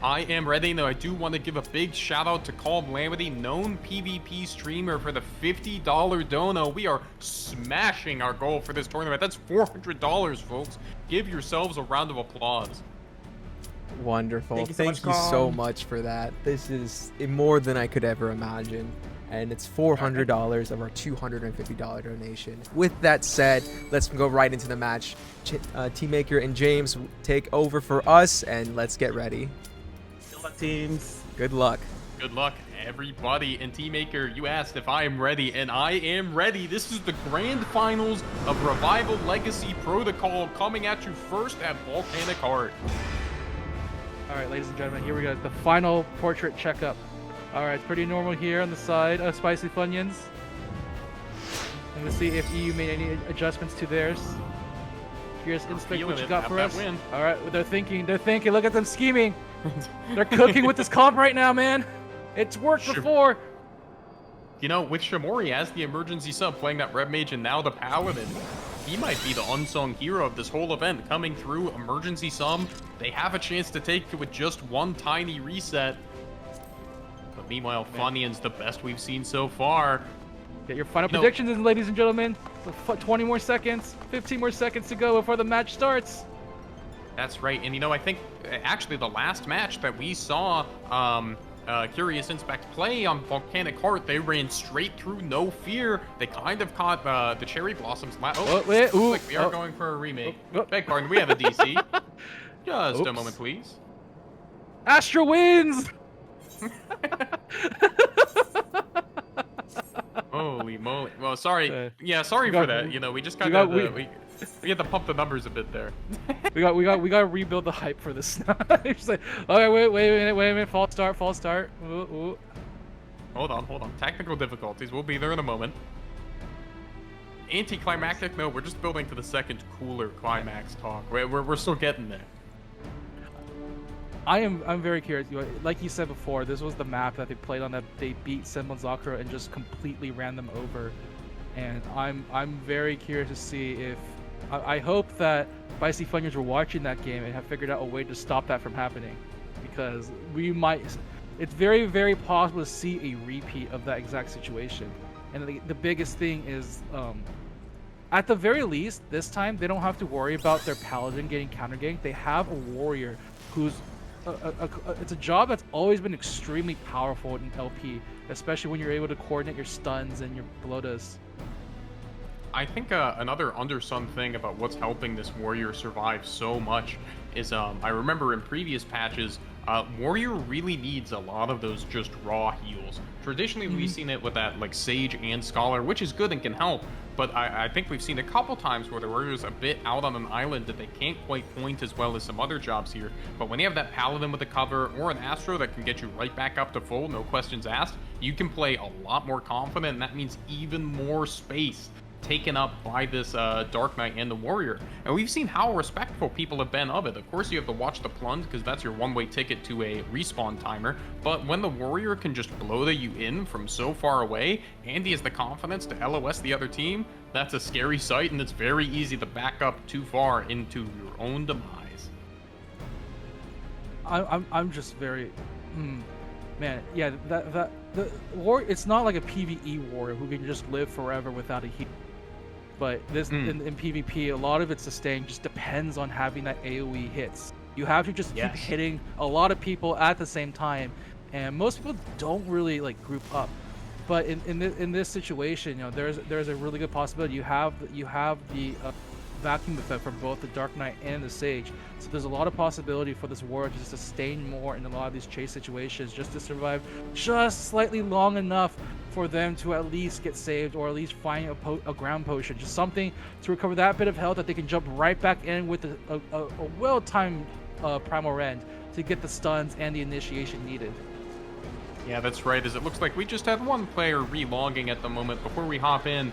I am ready. Now, I do want to give a big shout out to Calm Lamity, known PvP streamer, for the $50 dono. We are smashing our goal for this tournament. That's $400, folks. Give yourselves a round of applause. Wonderful. Thank you so much for that. This is more than I could ever imagine. and it's $400 of our $250 donation. With that said, let's go right into the match. Team Maker and James take over for us, and let's get ready. Good luck, teams. Good luck. Good luck, everybody. And Team Maker, you asked if I am ready, and I am ready. This is the grand finals of Revival Legacy Protocol, coming at you first at Volcanic Heart. All right, ladies and gentlemen, here we go. The final portrait checkup. All right, pretty normal here on the side of Spicy Funyuns. I'm gonna see if EU made any adjustments to theirs. Here's inspect what you got for us. Win. All right, they're thinking. Look at them scheming. They're cooking with this comp right now, man. It's worked before. You know, with Shamori as the emergency sub playing that Red Mage and now the Paladin, he might be the unsung hero of this whole event. Coming through emergency sub, they have a chance to take it with just one tiny reset. But meanwhile, Funyun's the best we've seen so far. Get your final predictions in, ladies and gentlemen. 20 more seconds, 15 more seconds to go before the match starts. That's right, and I think actually the last match that we saw Curious Inspect play on Volcanic Heart, they ran straight through, no fear. They kind of caught the Cherry Blossoms. We are going for a remake. Beg pardon, we have a DC. Just a moment, please. Astra wins! Holy moly. Well, sorry. Yeah, sorry for that. We just kind of we had to pump the numbers a bit there. we got to rebuild the hype for this. Just like, okay, wait a minute. False start. Ooh. Hold on. Technical difficulties. We'll be there in a moment. Anticlimactic? No, we're just building to the second cooler climax talk. We're still getting there. I'm very curious. Like you said before, this was the map that they played on, that they beat Senbon Zakura and just completely ran them over. And I'm very curious to see if I hope that Spicy Funyuns were watching that game and have figured out a way to stop that from happening, because it's very, very possible to see a repeat of that exact situation. And the biggest thing is, at the very least, this time they don't have to worry about their paladin getting counter-ganked. They have a warrior who's it's a job that's always been extremely powerful in LP, especially when you're able to coordinate your stuns and your bloatas. I think another undersung thing about what's helping this warrior survive so much is I remember in previous patches, warrior really needs a lot of those just raw heals. Traditionally, we've seen it with that like Sage and Scholar, which is good and can help, but I think we've seen a couple times where the warrior's a bit out on an island that they can't quite point as well as some other jobs here. But when you have that Paladin with a cover or an Astro that can get you right back up to full, no questions asked, you can play a lot more confident, and that means even more space taken up by this Dark Knight and the Warrior. And we've seen how respectful people have been of it. Of course, you have to watch the plunge, because that's your one-way ticket to a respawn timer. But when the Warrior can just blow you in from so far away, and he has the confidence to LOS the other team, that's a scary sight, and it's very easy to back up too far into your own demise. I'm just very... Man, yeah, the war. It's not like a PvE warrior who can just live forever without a heal. But this in PvP, a lot of its sustain just depends on having that AoE hits. You have to just keep hitting a lot of people at the same time, and most people don't really like group up. But in this situation, there's a really good possibility. You have the vacuum effect from both the Dark Knight and the Sage, so there's a lot of possibility for this warrior to sustain more in a lot of these chase situations, just to survive just slightly long enough for them to at least get saved, or at least find a ground potion, just something to recover that bit of health that they can jump right back in with a well-timed Primal Rend to get the stuns and the initiation needed. Yeah, that's right, as it looks like we just had one player re-logging at the moment. Before we hop in,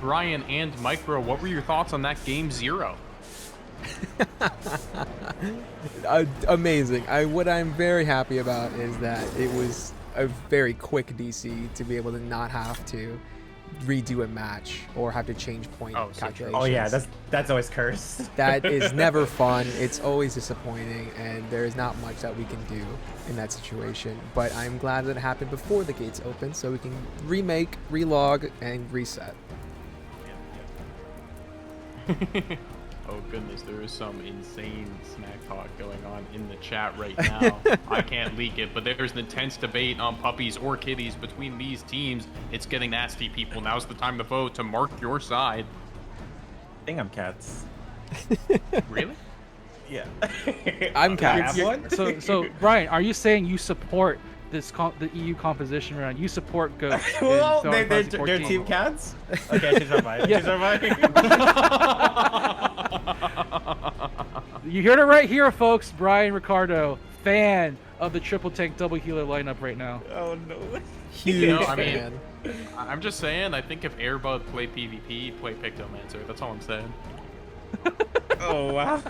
Brian and Micro, what were your thoughts on that game 0? Amazing. What I'm very happy about is that it was a very quick DC to be able to not have to redo a match or have to change point calculations. Oh yeah, that's always cursed. That is never fun. It's always disappointing, and there is not much that we can do in that situation. But I'm glad that it happened before the gates open, so we can remake, relog, and reset. Oh goodness, there is some insane smack talk going on in the chat right now. I can't leak it, but there's an intense debate on puppies or kitties between these teams. It's getting nasty, people. Now's the time to vote to mark your side. I think I'm cats. Really? Yeah. I'm cats. So Brian, are you saying you support the EU composition round? You support goats? Well, in Final they're Fantasy 14? team cats? Okay, she's on mine. Yeah. She's on mine. You heard it right here, folks. Brian Ricardo, fan of the triple tank double healer lineup right now. Oh no. Huge You know, I mean, fan. I'm just saying, I think if Airbud play PvP, play Pictomancer. That's all I'm saying. Oh wow.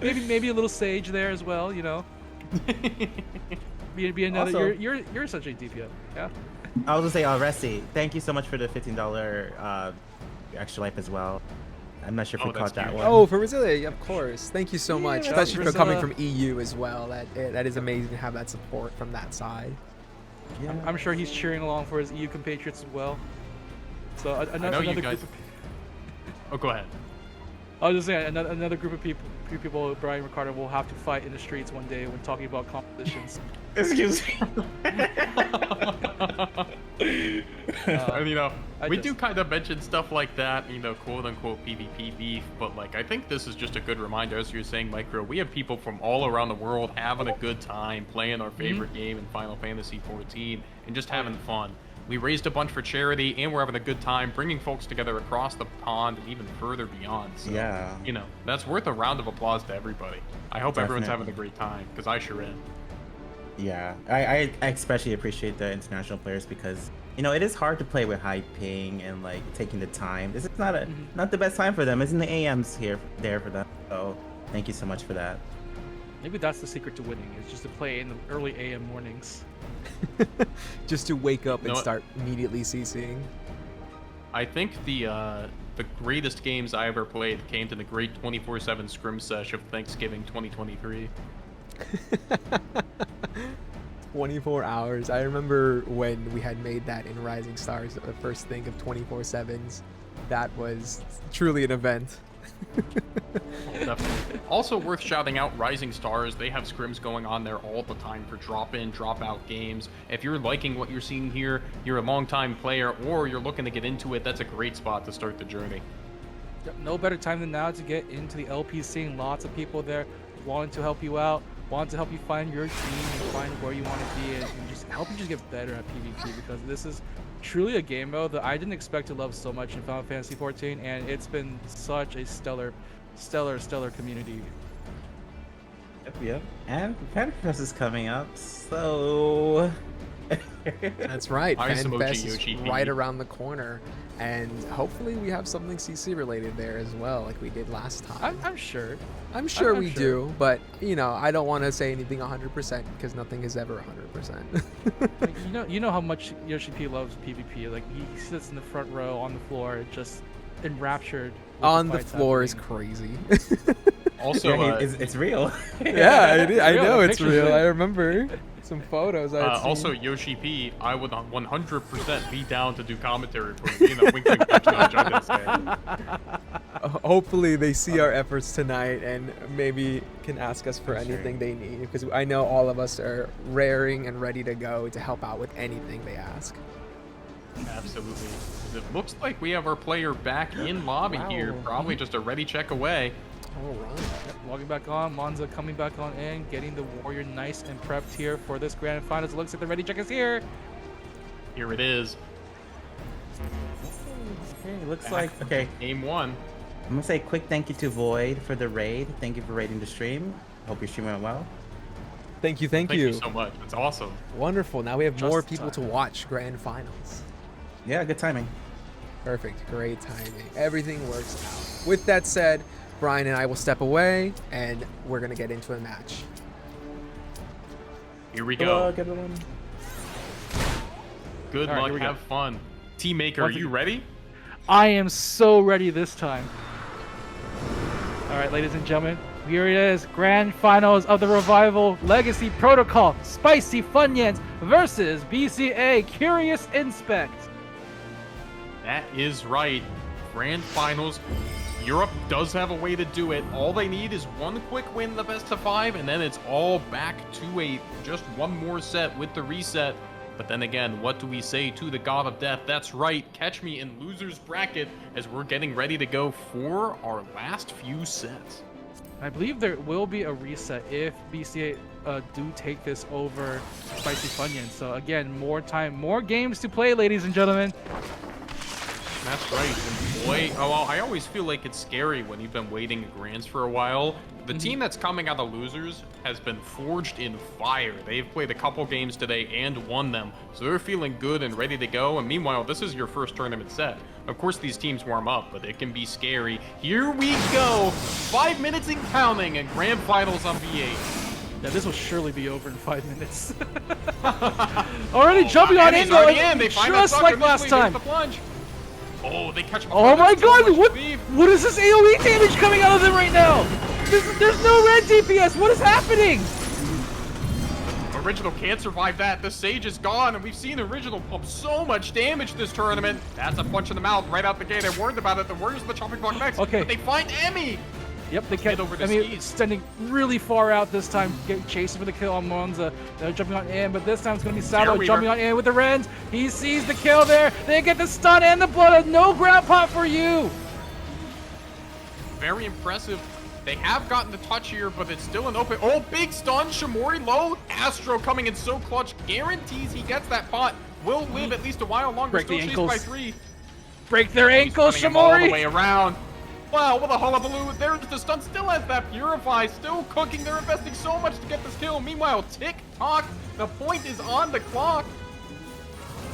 Maybe a little sage there as well. You know. Be another. Also- You're such a DPS. Yeah. I was gonna say, Resti, thank you so much for the $15 extra life as well. I'm not sure if Oh, we that's caught that huge. one. Oh, for Brasilia, of course. Thank you so much, Yeah, especially for Brazil. coming from EU as well. That is amazing to have that support from that side. Yeah. I'm sure he's cheering along for his EU compatriots as well. So I know you another guys. group of, Oh, go ahead. I was just saying another group of people Brian Ricardo will have to fight in the streets one day when talking about competitions. Excuse me. And, you know, I we just- do kind of mention stuff like that, you know, quote unquote PvP beef, but like, I think this is just a good reminder, as you're saying, Micro, we have people from all around the world having a good time playing our favorite game in Final Fantasy XIV and just having fun. We raised a bunch for charity, and we're having a good time bringing folks together across the pond and even further beyond. So, Yeah. you know, that's worth a round of applause to everybody. I hope everyone's having a Definitely. great time, because I sure am. Yeah, I especially appreciate the international players because you know it is hard to play with high ping and like taking the time. This is not the best time for them. Isn't the AMs there for them? So thank you so much for that. Maybe that's the secret to winning, is just to play in the early AM mornings. Just to wake up You know and what? start immediately CCing. I think the greatest games I ever played came to the great 24/7 scrim sesh of Thanksgiving 2023. 24 hours. I remember when we had made that in Rising Stars, the first thing of 24/7s. That was truly an event. Definitely. Also worth shouting out Rising Stars. They have scrims going on there all the time for drop-in, drop-out games. If you're liking what you're seeing here, you're a long-time player, or you're looking to get into it, that's a great spot to start the journey. Yep, no better time than now to get into the LP scene. Lots of people there wanting to help you out, wanting to help you find your team and find where you want to be, and just help you just get better at PvP, because this is truly a game mode that I didn't expect to love so much in Final Fantasy XIV, and it's been such a stellar community. Yep. And FanFest is coming up, so That's right. Nice emoji, FanFest is Yoshi. right around the corner. And hopefully we have something CC related there as well, like we did last time. I'm sure. I'm sure I'm we sure. do, but you know, I don't want to say anything 100% because nothing is ever 100%. Like, you know how much Yoshi P loves PvP. Like, he sits in the front row on the floor, just enraptured. with On the fights floor is happening. crazy. Also, it's real. Yeah, I real, know the it's picture's real. there. I remember some photos. I had seen. also Yoshi P, I would 100% be down to do commentary for you. You know, wink, wink, nudge, nudge, I didn't say it. Hopefully they see our efforts tonight and maybe can ask us for For sure. anything they need, because I know all of us are raring and ready to go to help out with anything they ask. Absolutely. It looks like we have our player back in lobby here, Wow. probably just a ready check away. All right. Yep, logging back on, Monza coming back on in, getting the warrior nice and prepped here for this grand finals. It looks like the ready check is here. Here it is. Okay, looks like okay. Game one. I'm gonna say a quick thank you to Void for the raid. Thank you for raiding the stream. Hope your stream went well. Thank you. Thank you so much. It's awesome. Wonderful. Now we have Just more in people to time. watch grand finals. Yeah, good timing. Perfect. Great timing. Everything works out. With that said, Brian and I will step away and we're going to get into a match. Here we Good go. luck, everyone. Good All right, here luck. we go. Have fun. Team Maker, are Once you again- ready? I am so ready this time. All right, ladies and gentlemen, here it is. Grand finals of the Revival Legacy Protocol. Spicy Funyuns versus BCA Curious Inspect. That is right. Grand Finals. Europe does have a way to do it. All they need is one quick win in the best of 5, and then it's all back to just one more set with the reset. But then again, what do we say to the God of Death? That's right, catch me in loser's bracket as we're getting ready to go for our last few sets. I believe there will be a reset if BCA do take this over Spicy Funyuns. So again, more time, more games to play, ladies and gentlemen. That's right. And boy, oh, well, I always feel like it's scary when you've been waiting in Grands for a while. The team that's coming out of losers has been forged in fire. They've played a couple games today and won them, so they're feeling good and ready to go. And meanwhile, this is your first tournament set. Of course, these teams warm up, but it can be scary. Here we go. 5 minutes and counting in Grand Finals on V8. Yeah, this will surely be over in 5 minutes. Already jumping on in, though, just like last time. Oh, they catch him. Oh my god, what is this AoE damage coming out of them right now? There's no red DPS, what is happening? Original can't survive that. The Sage is gone, and we've seen Original pump so much damage this tournament. That's a punch in the mouth right out the gate. They're worried about it. The Warriors the chopping block next. Okay. But they find Emmy. Yep, they kept extending really far out this time, chasing for the kill on Monza. They're jumping on in, but this time it's going to be Sabo jumping on in with the Rens. He sees the kill there. They get the stun and the blood. No ground pot for you. Very impressive. They have gotten the touch here, but it's still an open. Oh, big stun. Shamori low. Astro coming in so clutch. Guarantees he gets that pot. Will live at least a while longer. Break still the chased ankles. by 3. Break their ankles, Shamori. All the Shamori. way around. Wow, what a hullabaloo. There's the stun, still has that Purify, still cooking. They're investing so much to get this kill. Meanwhile, tick-tock, the point is on the clock.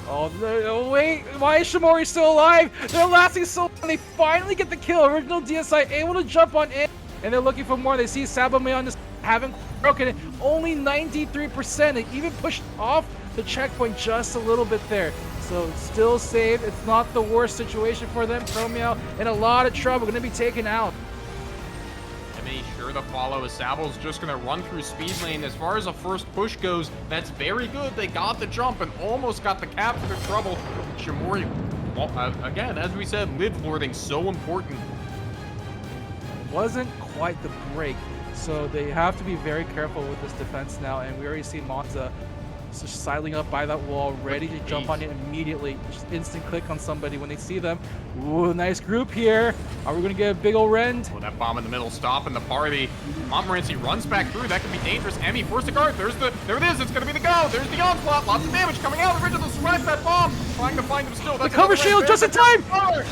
Oh, wait, why is Shamori still alive? They're lasting so long. They finally get the kill. Original DSI able to jump on in, and they're looking for more. They see Sabameon just haven't broken it. Only 93%. They even pushed off the checkpoint just a little bit there. So still saved. It's not the worst situation for them. Chromeo in a lot of trouble, going to be taken out. Emmy sure to follow as Sabo's just going to run through speed lane. As far as a first push goes, that's very good. They got the jump and almost got the cap for the trouble. Shamori, well, again, as we said, live lording so important. Wasn't quite the break, so they have to be very careful with this defense now. And we already see Monza just sidling up by that wall, ready to jump on it immediately. Just instant click on somebody when they see them. Ooh, nice group here. Are we going to get a big ol' rend? Oh, that bomb in the middle stopping the party. Montmorency runs back through. That could be dangerous. Emmy forced to guard. There it is. It's going to be the go. There's the onslaught. Lots of damage coming out. Original survives that bomb. Trying to find him still. The cover shield just in time.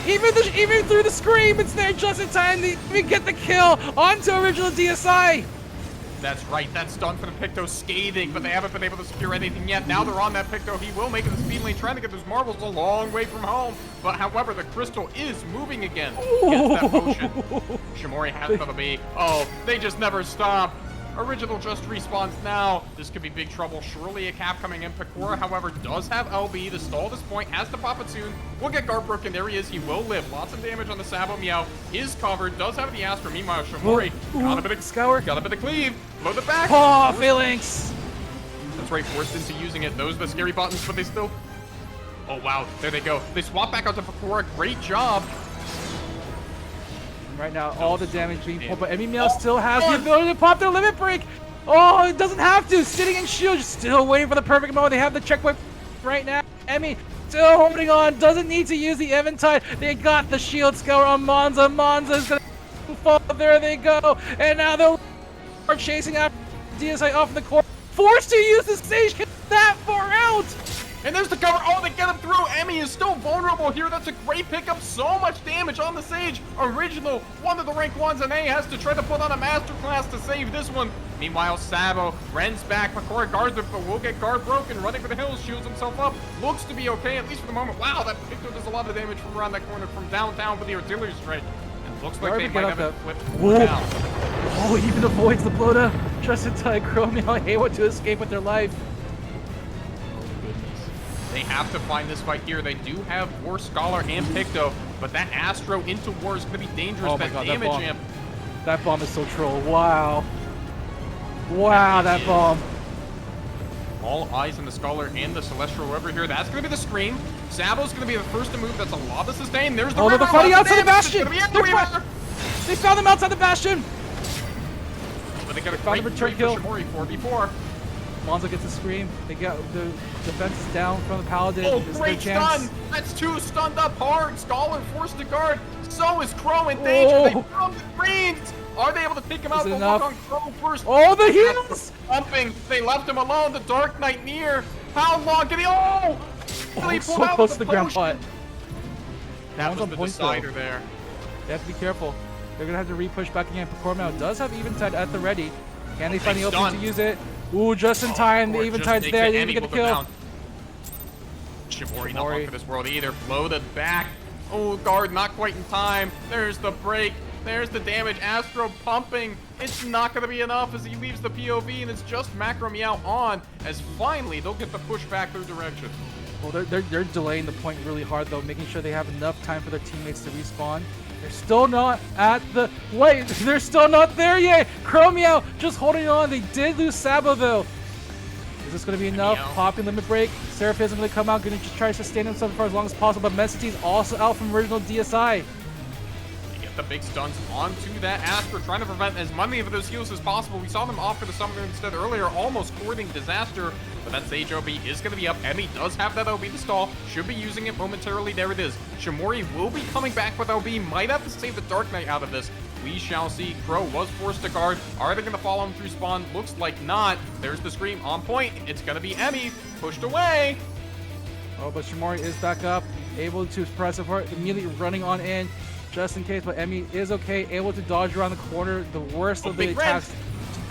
Even through the scream, it's there just in time. They even get the kill onto Original DSI. That's right, that's done for the Picto scathing, but they haven't been able to secure anything yet. Now they're on that Picto. He will make it to the speed lane, trying to get those marbles a long way from home. But however, the crystal is moving again. Gets that potion. Shamori has to be. Oh, they just never stop. Original just respawns now. This could be big trouble. Surely a cap coming in. Pecora, however, does have LB to stall this point. Has to pop it soon. We'll get guard broken. There he is. He will live. Lots of damage on the Sabo Meow. Is covered. Does have the Astra. Meanwhile, Shamori got a bit of scour. Got a bit of cleave. Load it back. Oh, Phalanx. That's right. Forced into using it. Those are the scary buttons, but they still... Oh, wow. There they go. They swap back out to Pecora. Great job. Right now, all the damage being pulled, but Emmy Meow still has the ability to pop their limit break. Oh, it doesn't have to. Sitting in shield, still waiting for the perfect moment. They have the checkpoint right now. Emmy still holding on, doesn't need to use the Eventide. They got the shield scour on Monza. Monza's gonna fall. There they go. And now they're chasing after DSI off the court. Forced to use the stage that far out. And there's the cover. Oh, they get him through. Emmy is still vulnerable here. That's a great pickup. So much damage on the Sage. Original, one of the rank ones, and A has to try to put on a masterclass to save this one. Meanwhile, Sabo rends back. Pecora guards it, but will get guard broken. Running for the hills, shields himself up. Looks to be okay, at least for the moment. Wow, that Victor does a lot of damage from around that corner, from downtown with the artillery strike. And looks like they might have it flipped down. Oh, even avoids the blow-down. Just in time, Chromeo able to escape with their life. They have to find this fight here. They do have War Scholar and Picto, but that Astro into War is going to be dangerous. Oh my that God, damage amp. That bomb is so troll. Wow. Wow, that bomb. All eyes on the Scholar and the Celestial over here. That's going to be the Scream. Sabo's going to be the first to move. That's a lot to sustain. There's the Oh, they're river. fighting Lots of outside the damage. It's bastion. gonna be everywhere. They found them outside the bastion. But they got a found great a return return kill. kill. 4v4. Monza gets a scream. They got the defense is down from the Paladin. Oh, This is their great chance. stun. That's 2 stunned up hard. Scholar forced to guard. So is Crow in danger. They Oh. found the greens. Are they able to take him out? Is it The enough? look on Crow first. Oh, the heals! Pumping. They left him alone. The Dark Knight near. How long can he? Oh! Oh, He so pulled out close the to the ground potion. pot. That One's was on the point, though. decider there. They have to be careful. They're gonna have to re-push back again. Cormel does have Eventide at the ready. Can they find the opening to use it? Ooh, just in time. The Eventide's there. They even get the kill. Shimori not one for this world either. Floated back. Oh, guard not quite in time. There's the break. There's the damage. Astro pumping. It's not going to be enough as he leaves the POV, and it's just Macro Meow on as finally they'll get the push back their direction. Well, they're delaying the point really hard though, making sure they have enough time for their teammates to respawn. They're still not at the wait. They're still not there yet. Chromeo just holding on. They did lose Sabo though. Is this going to be enough? Meow. Popping limit break. Seraphism going to come out, going to just try to sustain himself for as long as possible. But Messity's also out from original DSI. The big stuns onto that Astra, trying to prevent as many of those heals as possible. We saw them offer the Summoner instead earlier, almost courting disaster, but that Sage OB is going to be up. Emmy does have that OB to stall, should be using it momentarily. There it is. Shimori will be coming back with OB, might have to save the Dark Knight out of this. We shall see. Crow was forced to guard. Are they going to follow him through spawn? Looks like not. There's the scream on point. It's going to be Emmy, pushed away. Oh, but Shimori is back up, able to press it for it, immediately running on in. Just in case, but Emmy is okay, able to dodge around the corner. The worst of the big attacks to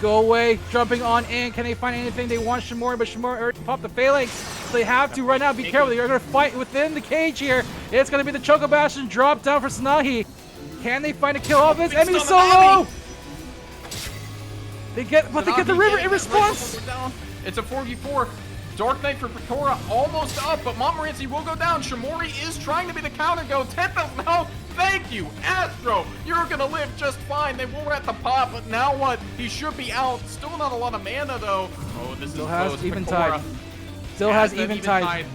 go away, jumping on in. Can they find anything they want? Shimori, but Shimori already popped the phalanx. So they have to right now. Be careful. They're going to fight within the cage here. It's going to be the Choco Bastion drop down for Snahi. Can they find a kill off this? Emmy solo. They get the river in response. It's a 4v4. Dark Knight for Pecora almost up, but Montmorency will go down. Shimori is trying to be the counter go. 10,000 health. Thank you, Astro. You're gonna live just fine. They won't have to pop, but now what? He should be out. Still not a lot of mana though. Oh, this Still is has close. Eventide. Pecora Still has Eventide.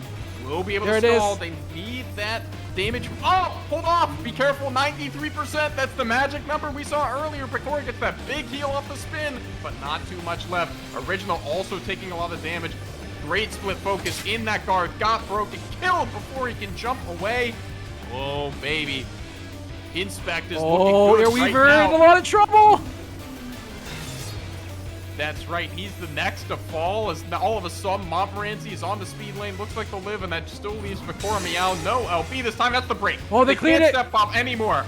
Will be able There to it stall. is. They need that damage. Oh, hold off. Be careful. 93%. That's the magic number we saw earlier. Pecora gets that big heal off the spin, but not too much left. Original also taking a lot of damage. Great split focus in that guard. Got broken. Killed before he can jump away. Oh, baby. Inspect is looking good Airweaver right in a now. lot of trouble. That's right. He's the next to fall as all of a sudden Montmorency is on the speed lane. Looks like they'll live, and that still leaves Pecora Meow. No LB this time. That's the break. Oh, they cleared can't it. step up anymore.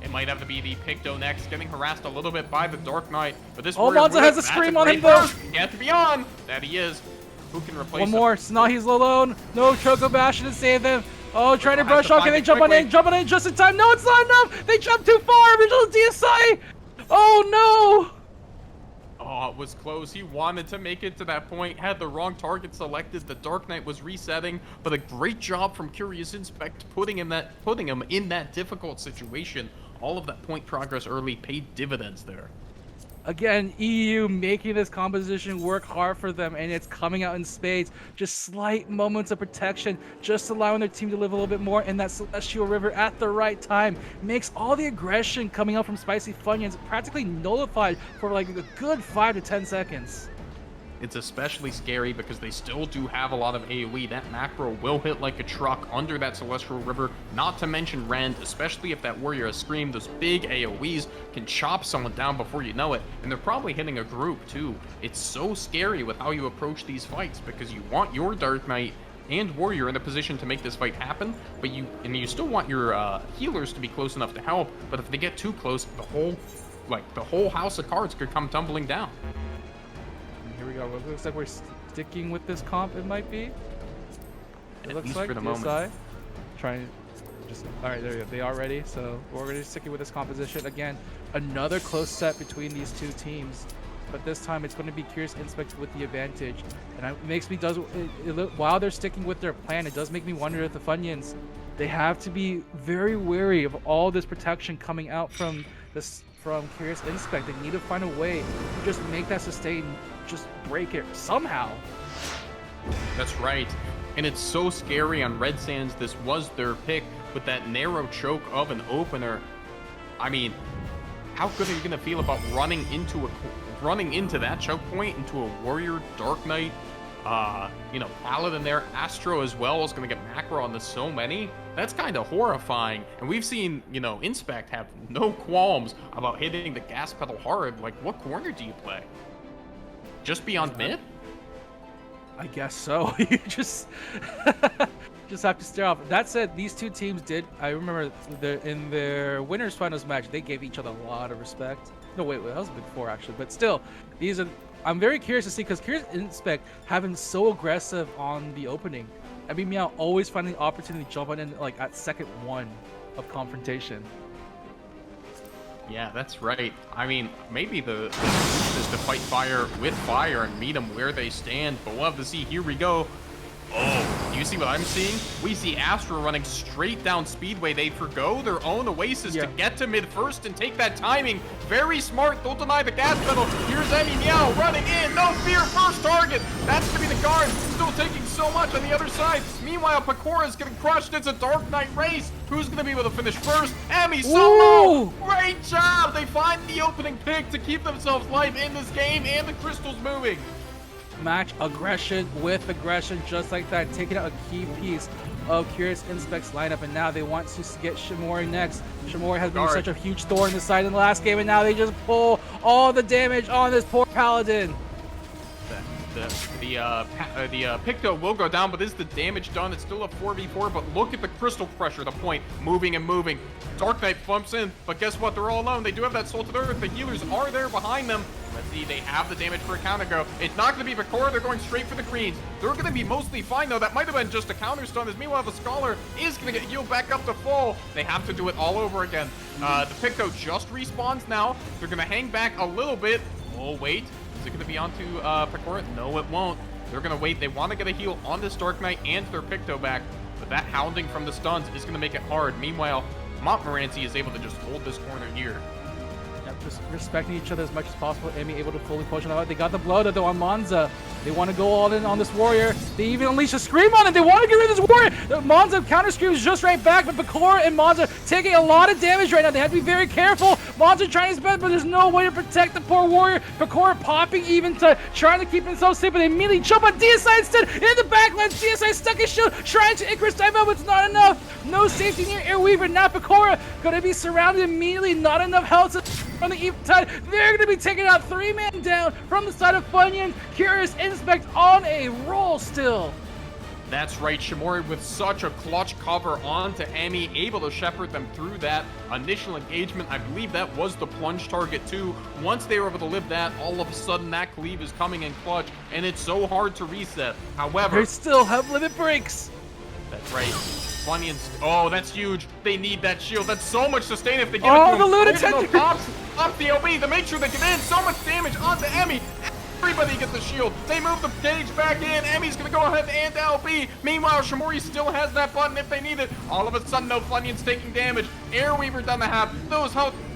It might have to be the Picto next, getting harassed a little bit by the Dark Knight. But this Oh, warrior Monza will- has a that's scream on great him, though. burst. He has to be on. That he is. Who can replace One him? more. Snahi's alone. No Choco Bastion to save them. Oh, trying to Has brush to off. Can find they it jump on quickly. in? Jump on in just in time. No, it's not enough. They jumped too far. Original DSI. Oh, no. Oh, it was close. He wanted to make it to that point, had the wrong target selected. The Dark Knight was resetting, but a great job from Curious Inspect putting him in that difficult situation. All of that point progress early paid dividends there. Again, EU making this composition work hard for them, and it's coming out in spades. Just slight moments of protection, just allowing their team to live a little bit more in that Celestial River at the right time. Makes all the aggression coming out from Spicy Funyuns practically nullified for like a good 5 to 10 seconds. It's especially scary because they still do have a lot of AoE. That macro will hit like a truck under that Celestial River, not to mention Rend, especially if that warrior has screamed. Those big AoEs can chop someone down before you know it, and they're probably hitting a group too. It's so scary with how you approach these fights because you want your Dark Knight and warrior in a position to make this fight happen, but you still want your healers to be close enough to help, but if they get too close, the whole house of cards could come tumbling down. Here we go. It looks like we're sticking with this comp. It might be. It At looks least like for the DSI. moment. Trying just all right. There we go. They are ready. So we're already sticking with this composition again. Another close set between these two teams, but this time it's going to be Curious Inspect with the advantage. And it makes me while they're sticking with their plan, it does make me wonder if the Funyuns, they have to be very wary of all this protection coming out from Curious Inspect. They need to find a way to just make that sustain, just break it somehow. That's right. And it's so scary on Red Sands. This was their pick, with that narrow choke of an opener. I mean, how good are you gonna feel about running into that choke point, into a Warrior, Dark Knight, Paladin there, Astro as well is gonna get macro on so many. That's kind of horrifying. And we've seen, Inspect have no qualms about hitting the gas pedal hard. Like, what corner do you play? Just beyond mid? I guess so. You just have to stare off. That said, these two teams did. I remember in their winners finals match, they gave each other a lot of respect. No, wait, that was Big Four actually. But still, these are. I'm very curious to see because Curious Inspect have been so aggressive on the opening. I mean, Meow always finding the opportunity to jump on in like at second one of confrontation. Yeah, that's right. I mean, maybe the solution is to fight fire with fire and meet them where they stand, but we'll have to see. Here we go. Oh, do you see what I'm seeing? We see Astra running straight down Speedway. They forgo their own Oasis to get to mid first and take that timing. Very smart. Don't deny the gas pedal. Here's Emmy Meow running in. No fear. First target. That's going to be the guard. Still taking so much on the other side. Meanwhile, Pecora is getting crushed. It's a Dark Knight race. Who's going to be able to finish first? Emmy solo. Great job. They find the opening pick to keep themselves live in this game, and the crystal's moving. Match aggression with aggression, just like that, taking out a key piece of Curious Inspect's lineup, and now they want to get Shimori next. Shimori has been such a huge thorn in the side in the last game, and now they just pull all the damage on this poor Paladin. The Picto will go down, but is the damage done? It's still a 4v4, but look at the crystal pressure, the point, moving and moving. Dark Knight bumps in, but guess what? They're all alone. They do have that Soul to the Earth. The healers are there behind them. Let's see, they have the damage for a counter go. It's not going to be Pecora. They're going straight for the greens. They're going to be mostly fine, though. That might have been just a counter stun, as meanwhile the Scholar is going to get healed back up to full. They have to do it all over again. The Picto just respawns now. They're going to hang back a little bit. Oh, wait. Is it going to be onto Pecora? No, it won't. They're going to wait. They want to get a heal on this Dark Knight and their Picto back, but that hounding from the stuns is going to make it hard. Meanwhile, Montmorency is able to just hold this corner here. Just respecting each other as much as possible. Emmy able to fully push on out. They got the blow though on Monza. They want to go all in on this Warrior. They even unleash a scream on it. They want to get rid of this Warrior. The Monza counter screams just right back, but Pecora and Monza taking a lot of damage right now. They have to be very careful. Monza trying his best, but there's no way to protect the poor Warrior. Pecora popping even to trying to keep himself safe, but they immediately jump on DSI instead in the backline. DSI stuck his shield, trying to Icarus dive out, but it's not enough. No safety near Airweaver. Now Pecora gonna be surrounded immediately. Not enough health from the Eventide. They're going to be taking out 3-man down from the side of Funyun. Curious Inspect on a roll still. That's right, Shimori with such a clutch cover onto Emmy, able to shepherd them through that initial engagement. I believe that was the plunge target too. Once they were able to live that, all of a sudden that cleave is coming in clutch, and it's so hard to reset. However, they still have limit breaks. That's right. Funyuns. Oh, that's huge. They need that shield. That's so much sustain if they get it. Oh, the lunatic! Up the OB to make sure they get in. So much damage onto Emmy. Everybody gets the shield. They move the gauge back in. Emmy's going to go ahead and LB. Meanwhile, Shimori still has that button if they need it. All of a sudden, no Funyuns taking damage. Airweaver down the half.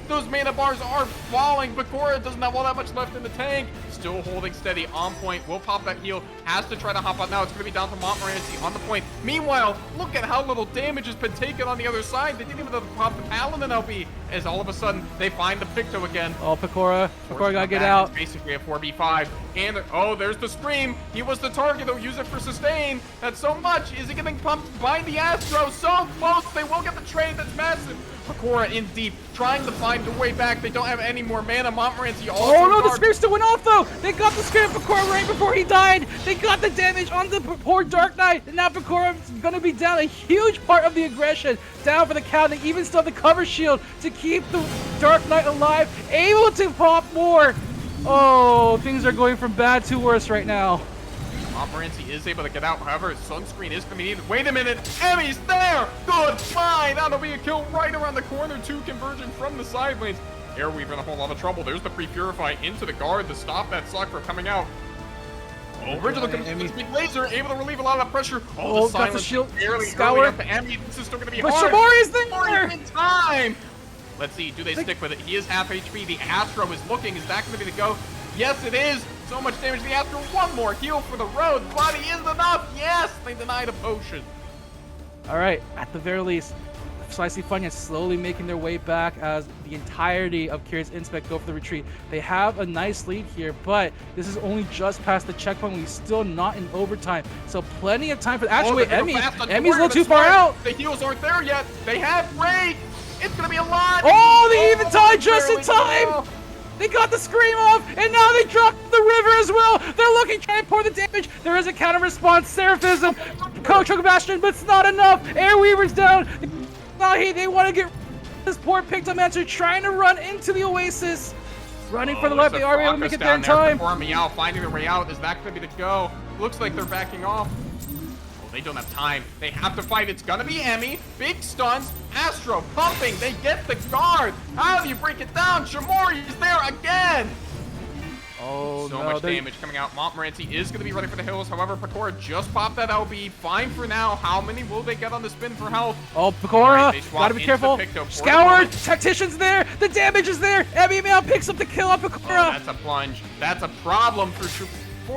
Those mana bars are falling. Pecora doesn't have all that much left in the tank. Still holding steady on point. Will pop that heal. Has to try to hop out now. It's going to be down to Montmorency on the point. Meanwhile, look at how little damage has been taken on the other side. They didn't even have to pop the Paladin LB. As all of a sudden, they find the Picto again. Oh, Pecora gotta get out. It's basically a 4v5. And, oh, there's the Scream. He was the target. They'll use it for sustain. That's so much. Is he getting pumped by the Astro? So close. They will get the trade. That's massive. Pecora in deep, trying to find their way back. They don't have any more mana. Montmorency also. Oh no, the Scream still went off though. They got the Scream of Pecora right before he died. They got the damage on the poor Dark Knight. And now Pecora is going to be down a huge part of the aggression. Down for the count. They even still have the cover shield to keep the Dark Knight alive. Able to pop more. Oh, things are going from bad to worse right now. Montmorency is able to get out. However, Sunscreen is going to be needed. Wait a minute. Emmy's there. Good find. That'll be a kill right around the corner. Two converging from the side lanes. Airweaver in a whole lot of trouble. There's the pre-purify into the guard to stop that suck from coming out. Oh, original big laser able to relieve a lot of that pressure. Oh, the silence shield. Barely Scour. up to Emmy. This is still going to be but hard. Shimori's there. In time. Let's see. Do they stick with it? He is half HP. The Astro is looking. Is that going to be the go? Yes, it is. So much damage to the Astro. One more heal for the road. Body is enough. Yes, they denied a potion. All right, at the very least, Spicy Funyuns slowly making their way back as the entirety of Curious Inspect go for the retreat. They have a nice lead here, but this is only just past the checkpoint. We're still not in overtime, so plenty of time for. Actually, Emmy's a little too far out. The heals aren't there yet. They have break. It's gonna be a lot. Oh, they even tied just in time. They got the scream off, and now they dropped the river as well. They're looking, trying to pour the damage. There is a counter response, Seraphism, Choke Bastion, but it's not enough. Airweaver's down. Now they want to get this poor Pictomancer trying to run into the Oasis. Running for the left, they are able to make it there in time. Meow finding their way out. Is that going to be the go? Looks like they're backing off. Oh, they don't have time. They have to fight. It's going to be Emmy. Big stuns. Astro pumping. They get the guard. How do you break it down? Shamori is there again. Oh, so much damage coming out. Montmorency is going to be ready for the hills. However, Pecora just popped that LB. Fine for now. How many will they get on the spin for health? Oh, Pecora, gotta be careful. Scoured, Tactician's there. The damage is there. Emmy Meow picks up the kill on Pecora. Oh, that's a plunge. That's a problem for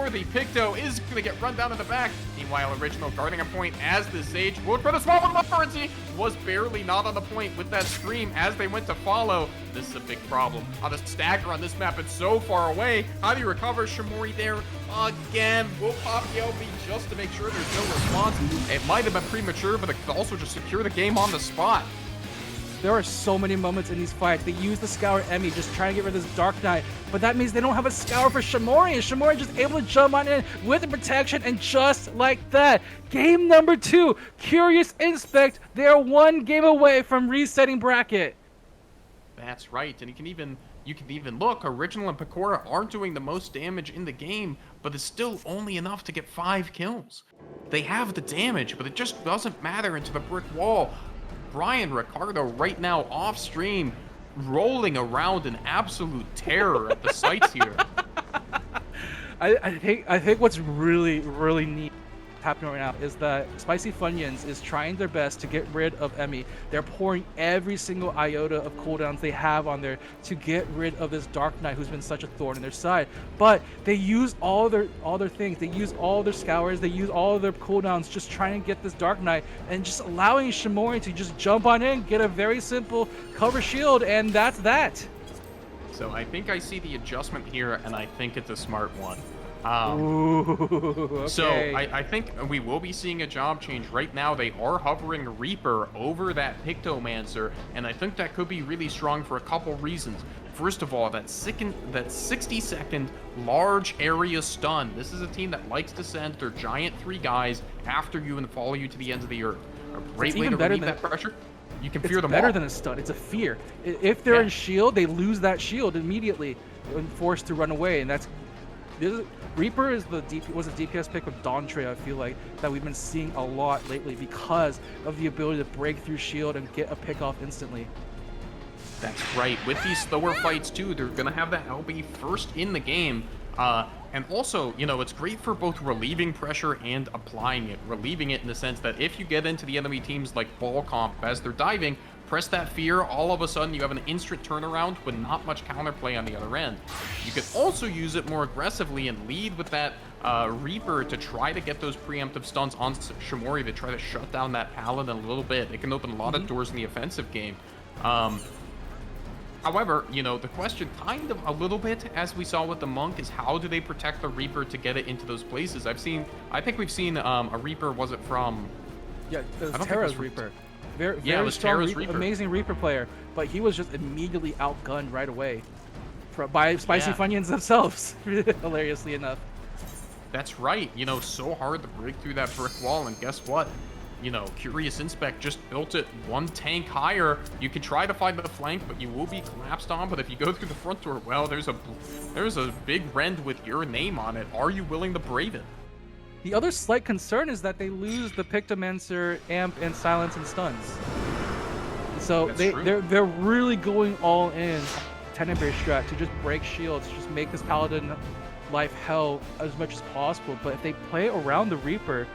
the Picto. Is going to get run down in the back. Meanwhile, Original guarding a point as the Sage would for the small one. Montmorency was barely not on the point with that scream as they went to follow. This is a big problem. On the stagger on this map, it's so far away. How do you recover? Shamori there again. We'll pop the LB just to make sure there's no response. It might have been premature, but it could also just secure the game on the spot. There are so many moments in these fights. They use the Scour Emmy just trying to get rid of this Dark Knight, but that means they don't have a Scour for Shamori, and Shamori just able to jump on in with the protection, and just like that, game number 2, Curious Inspect, they are one game away from resetting bracket. That's right, and you can even look, Original and Pecora aren't doing the most damage in the game, but it's still only enough to get 5 kills. They have the damage, but it just doesn't matter into the brick wall. Brian Ricardo right now off stream, rolling around in absolute terror at the sights here. I think what's really neat happening right now is that Spicy Funyuns is trying their best to get rid of Emmy. They're pouring every single iota of cooldowns they have on there to get rid of this Dark Knight who's been such a thorn in their side. But they use all their things. They use all their scours. They use all of their cooldowns just trying to get this Dark Knight and just allowing Shamori to just jump on in, get a very simple cover shield, and that's that. So I think I see the adjustment here, and I think it's a smart one. Okay. So I think we will be seeing a job change. Right now they are hovering Reaper over that Pictomancer, and I think that could be really strong for a couple reasons. First of all, that 60-second large area stun. This is a team that likes to send their giant 3 guys after you and follow you to the ends of the earth. A great way to relieve that pressure. You can fear them all. It's better than a stun. It's a fear. If they're in shield, they lose that shield immediately and forced to run away, and that's... Reaper is was a DPS pick with Dawntre, I feel like, that we've been seeing a lot lately because of the ability to break through shield and get a pick off instantly. That's right. With these slower fights too, they're gonna have that LB first in the game. And also, you know, it's great for both relieving pressure and applying it. Relieving it in the sense that if you get into the enemy teams like Ball Comp as they're diving, press that fear, all of a sudden you have an instant turnaround with not much counterplay on the other end. You could also use it more aggressively and lead with that Reaper to try to get those preemptive stuns on Shamori to try to shut down that Paladin a little bit. It can open a lot of doors in the offensive game. However, you know, the question kind of a little bit, as we saw with the Monk, is how do they protect the Reaper to get it into those places? I think we've seen a Reaper, was it from... Yeah, it was Terra's Reaper. Very strong, amazing Reaper player, but he was just immediately outgunned right away by Spicy Funyuns themselves, hilariously enough. That's right. You know, so hard to break through that brick wall, and guess what? You know, Curious Inspect just built it 1 tank higher. You can try to find the flank, but you will be collapsed on. But if you go through the front door, well, there's a big rend with your name on it. Are you willing to brave it? The other slight concern is that they lose the Pictomancer, Amp, and Silence and Stuns. So they're really going all in Tenenberry strat to just break shields, just make this Paladin life hell as much as possible. But if they play around the Reaper,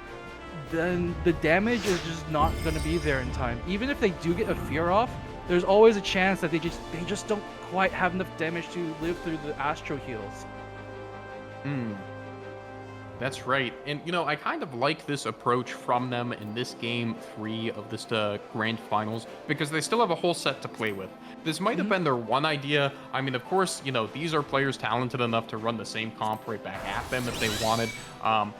then the damage is just not going to be there in time. Even if they do get a fear off, there's always a chance that they just don't quite have enough damage to live through the Astro heals. That's right. And, you know, I kind of like this approach from them in this game 3 of this grand finals because they still have a whole set to play with. This might have been their one idea. I mean, of course, you know, these are players talented enough to run the same comp right back at them if they wanted.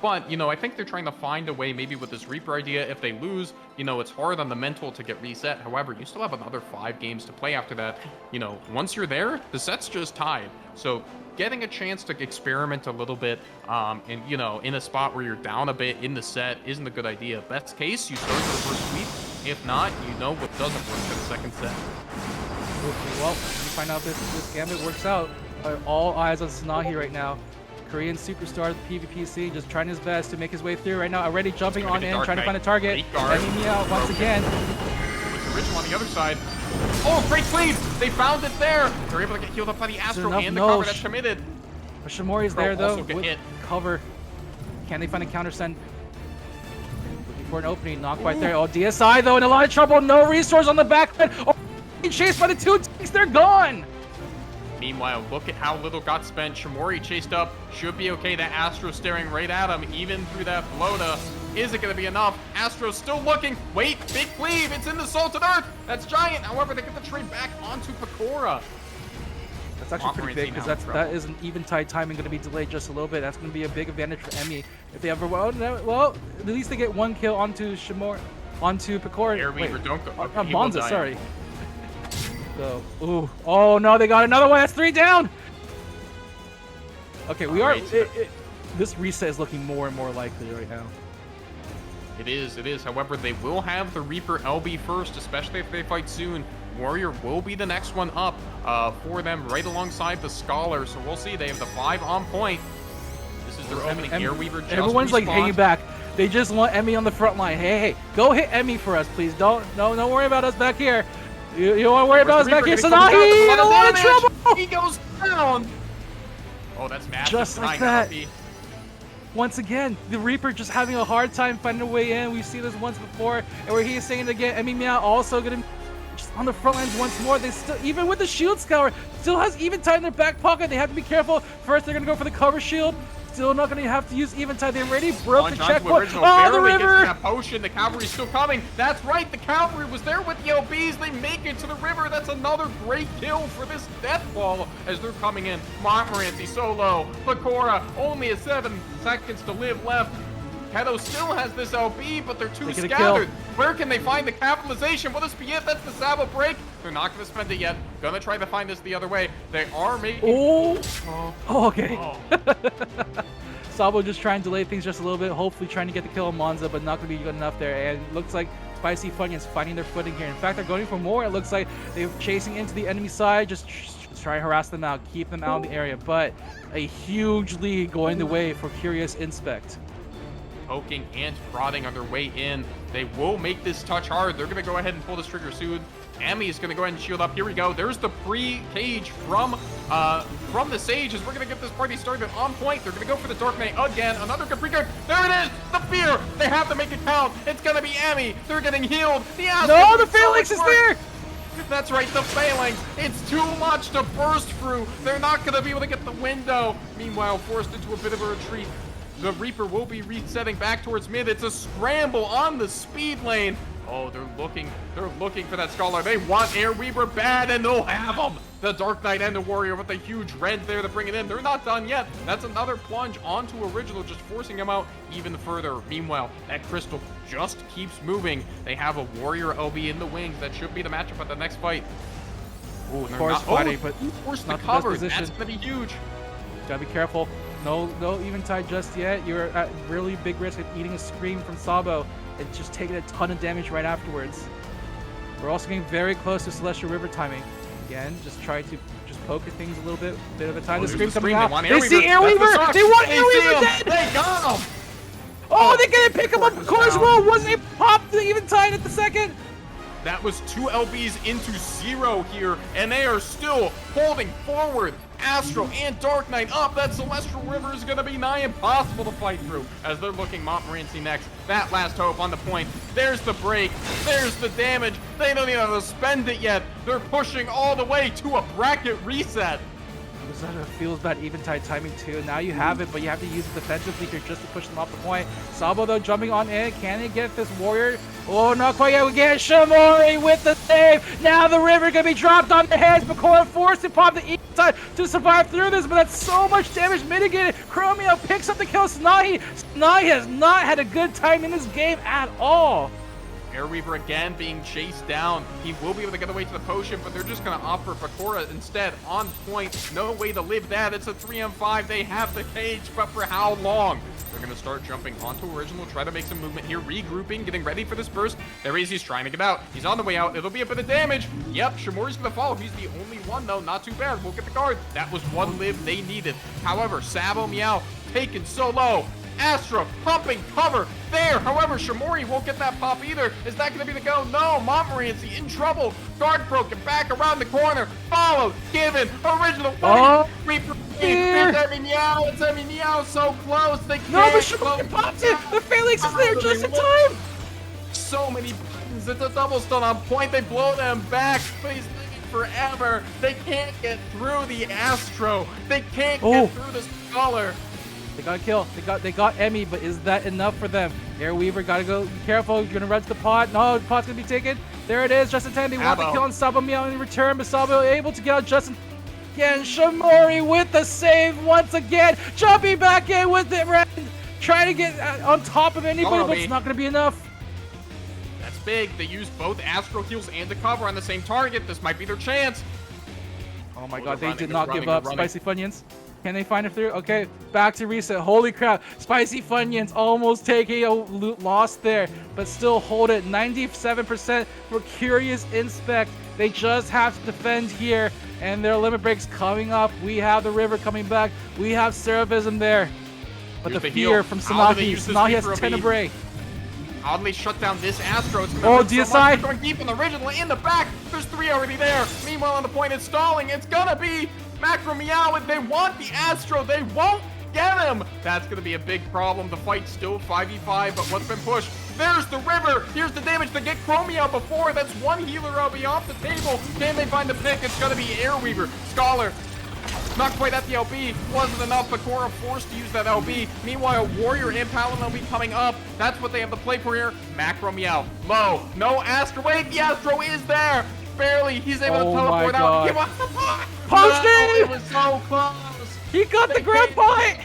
But, you know, I think they're trying to find a way maybe with this Reaper idea. If they lose, you know, it's hard on the mental to get reset. However, you still have another 5 games to play after that. You know, once you're there, the set's just tied. So getting a chance to experiment a little bit, and, you know, in a spot where you're down a bit in the set isn't a good idea. Best case, you start with the first sweep. If not, you know what doesn't work for the second set. Okay, well, we find out this gambit works out. All eyes on Sanahi right now. Korean superstar, the PvP scene, just trying his best to make his way through right now. Already jumping on in, trying to find a target. Ending me out once again. With the Ritual on the other side. Oh, great cleave! They found it there! They're able to get healed up by the Astro and the cover that's committed. Shimori's there, though, with hit. cover. Can they find a counter send? Looking for an opening, not quite there. Oh, DSI, though, in a lot of trouble. No resource on the back end. Oh, chased by the 2 tanks. They're gone! Meanwhile, look at how little got spent. Shimori chased up. Should be okay. That Astro staring right at him, even through that Flota. Is it going to be enough? Astro's still looking. Wait, big cleave. It's in the Salted Earth. That's giant. However, they get the trade back onto Pecora. That's actually pretty big because that is an eventide timing going to be delayed just a little bit. That's going to be a big advantage for Emmy if they ever. Well, at least they get 1 kill onto Pecora. Airweaver, don't go. Monza, sorry. So, ooh. Oh no, they got another one. That's 3 down. Okay, we are. This reset is looking more and more likely right now. It is. However, they will have the Reaper LB first, especially if they fight soon. Warrior will be the next one up for them, right alongside the Scholar. So we'll see. They have the 5 on point. This is their opening. Airweaver just everyone's like hanging back. They just want Emmy on the front line. Hey, go hit Emmy for us, please. Don't worry about us back here. You don't want to worry about us back here. Sanahi in a lot of trouble. He goes down. Oh, that's massive. Just like that. Once again, the Reaper just having a hard time finding a way in. We've seen this once before, and where he is saying it again. Emmy Meow also gonna just on the front lines once more. They still, even with the shield scour, still has Eventide in their back pocket. They have to be careful. First, they're gonna go for the cover shield. Still not going to have to use Eventide. They already broke the checkpoint. Oh, the river! That potion. The cavalry's still coming. That's right. The cavalry was there with the LBs. They make it to the river. That's another great kill for this death ball as they're coming in. Montmorency solo. Pecora only 7 seconds to live left. Keto still has this LB, but they're too scattered. Where can they find the capitalization? Will this be it? That's the Sabo break. They're not going to spend it yet. Gonna try to find this the other way. They are making... Okay. Sabo just trying to delay things just a little bit, hopefully trying to get the kill on Monza, but not going to be good enough there. And it looks like Spicy Funyuns finding their footing here. In fact, they're going for more. It looks like they're chasing into the enemy side, just try to harass them out, keep them out of the area. But a huge lead going the way for Curious Inspect. Poking and prodding on their way in. They will make this touch hard. They're going to go ahead and pull this trigger soon. Emmy is going to go ahead and shield up. Here we go. There's the pre-cage from the Sages. We're going to get this party started on point. They're going to go for the Dark Knight again. Another good pre-cage. There it is. The fear. They have to make it count. It's going to be Emmy. They're getting healed. No, the Phalanx is there. That's right, the Phalanx. It's too much to burst through. They're not going to be able to get the window. Meanwhile, forced into a bit of a retreat. The Reaper will be resetting back towards mid. It's a scramble on the speed lane. Oh, they're looking for that Scholar. They want Airweaver bad, and they'll have them. The Dark Knight and the Warrior with a huge red there to bring it in. They're not done yet. That's another plunge onto Original, just forcing him out even further. Meanwhile, that Crystal just keeps moving. They have a Warrior LB in the wings. That should be the matchup at the next fight. Oh, of course, but forced the cover. That's going to be huge. Gotta be careful. No Eventide just yet. You're at really big risk of eating a scream from Sabo and just taking a ton of damage right afterwards. We're also getting very close to Celestial River timing. Again, just try to just poke at things a little bit of a time. The scream coming out. They see Airweaver! They want Airweaver dead! They got him! Oh, they can't pick him up as well! Wasn't it popped the Eventide at the second? That was 2 LBs into 0 here, and they are still holding forward. Astro and Dark Knight up. That Celestial River is going to be nigh impossible to fight through as they're looking Montmorency next. That last hope on the point. There's the break. There's the damage. They don't even have to spend it yet. They're pushing all the way to a bracket reset. It feels bad Eventide timing too. Now you have it, but you have to use it defensively here just to push them off the point. Sabo though jumping on in. Can he get this warrior? Oh, not quite yet. We get Shamori with the save. Now the river gonna be dropped on their heads. Bakura forced to pop the Eventide to survive through this, but that's so much damage mitigated. Chromio picks up the kill. Snahi has not had a good time in this game at all. Airweaver again being chased down. He will be able to get away to the potion, but they're just going to offer Bakura instead on point. No way to live that. It's a 3-on-5. They have the cage, but for how long? They're going to start jumping onto Original, try to make some movement here, regrouping, getting ready for this burst. There he is. He's trying to get out. He's on the way out. It'll be a bit of damage. Yep, Shamori's going to follow. He's the only one, though. Not too bad. We'll get the guard. That was one live they needed. However, Sabo Meow taken so low. Astra pumping cover there. However, Shamori won't get that pop either. Is that going to be the go? No. Montmorency in trouble. Guard broken back around the corner. Followed. Given. Original. Oh, Reaper. It's Emmy Meow. It's Emmy Meow. So close. They can't. no, but Shamori popped it. The Phalanx is there just in time. So many buttons. It's a double stun on point. They blow them back. But he's living forever. They can't get through the Astro. They can't get through the Scholar. They got a kill. They got Emmy, but is that enough for them? Airweaver gotta go. Be careful. You're gonna run to the pot. No, the pot's gonna be taken. There it is. Just in time. They want the kill on Sabo Meow in return, but Sabo able to get out just in again. Shamori with the save once again. Jumping back in with it. Trying to get on top of anybody, but it's not gonna be enough. That's big. They used both Astro heals and the cover on the same target. This might be their chance. Oh my god, they did not give up. Spicy Funyuns. Can they find it through? Okay, back to reset. Holy crap. Spicy Funyuns almost taking a loss there, but still hold it. 97% for Curious Inspect. They just have to defend here, and their limit break's coming up. We have the river coming back. We have Seravism there. But the fear from Sanahi. Sanahi has Tenebrae. Oddly shut down this Astro. It's DSI going deep in the original, in the back. There's 3 already there. Meanwhile, on the point, it's stalling. It's gonna be Macro Meow. They want the Astro. They won't get him. That's gonna be a big problem. The fight's still 5v5, but what's been pushed? There's the river. Here's the damage to get Chromio before. That's one healer will be off the table. Can they find the pick? It's gonna be Airweaver. Scholar. Not quite at the LB. Wasn't enough. Bakura forced to use that LB. Meanwhile, Warrior and Paladin will be coming up. That's what they have to play for here. Macro Meow. Low. No Astro. Wait, the Astro is there. Barely. He's able to teleport out. He wants the pot. Post it was so close. He got the grab pot.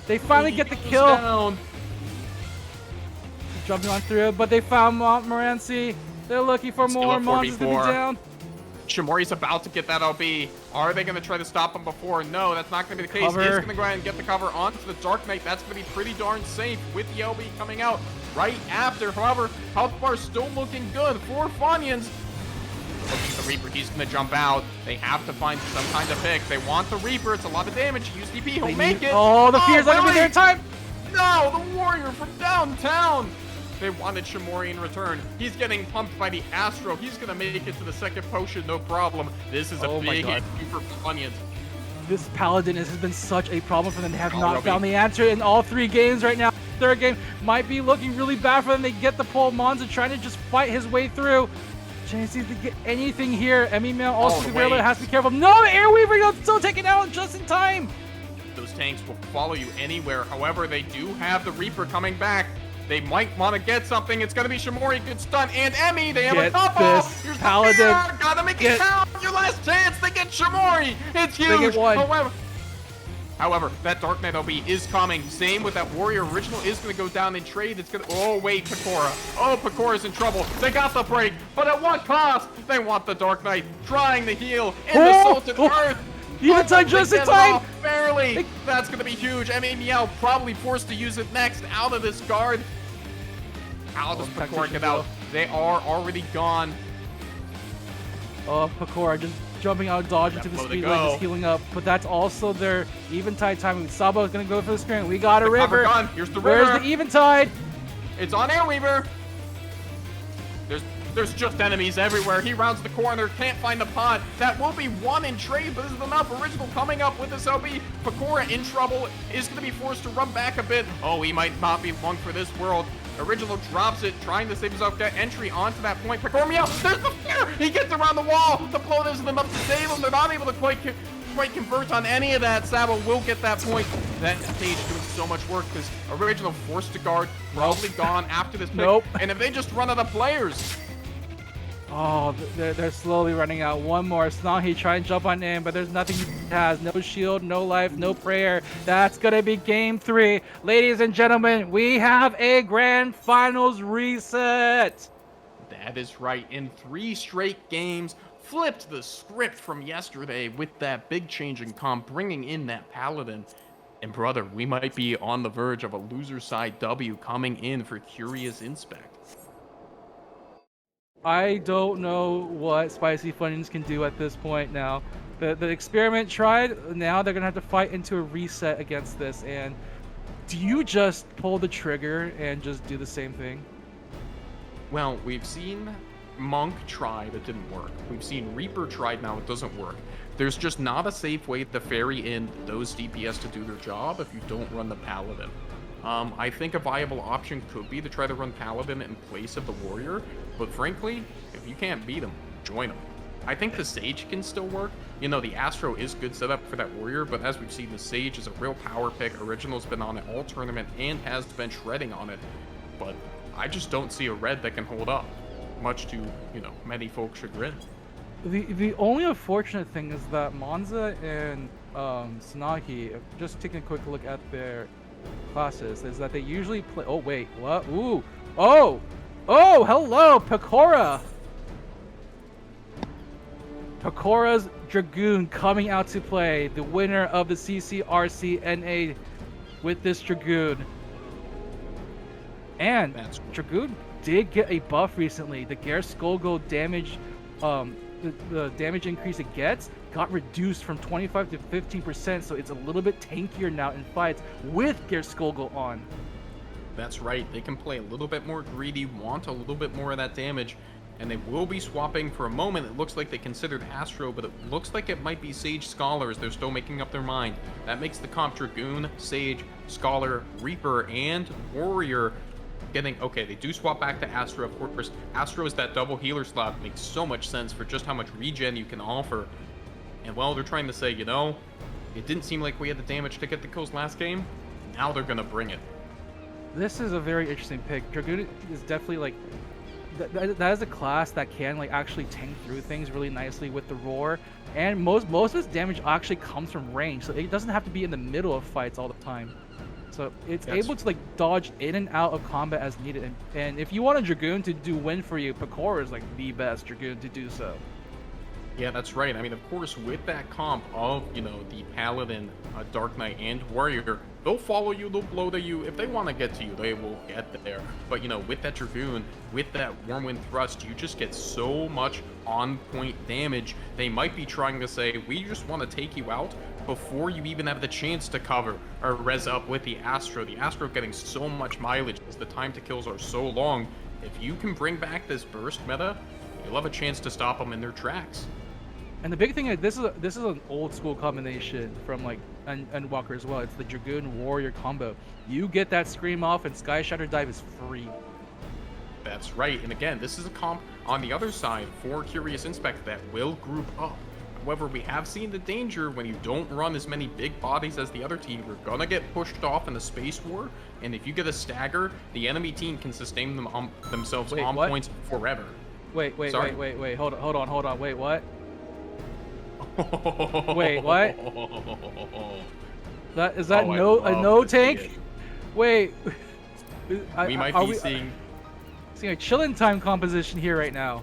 They finally get the kill. Down. Jumping on through, but they found Montmorency. They're looking for more monsters to be down. Shamori's about to get that LB. Are they going to try to stop him before? No, that's not going to be the case. He's going to go ahead and get the cover onto the Dark Knight. That's going to be pretty darn safe with the LB coming out right after. However, health bar still looking good for Funyuns. Looking at the Reaper, he's going to jump out. They have to find some kind of pick. They want the Reaper. It's a lot of damage. USDP, he'll make it. Oh, the fear's not going to be there in time. No, the Warrior from downtown. They wanted Shamori in return. He's getting pumped by the Astro. He's going to make it to the second potion, no problem. This is a big issue for Funyuns. This Paladin has been such a problem for them. They have not found the answer in all 3 games right now. Third game might be looking really bad for them. They get the pull. Monza trying to just fight his way through. Chances to get anything here. Emmy Mail also has to be careful. No, Airweaver still taken out just in time. Those tanks will follow you anywhere. However, they do have the Reaper coming back. They might want to get something. It's going to be Shamori, good stun, and Emmy. They have a couple. Here's Paladin. Gotta make it count. Your last chance. They get Shamori. It's huge. They get one. However, that Dark Knight LB is coming. Same with that Warrior original is going to go down in trade. It's going to... Oh, wait, Pakora. Oh, Pakora's in trouble. They got the break, but at what cost? They want the Dark Knight trying to heal in the Salted Earth. Eventide just in time. Barely. That's going to be huge. Emmy Meow probably forced to use it next out of this guard. How does Pakora get out? They are already gone. Oh, Pakora just jumping out, dodging to the speed line, just healing up. But that's also their Eventide timing. Sabo is going to go for the screen. We got a river. Here's the river. Where's the Eventide? It's on Airweaver. There's just enemies everywhere. He rounds the corner, can't find the pod. That will be one in trade, but this is enough. Original coming up with this LB. Pakora in trouble, is going to be forced to run back a bit. Oh, he might not be long for this world. Original drops it, trying to save himself, get entry onto that point. Pakora Meow, there's the fear! He gets around the wall! The blow isn't enough to save him. They're not able to quite quite convert on any of that. Sabo will get that point. That Sage doing so much work because original forced to guard probably gone after this pick. Nope. And if they just run out of players. Oh, they're slowly running out. One more. Snahi try and jump on in, but there's nothing he has. No shield, no life, no prayer. That's going to be game 3. Ladies and gentlemen, we have a grand finals reset. That is right. In 3 straight games, flipped the script from yesterday with that big change in comp, bringing in that Paladin. And brother, we might be on the verge of a loser side W coming in for Curious Inspect. I don't know what Spicy Funyuns can do at this point now. The experiment tried, now they're going to have to fight into a reset against this. And do you just pull the trigger and just do the same thing? Well, we've seen Monk tried, it didn't work. We've seen Reaper tried, now it doesn't work. There's just not a safe way to ferry in those DPS to do their job if you don't run the Paladin. I think a viable option could be to try to run Paladin in place of the Warrior, but frankly, if you can't beat him, join him. I think the Sage can still work. You know, the Astro is good setup for that Warrior, but as we've seen, the Sage is a real power pick. Original's been on it all tournament and has been shredding on it, but I just don't see a red that can hold up, much to, you know, many folks' chagrin. The only unfortunate thing is that Monza and Snahi, just taking a quick look at their classes, is that they usually play. Oh wait, what? Ooh, oh, hello, Pecora. Pecora's Dragoon coming out to play. The winner of the CCRC NA with this Dragoon. And Dragoon did get a buff recently. The Gerskolgo damage, the damage increase it gets got reduced from 25 to 15%, so it's a little bit tankier now in fights with Gerskolgo on. That's right, they can play a little bit more greedy, want a little bit more of that damage, and they will be swapping for a moment. It looks like they considered Astro, but it looks like it might be Sage Scholars. They're still making up their mind. That makes the comp Dragoon, Sage, Scholar, Reaper, and Warrior getting... Okay, they do swap back to Astro, of course. Astro is that double healer slot. Makes so much sense for just how much regen you can offer. And well, they're trying to say, you know, it didn't seem like we had the damage to get the kills last game. Now they're going to bring it. This is a very interesting pick. Dragoon is definitely like... That is a class that can like actually tank through things really nicely with the roar, and most of its damage actually comes from range, so it doesn't have to be in the middle of fights all the time. So it's able to like dodge in and out of combat as needed. And if you want a Dragoon to do win for you, Pecora is like the best Dragoon to do so. Yeah, that's right. I mean, of course, with that comp of, you know, the Paladin, Dark Knight, and Warrior, they'll follow you, they'll blow to you. If they want to get to you, they will get there. But, you know, with that Dragoon, with that Wormwind Thrust, you just get so much on-point damage. They might be trying to say, we just want to take you out before you even have the chance to cover or res up with the Astro. The Astro getting so much mileage because the time to kills are so long. If you can bring back this burst meta, you'll have a chance to stop them in their tracks. And the big thing is this is an old school combination from like Endwalker as well. It's the Dragoon Warrior combo. You get that scream off and Sky Shatter Dive is free. That's right. And again, this is a comp on the other side for Curious Inspect that will group up. However, we have seen the danger when you don't run as many big bodies as the other team. You're gonna get pushed off in a space war, and if you get a stagger, the enemy team can sustain themselves on points forever. Wait, hold on, wait, what? Wait, what? Is that a no tank? Wait. We might be seeing a chillin' time composition here right now.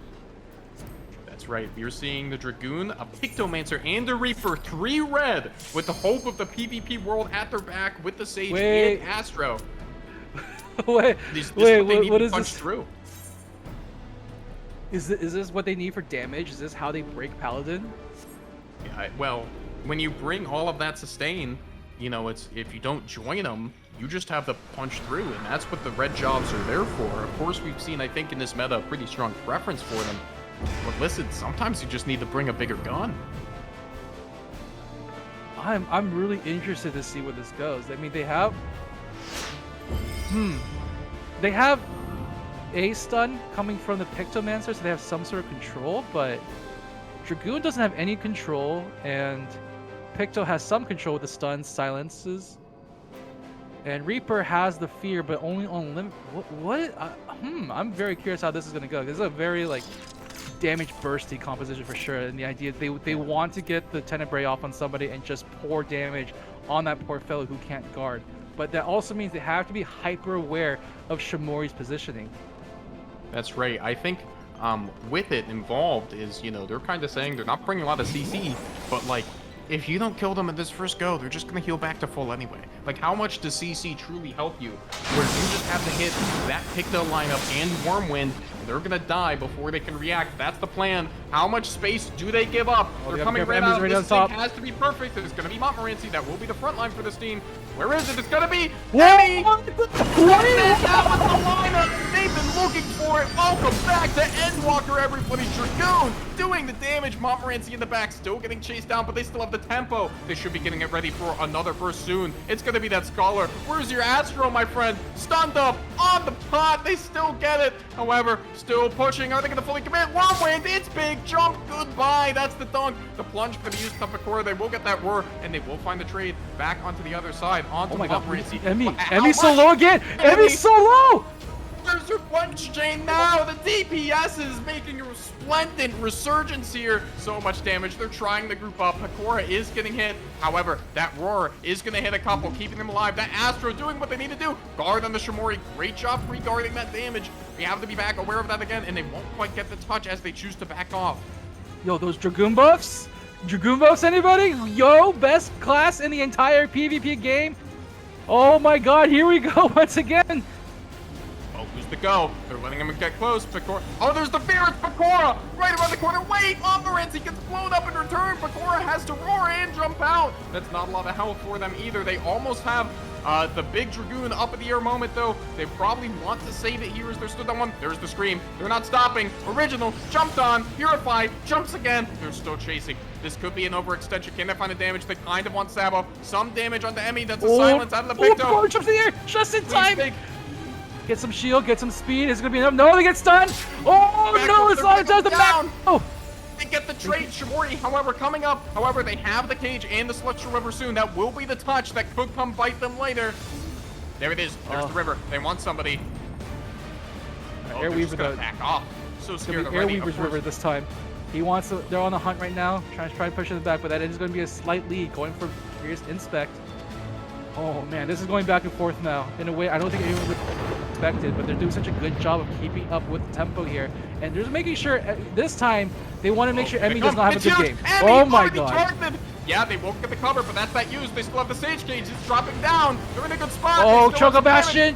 That's right. We're seeing the Dragoon, a Pictomancer, and a Reaper, 3 red, with the hope of the PvP world at their back with the Sage and Astro. What is this? Through. Is this what they need for damage? Is this how they break Paladin? Yeah, well, when you bring all of that sustain, you know, it's if you don't join them, you just have to punch through, and that's what the red jobs are there for. Of course, we've seen, I think, in this meta, a pretty strong preference for them. But listen, sometimes you just need to bring a bigger gun. I'm really interested to see where this goes. I mean, they have a stun coming from the Pictomancer, so they have some sort of control, but Dragoon doesn't have any control, and Picto has some control with the stuns, silences. And Reaper has the fear, but only on limit. What? I'm very curious how this is gonna go. This is a very like damage bursty composition for sure. And the idea they want to get the Tenebrae off on somebody and just pour damage on that poor fellow who can't guard. But that also means they have to be hyper aware of Shamori's positioning. That's right. I think with it involved is, they're kind of saying they're not bringing a lot of CC, but like, if you don't kill them in this first go, they're just going to heal back to full anyway. Like, how much does CC truly help you? Where you just have to hit that Picto lineup and Wormwind, and they're going to die before they can react. That's the plan. How much space do they give up? They're coming right out. This thing has to be perfect. There's going to be Montmorency. That will be the front line for this team. Where is it? It's going to be Emmy! What is that with the lineup? They've been looking for it. Welcome back to Endwalker, everybody. Dragoon doing the damage. Montmorency in the back, still getting chased down, but they still have the tempo. They should be getting it ready for another burst soon. It's going to be that Scholar. Where's your Astro, my friend? Stunned up on the pot. They still get it. However, still pushing. Are they going to fully commit? Whirlwind, it's big. Jump. Goodbye. That's the dunk. The plunge going to be used on Picora. They will get that whir, and they will find the trade back onto the other side. Onto Montmorency. Emmy so low again. Emmy so low. There's your punch chain now. The DPS is making a resplendent resurgence here. So much damage. They're trying to group up. Picora is getting hit. However, that roar is going to hit a couple, keeping them alive. That Astro doing what they need to do. Guard on the Shamori. Great job regarding that damage. We have to be back aware of that again, and they won't quite get the touch as they choose to back off. Yo, those Dragoon buffs? Dragoon buffs, anybody? Yo, best class in the entire PvP game. Oh my god, here we go once again. Oh, who's the go? They're letting him get close. Picora. Oh, there's the fear. It's Picora right around the corner. Wait, Montmorency gets blown up in return. Picora has to roar and jump out. That's not a lot of health for them either. They almost have the big Dragoon up in the air moment, though. They probably want to save it here as they're stood on one. There's the scream. They're not stopping. Original jumped on. Purify jumps again. They're still chasing. This could be an overextension. Can they find the damage? They kind of want Sabo. Some damage onto Emmy. That's a silence out of the Picto. Oh, jumps in the air just in time. Get some shield, get some speed. Is it gonna be enough? No, they get stunned. Oh no, it's not. It does the back. Oh. They get the trade. Shamori, however, coming up. However, they have the cage and the Celestial River soon. That will be the touch that could come bite them later. There it is. There's the river. They want somebody. Airweaver gonna back off. So scared already. Airweaver's river this time. He wants to. They're on the hunt right now, trying to push in the back, but that is going to be a slight lead, going for Furious Inspect. Oh man, this is going back and forth now in a way I don't think anyone would expect it, but they're doing such a good job of keeping up with the tempo here, and they're just making sure this time they want to make sure Emmy does not have a good game. Emmy, oh my god! Targeted. Yeah, they won't get the cover, but that's that use. They still have the Sage Cage. It's dropping down. They're in a good spot. Oh, Choco Bastion!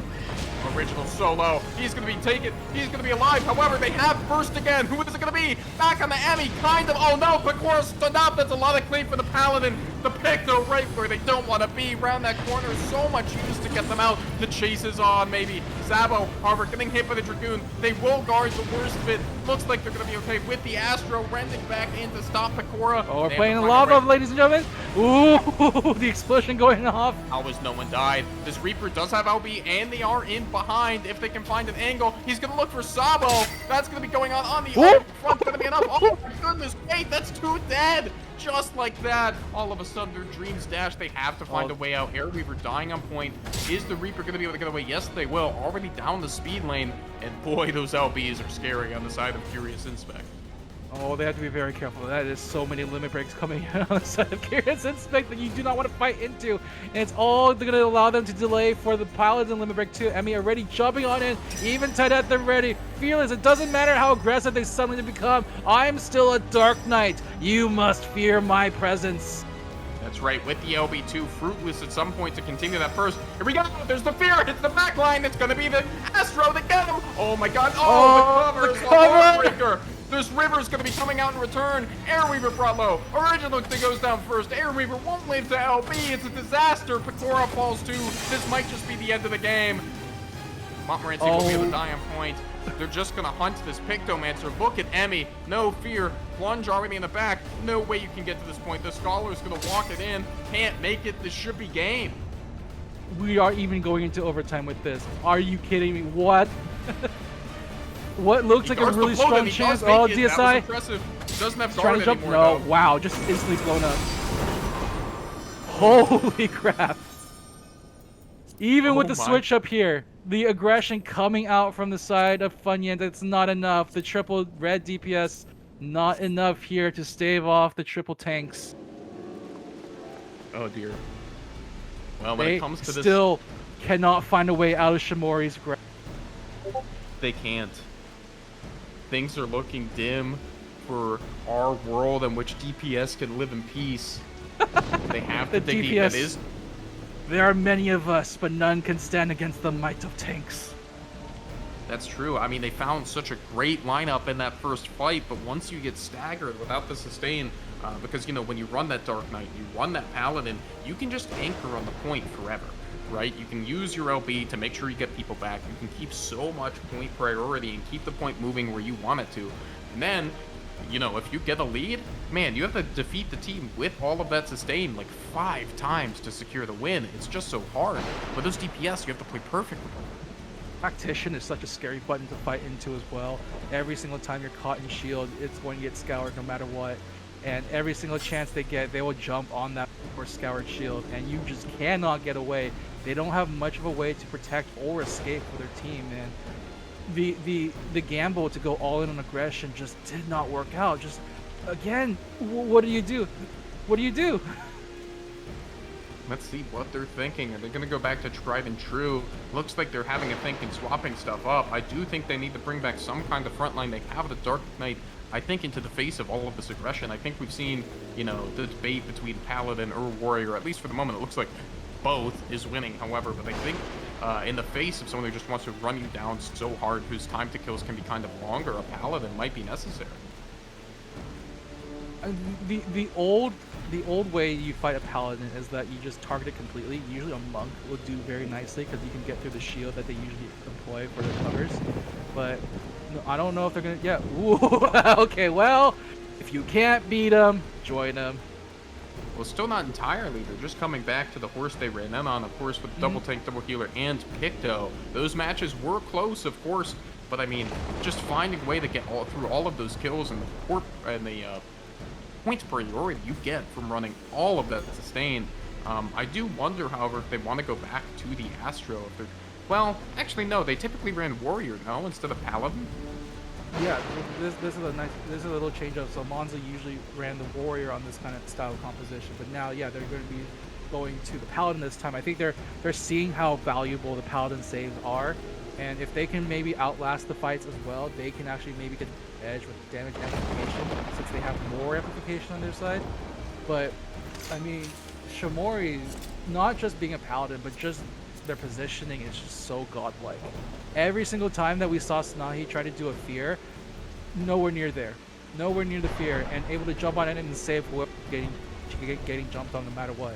Original solo. He's going to be taken. He's going to be alive. However, they have burst again. Who is it going to be? Back on the Emmy. Kind of. Oh no, Picora stood up. That's a lot of claim for the Paladin. The Picto right where they don't want to be. Around that corner. So much use to get them out. The chase is on, maybe. Sabo, however, getting hit by the Dragoon. They will guard the worst of it. Looks like they're going to be okay with the Astro rending back in to stop Picora. Oh, we're playing in lava, ladies and gentlemen. Ooh, the explosion going off. How has no one died? This Reaper does have LB, and they are in behind. If they can find an angle, he's going to look for Sabo. That's going to be going on the front. Going to be enough. Oh my goodness, wait, that's two dead. Just like that, all of a sudden their dreams dash. They have to find a way out. Airweaver dying on point. Is the Reaper going to be able to get away? Yes, they will. Already down the speed lane, and boy, those LBs are scary on the side of Curious Inspect. Oh, they have to be very careful. That is so many limit breaks coming on the side of Curious Inspect that you do not want to fight into. And it's all going to allow them to delay for the Paladin limit break too. Emmy already jumping on in, even Tidette them ready. Fearless, it doesn't matter how aggressive they suddenly become. I'm still a Dark Knight. You must fear my presence. That's right, with the LB2, fruitless at some point to continue that first. Here we go, there's the fear, it's the back line, it's gonna be the Astro to get him. Oh my god, the cover is a heartbreaker. This River's gonna be coming out in return. Airweaver brought low. Original goes down first. Airweaver won't live to LB, it's a disaster. Picora falls too. This might just be the end of the game. Montmorency will be able to die on point. They're just gonna hunt this Pictomancer. Look at Emmy. No fear. Plunge already in the back. No way you can get to this point. The Scholar's gonna walk it in. Can't make it. This should be game. We are even going into overtime with this. Are you kidding me? What? What looks like a really strong chance? Oh, DSI. Doesn't have trying to jump. anymore, no, wow, just instantly blown up. Holy crap. Even with Oh the my. switch up here, the aggression coming out from the side of Funyun, that's not enough. The triple red DPS, not enough here to stave off the triple tanks. Oh dear. Well, when it They comes to this, still cannot find a way out of Shimori's grasp. they can't. Things are looking dim for our world in which DPS can live in peace. They have The to dig deep. DPS. That is, There are many of us, but none can stand against the might of tanks. that's true. I mean, they found such a great lineup in that first fight, but once you get staggered without the sustain, because, you know, when you run that Dark Knight, you run that Paladin, you can just anchor on the point forever, right? You can use your LB to make sure you get people back. You can keep so much point priority and keep the point moving where you want it to. And then, you know, if you get a lead, man, you have to defeat the team with all of that sustain like 5 times to secure the win. It's just so hard. With those DPS, you have to play perfectly. Tactician is such a scary button to fight into as well. Every single time you're caught in shield, it's going to get scoured no matter what. And every single chance they get, they will jump on that or scoured shield, and you just cannot get away. They don't have much of a way to protect or escape for their team, and the gamble to go all in on aggression just did not work out. Just again, what do you do? What do you do? Let's see what they're thinking. Are they going to go back to tried and true? Looks like they're having a think and swapping stuff up. I do think they need to bring back some kind of front line. They have the Dark Knight, I think, into the face of all of this aggression. I think we've seen, you know, the debate between Paladin or Warrior. At least for the moment, it looks like both is winning. However, but I think in the face of someone who just wants to run you down so hard, whose time to kills can be kind of longer, a Paladin might be necessary. The old way you fight a paladin is that you just target it completely. Usually a monk will do very nicely because you can get through the shield that they usually employ for their covers. But no, I don't know if they're gonna. Yeah. Ooh, okay. Well, if you can't beat them, join them. Well, still not entirely. They're just coming back to the horse they ran in on, of course, with double tank, double healer, and Picto. Those matches were close, of course, but I mean, just finding a way to get through all of those kills and the points priority you get from running all of that sustain. I do wonder, however, if they want to go back to the Astro. If they're, well, actually, no. They typically ran Warrior now instead of Paladin. Yeah, this is a little change up. So Monza usually ran the Warrior on this kind of style composition, but now, yeah, they're going to be going to the Paladin this time. I think they're seeing how valuable the Paladin saves are, and if they can maybe outlast the fights as well, they can actually maybe get the edge with damage amplification since they have more amplification on their side. But I mean, Shimori, not just being a Paladin, but just their positioning is just so godlike. Every single time that we saw Snahi try to do a fear, nowhere near there. Nowhere near the fear, and able to jump on it and save whoever getting jumped on no matter what.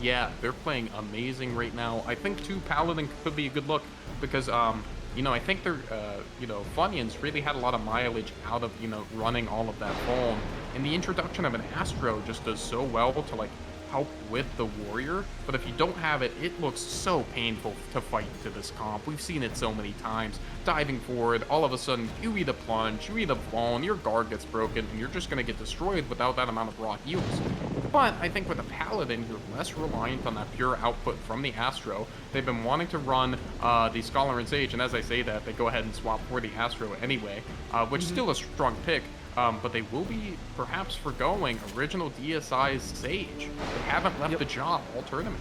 Yeah, they're playing amazing right now. I think, too, Paladin could be a good look because, you know, I think they're, you know, Funyuns really had a lot of mileage out of, you know, running all of that phone. And the introduction of an Astro just does so well to, like, help with the Warrior, but if you don't have it, it looks so painful to fight to this comp. We've seen it so many times. Diving forward, all of a sudden, you either plunge, you either phone, your guard gets broken, and you're just going to get destroyed without that amount of raw heals. But I think with a Paladin, you're less reliant on that pure output from the Astro. They've been wanting to run the Scholar and Sage, and as I say that, they go ahead and swap for the Astro anyway, which is still a strong pick. But they will be perhaps foregoing original DSI's Sage. They haven't left the job all tournament.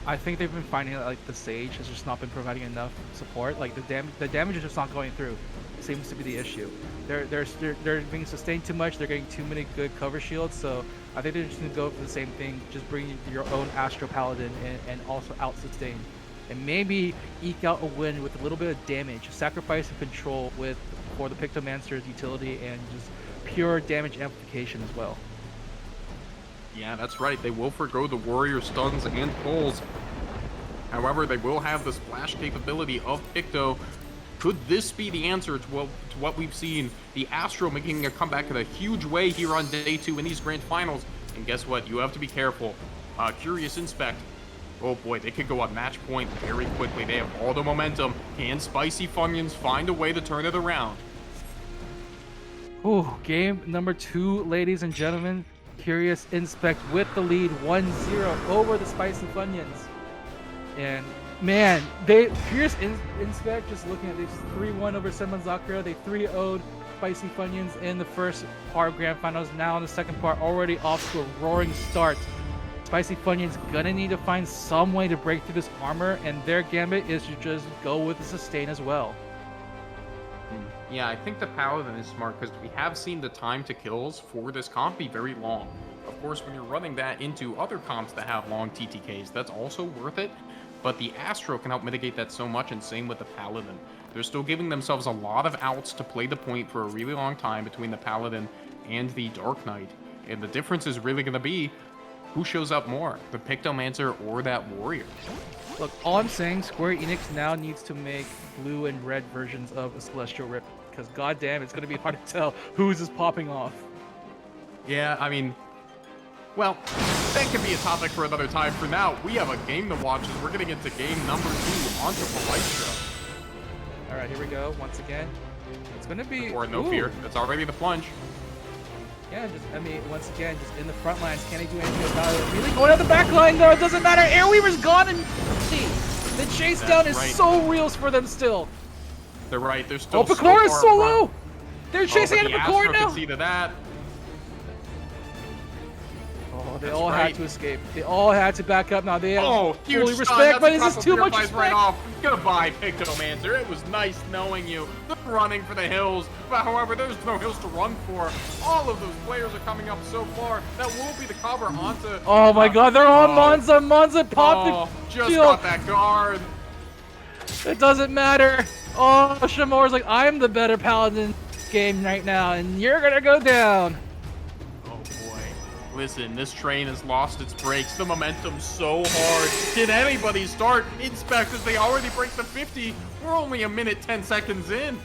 I think they've been finding that like the Sage has just not been providing enough support. Like the damage is just not going through. It seems to be the issue. They're being sustained too much. They're getting too many good cover shields. So I think they're just gonna go for the same thing. Just bring your own Astro Paladin and also out sustain, and maybe eke out a win with a little bit of damage, sacrifice and control for the Pictomancer's utility and just pure damage amplification as well. Yeah, that's right. They will forgo the Warrior stuns and pulls. However, they will have the splash capability of Picto. Could this be the answer to what we've seen? The Astro making a comeback in a huge way here on day 2 in these grand finals. And guess what? You have to be careful. Curious Inspect. Oh boy, they could go on match point very quickly. They have all the momentum. Can Spicy Funyuns find a way to turn it around? Ooh, game number 2, ladies and gentlemen. Curious Inspect with the lead 1-0 over the Spicy Funyuns. And man, Curious Inspect, just looking at this 3-1 over Senman Zakura, they 3-0'd Spicy Funyuns in the first part of Grand Finals. Now in the second part, already off to a roaring start. Spicy Funyuns gonna need to find some way to break through this armor, and their gambit is to just go with the sustain as well. Yeah, I think the Paladin is smart because we have seen the time to kills for this comp be very long. Of course, when you're running that into other comps that have long TTKs, that's also worth it. But the Astro can help mitigate that so much, and same with the Paladin. They're still giving themselves a lot of outs to play the point for a really long time between the Paladin and the Dark Knight. And the difference is really going to be who shows up more, the Pictomancer or that Warrior. Look, all I'm saying, Square Enix now needs to make blue and red versions of a Celestial Rip, because goddamn, it's going to be hard to tell who's is popping off. Yeah, I mean, well, that could be a topic for another time. For now, we have a game to watch as we're getting into game number 2 onto Polystra. All right, here we go. Once again, it's going to be... Or no fear, that's already the plunge. Yeah, once again, just in the front lines. Can he do anything about it? Really going out the back line, though. It doesn't matter. Airweaver's gone, and the chase down is so real for them still. They're right. They're still Picor is so low. They're chasing the Picor now. Can see to that. Oh, they all had to escape. They all had to back up now. They have huge fully respect, but this is too much respect. Right off. Goodbye, Pictomancer. It was nice knowing you. They're running for the hills, but however, there's no hills to run for. All of those players are coming up so far. That will be the cover onto... Oh my god, they're on Monza. Monza popped the just shield. Got that guard. It doesn't matter. Oh, Shimor's like, I'm the better Paladin game right now, and you're gonna go down. Listen, this train has lost its brakes. The momentum's so hard. Can anybody start? Inspect as they already break the 50. We're only a minute 10 seconds in.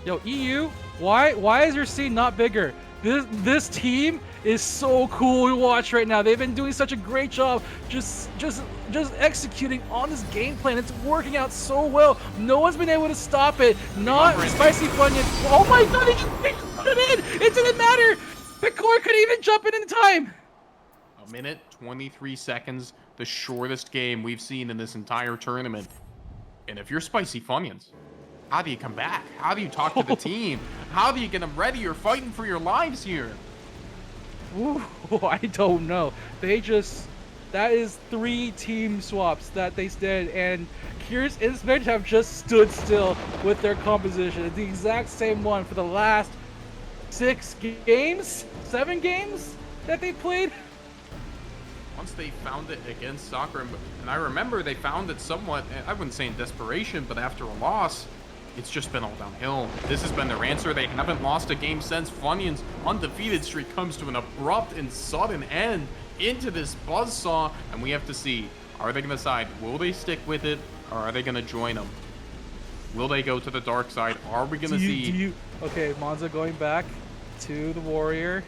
Yo, EU, why is your scene not bigger? This team is so cool to watch right now. They've been doing such a great job just executing on this game plan. It's working out so well. No one's been able to stop it. Not Spicy Funyun. Oh my god, they just put it in. It didn't matter. Picor couldn't even jump in time. A minute, 23 seconds, the shortest game we've seen in this entire tournament. And if you're Spicy Funyuns, how do you come back? How do you talk to the team? How do you get them ready? You're fighting for your lives here. Ooh, I don't know. That is 3 team swaps that they did, and Curious Inspect have just stood still with their composition. It's the exact same one for the last 7 games that they played. Once they found it against Sakura, and I remember they found it somewhat, I wouldn't say in desperation, but after a loss, it's just been all downhill. This has been their answer. They haven't lost a game since Funyuns' undefeated streak comes to an abrupt and sudden end into this buzzsaw, and we have to see, are they going to decide, will they stick with it, or are they going to join them? Will they go to the dark side? Are we going to see... Okay, Monza going back to the Warrior.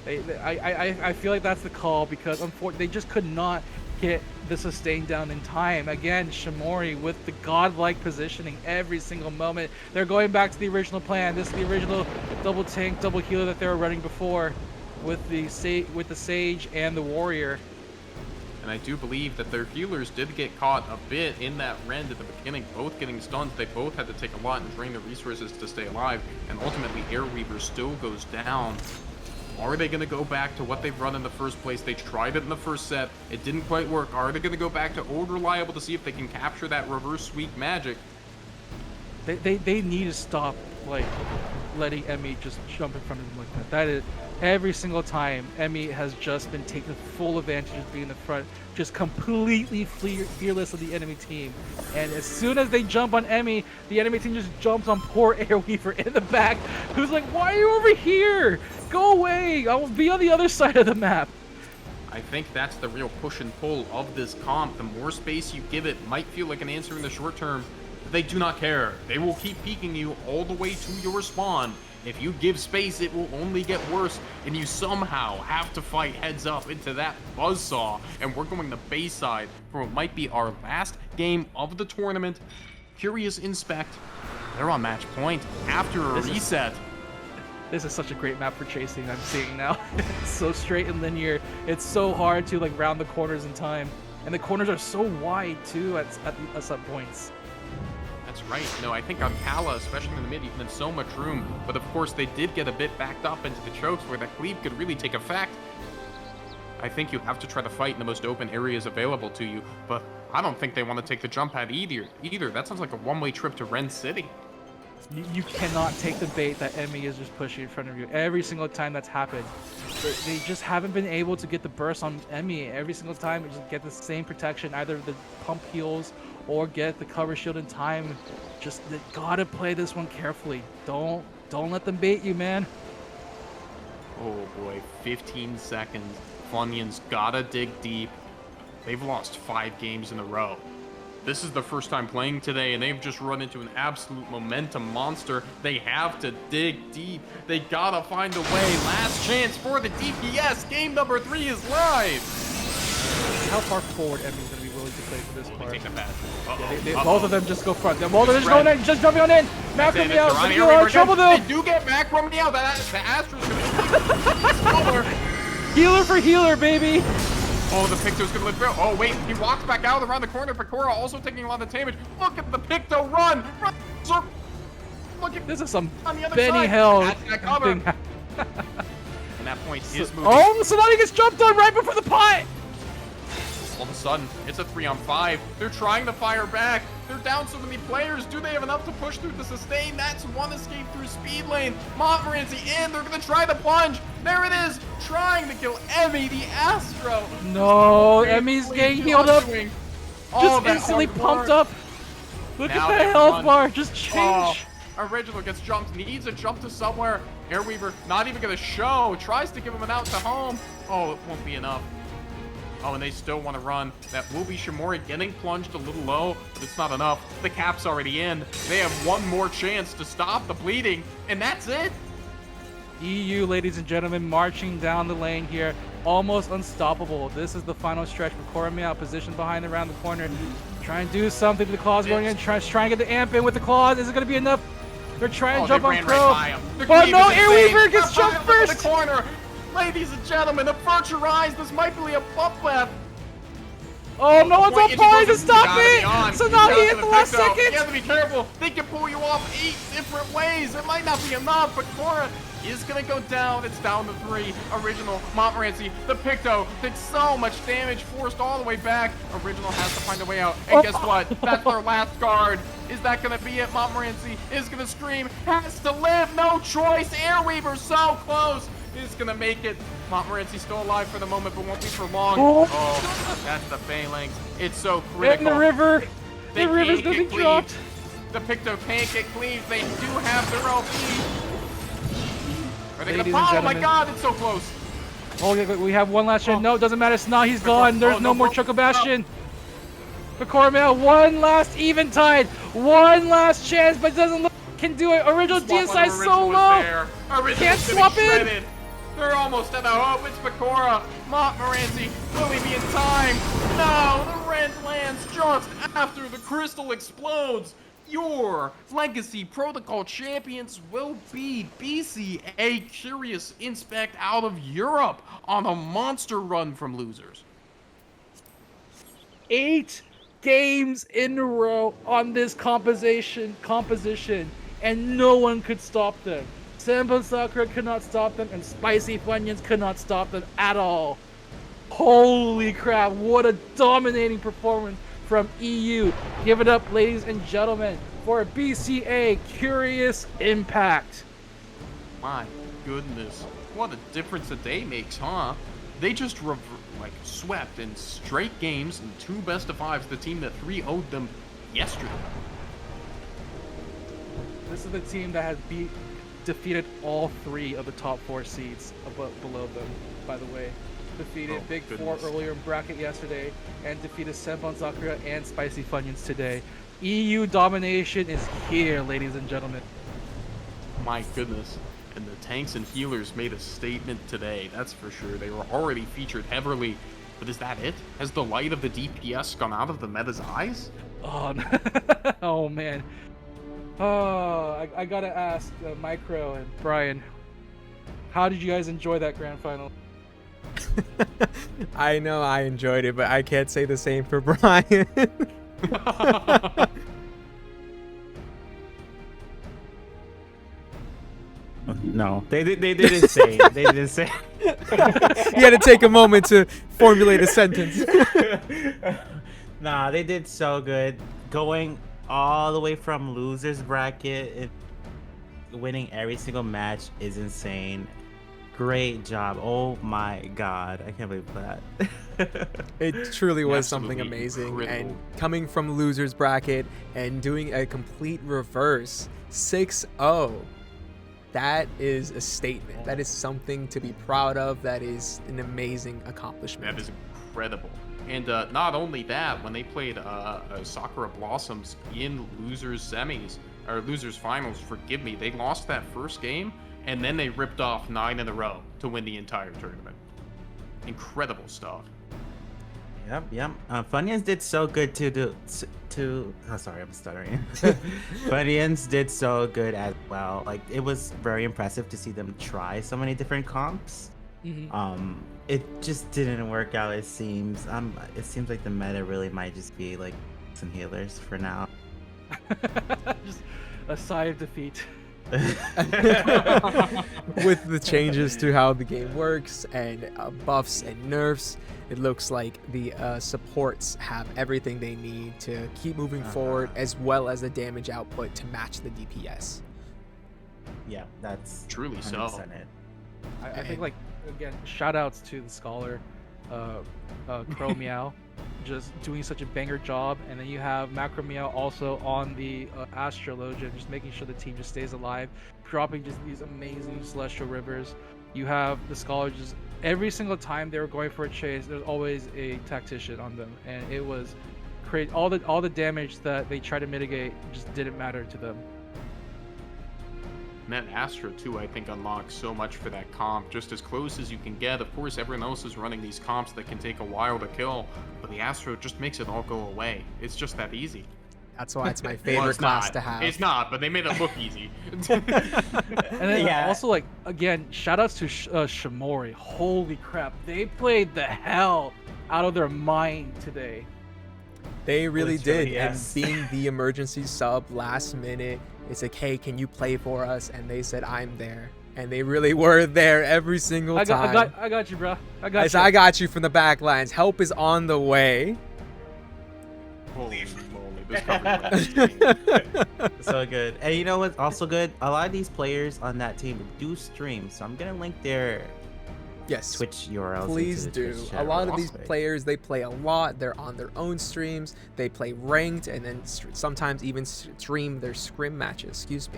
I feel like that's the call, because unfortunately they just could not get the sustain down in time. Again, Shimori with the godlike positioning every single moment. They're going back to the original plan. This is the original double tank, double healer that they were running before with the Sage and the Warrior. And I do believe that their healers did get caught a bit in that rend at the beginning, both getting stunned. They both had to take a lot and drain the resources to stay alive, and ultimately Airweaver still goes down. Are they going to go back to what they've run in the first place? They tried it in the first set. It didn't quite work. Are they going to go back to Old Reliable to see if they can capture that reverse sweep magic? They need to stop, like, letting Emmy just jump in front of them like that. That is... Every single time, Emmy has just been taking full advantage of being in the front, just completely fearless of the enemy team. And as soon as they jump on Emmy, the enemy team just jumps on poor Airweaver in the back, who's like, why are you over here? Go away! I will be on the other side of the map. I think that's the real push and pull of this comp. The more space you give it might feel like an answer in the short term, but they do not care. They will keep peeking you all the way to your spawn. If you give space, it will only get worse, and you somehow have to fight heads up into that buzzsaw. And we're going to Bayside for what might be our last game of the tournament. Curious Inspect, they're on match point after a reset. This is such a great map for chasing. I'm seeing now. It's so straight and linear. It's so hard to like round the corners in time, and the corners are so wide too at some points. That's right. No, I think on Kala, especially in the mid, even in so much room. But of course, they did get a bit backed up into the chokes where that cleave could really take effect. I think you have to try to fight in the most open areas available to you, but I don't think they want to take the jump pad either. That sounds like a one-way trip to Ren City. You cannot take the bait that Emmy is just pushing in front of you. Every single time that's happened, they just haven't been able to get the burst on Emmy. Every single time, they just get the same protection, either the pump heals or get the cover shield in time. Just they gotta play this one carefully. Don't let them bait you, man. Oh boy, 15 seconds. Funyuns gotta dig deep. They've lost 5 games in a row. This is the first time playing today, and they've just run into an absolute momentum monster. They have to dig deep. They gotta find a way. Last chance for the DPS. Game number 3 is live. How far forward Emmy's gonna be willing to play for this part? Take the pass. Both of them just go front. Both of them just going in, just jumping on in. Macro me out. You're You're in trouble though. They do get macro me out. The Astra's gonna be Healer for healer, baby. Oh, the Picto's gonna live through. Oh, wait, he walks back out around the corner. Picora also taking a lot of damage. Look at the Picto run! Look at this is some on the other Benny side. Hill That cover. thing. And that point is moving. Oh, somebody gets jumped on right before the pot! All of a sudden, it's a 3-on-5. They're trying to fire back. They're down so many players. Do they have enough to push through the sustain? That's one escape through speed lane. Montmorency in. They're going to try the plunge. There it is. Trying to kill Emmy, the Astro. No, Emmy's getting healed up. Oh, Just instantly pumped up. Look at the health bar. Just change. Original gets jumped. Needs a jump to somewhere. Airweaver not even going to show. Tries to give him an out to home. Oh, it won't be enough. Oh, and they still want to run. That will be Shimori getting plunged a little low, but it's not enough. The cap's already in. They have one more chance to stop the bleeding, and that's it. EU, ladies and gentlemen, marching down the lane here. Almost unstoppable. This is the final stretch for Koromia, positioned behind around the corner. Try and do something to the claws going in. Try and get the amp in with the claws. Is it going to be enough? They're trying to jump on Pro. Right oh no, Airweaver gets jumped first. The corner. Ladies and gentlemen, avert your eyes. This might be a bump left. Oh, no one's on point to stop it! So now he hit the last second! You have to be careful. They can pull you off 8 different ways. It might not be enough, but Cora is going to go down. It's down to 3. Original, Montmorency, the Picto did so much damage, forced all the way back. Original has to find a way out. And guess what? That's their last guard. Is that going to be it? Montmorency is going to scream, has to live, no choice. Airweaver so close. Is going to make it. Montmorency still alive for the moment, but won't be for long. Oh, that's the phalanx. It's so critical. In the river. The river's going to be dropped. The Picto can't get cleaved. They do have their LP. Are they going to pop? Oh my god, it's so close. Oh, we have one last chance. No, it doesn't matter. Sna, he's gone. There's no more Choco Bastion. For Koromia, one last eventide. One last chance, but doesn't look can do it. Original DSI so low. Can't swap in. They're almost at the hope. It's Picora. Montmorency. Will he be in time? No, the red lands just after the crystal explodes. Your Legacy Protocol champions will be BCA Curious Inspect out of Europe on a monster run from losers. 8 games in a row on this composition, and no one could stop them. Senbon Sakura could not stop them, and Spicy Funyuns could not stop them at all. Holy crap, what a dominating performance from EU. Give it up, ladies and gentlemen, for a BCA Curious Impact. My goodness, what a difference a day makes, huh? They just swept in straight games and 2 best-of-5s, the team that 3-0'd them yesterday. This is the team that has defeated all 3 of the top 4 seeds below them, by the way. Defeated Big 4 earlier in bracket yesterday, and defeated Senbon Sakura and Spicy Funyuns today. EU domination is here, ladies and gentlemen. My goodness. And the tanks and healers made a statement today, that's for sure. They were already featured heavily, but is that it? Has the light of the DPS gone out of the meta's eyes? Oh, no. Oh man. Oh, I gotta ask Micro and Brian, How did you guys enjoy that grand final? I know I enjoyed it, but I can't say the same for Brian. No, they didn't say. They didn't say. You had to take a moment to formulate a sentence. Nah, they did so good. Going all the way from losers bracket, winning every single match is insane. Great job. Oh my god, I can't believe that. It truly was something Absolutely amazing. incredible. And coming from losers bracket and doing a complete reverse 6-0. That is a statement. That is something to be proud of. That is an amazing accomplishment. That is incredible. And not only that, when they played Sakura Blossoms in losers semis or losers finals, forgive me, they lost that first game and then they ripped off 9 in a row to win the entire tournament. Incredible stuff. Yep. Funyuns did so good oh, sorry, I'm stuttering. Funyuns did so good as well. Like, it was very impressive to see them try so many different comps. It just didn't work out. It seems like the meta really might just be like some healers for now. Just a sigh of defeat. With the changes to how the game works and buffs and nerfs, it looks like the supports have everything they need to keep moving forward, as well as the damage output to match the DPS. Yeah, that's Truly so. 100% it. I think, like, again, shout outs to the scholar, Crow Meow, just doing such a banger job. And then you have Macro Meow also on the Astrologian, just making sure the team just stays alive, dropping just these amazing Celestial Rivers. You have the scholar just every single time they were going for a chase, there's always a tactician on them, and it was crazy. All the damage that they tried to mitigate just didn't matter to them. And that Astro too, I think, unlocks so much for that comp, just as close as you can get. Of course, everyone else is running these comps that can take a while to kill, but the Astro just makes it all go away. It's just that easy. That's why it's my Well, favorite it's class not. to have. It's not, but they made it look easy. And then Yeah. also, like, again, shout outs to Shimori. Holy crap, they played the hell out of their mind today. They really Literally, did. yes. And being the emergency sub last minute, it's like, hey, can you play for us? And they said, I'm there. And they really were there every single time. I got you, bro. I got I you. said, I got you from the back lines. Help is on the way. Holy moly, this coverage. So good. And you know what's also good? A lot of these players on that team do stream, so I'm gonna link their Yes. Twitch URLs. Please into the do. Twitch A chat lot real of these quick. players, they play a lot. They're on their own streams. They play ranked and then sometimes even stream their scrim matches. Excuse me.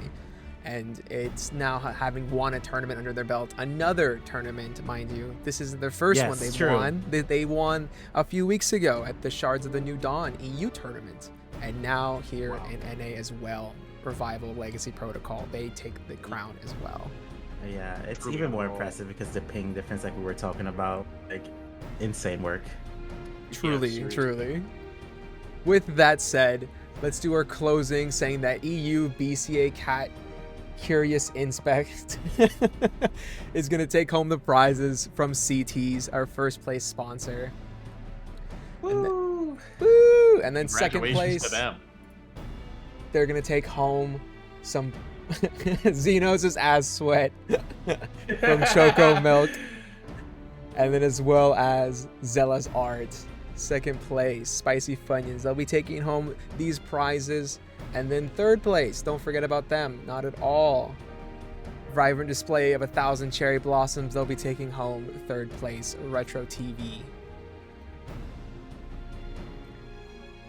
And it's now having won a tournament under their belt. Another tournament, mind you. This isn't their first Yes, one they've true. won. They won a few weeks ago at the Shards of the New Dawn EU tournament. And now here in NA as well. Revival Legacy Protocol. They take the crown as well. Yeah, it's Truly even more overall. impressive because the ping difference, like we were talking about, like insane work. Truly, seriously. truly. With that said, let's do our closing, saying that EU BCA Cat Curious Inspect is going to take home the prizes from CT's, our first place sponsor. Woo! Woo! And then second Congratulations place, to them. they're going to take home some Xenos' ass sweat from Choco Milk. And then as well as Zella's Art. Second place, Spicy Funyuns. They'll be taking home these prizes. And then third place, don't forget about them. Not at all. Vibrant display of 1,000 cherry blossoms. They'll be taking home third place, Retro TV.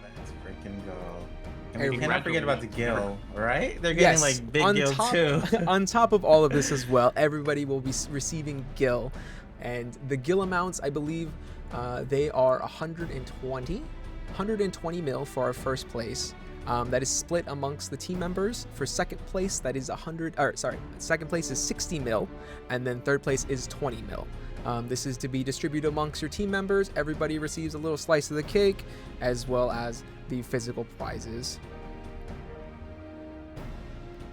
Let's freaking go. And Hey, we cannot forget about the Gil, right? They're getting Yes, like big on Gil top, too. on top of all of this as well, everybody will be receiving Gil. And the Gil amounts, I believe, they are 120 mil for our first place. That is split amongst the team members. For second place, that is second place is 60 mil, and then third place is 20 mil. This is to be distributed amongst your team members. Everybody receives a little slice of the cake, as well as the physical prizes.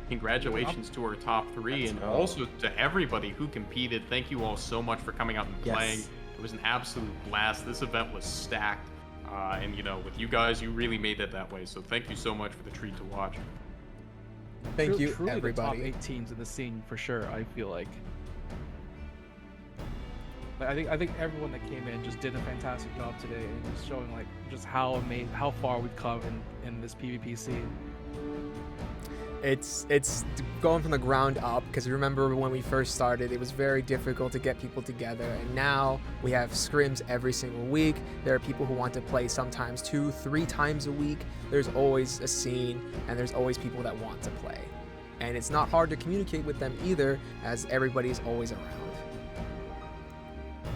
Congratulations to our top 3, Let's and go. also to everybody who competed. Thank you all so much for coming out and Yes. playing. It was an absolute blast. This event was stacked. And, you know, with you guys, you really made it that way. So thank you so much for the treat to watch. Thank you, Truly everybody. the top 8 teams in the scene for sure. I feel like. But I think everyone that came in just did a fantastic job today, and just showing like just how far we've come in this PvP scene. It's going from the ground up, because remember when we first started, it was very difficult to get people together, and now we have scrims every single week. There are people who want to play sometimes 2-3 times a week. There's always a scene, and there's always people that want to play, and it's not hard to communicate with them either, as everybody's always around.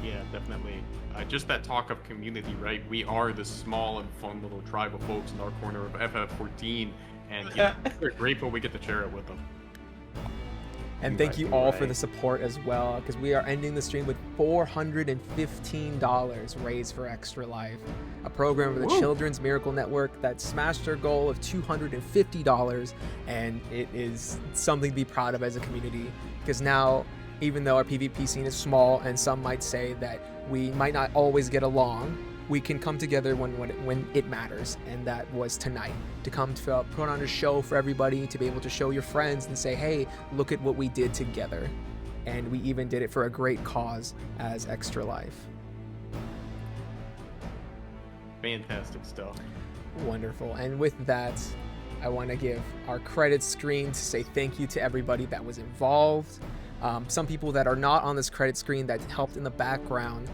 Yeah, definitely. Just that talk of community, right? We are the small and fun little tribe of folks in our corner of FF14, and yeah, we're grateful we get to share it with them. And thank you all for the support as well, because we are ending the stream with $415 raised for Extra Life, a program of the Children's Miracle Network that smashed their goal of $250, and it is something to be proud of as a community, because now, even though our PvP scene is small and some might say that we might not always get along, we can come together when it matters, and that was tonight, to come to put on a show for everybody, to be able to show your friends and say, hey, look at what we did together. And we even did it for a great cause as Extra Life. Fantastic stuff. Wonderful. And with that, I want to give our credit screen to say thank you to everybody that was involved. Some people that are not on this credit screen that helped in the background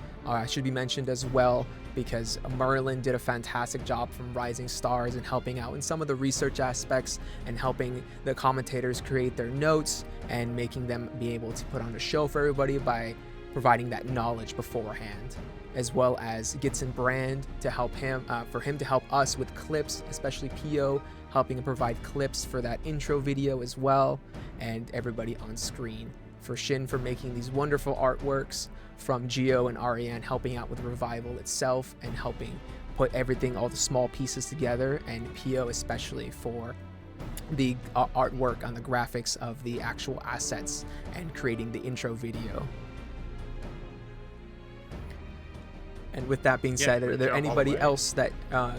should be mentioned as well, because Merlin did a fantastic job from Rising Stars and helping out in some of the research aspects and helping the commentators create their notes and making them be able to put on a show for everybody by providing that knowledge beforehand, as well as Gitson Brand to help him, for him to help us with clips, especially Pio, helping to provide clips for that intro video as well, and everybody on screen. For Shin for making these wonderful artworks, from Gio and Ariane helping out with Revival itself and helping put everything, all the small pieces together, and Pio especially for the artwork on the graphics of the actual assets and creating the intro video. And with that being said, are there anybody else that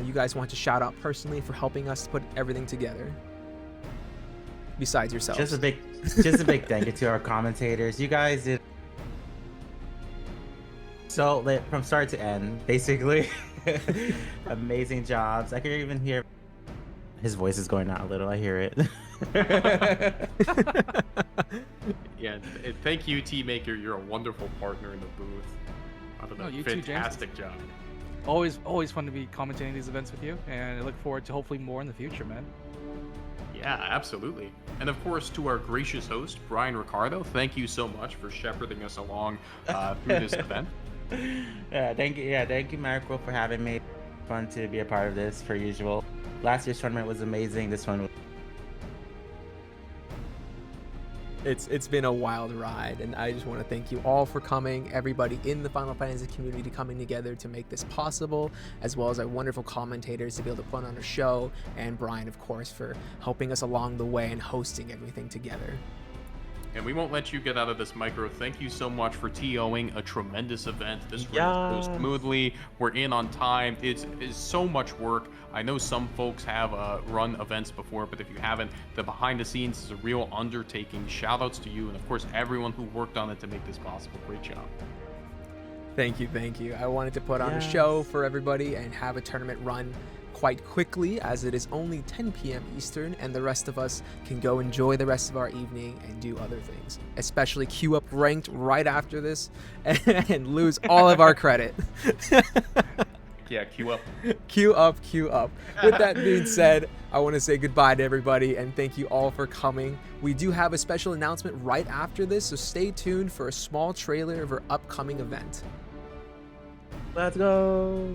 you guys want to shout out personally for helping us put everything together? Besides yourselves. Just a big thank you to our commentators. You guys did so lit from start to end, basically. Amazing jobs. I can even hear his voice is going out a little. I hear it. Yeah, thank you, T-Maker. You're a wonderful partner in the booth. I don't know, You too, fantastic job. Always fun to be commentating these events with you, and I look forward to hopefully more in the future, man. Yeah, absolutely. And of course, to our gracious host, Brian Ricardo, thank you so much for shepherding us along through this event. Thank you, Marco, for having me. Fun to be a part of this, per usual. Last year's tournament was amazing. This one was... It's been a wild ride, and I just want to thank you all for coming, everybody in the Final Fantasy community coming together to make this possible, as well as our wonderful commentators to be able to put on a show, and Brian, of course, for helping us along the way and hosting everything together. And we won't let you get out of this, Micro. Thank you so much for TOing a tremendous event. This ran so smoothly. We're in on time. It's so much work. I know some folks have run events before, but if you haven't, the behind the scenes is a real undertaking. Shout outs to you, and of course, everyone who worked on it to make this possible. Great job. Thank you. I wanted to put on a show for everybody and have a tournament run quite quickly, as it is only 10 p.m. Eastern, and the rest of us can go enjoy the rest of our evening and do other things, especially queue up ranked right after this and lose all of our credit. Yeah, queue up. Queue up. With that being said, I want to say goodbye to everybody and thank you all for coming. We do have a special announcement right after this, so stay tuned for a small trailer of our upcoming event. Let's go.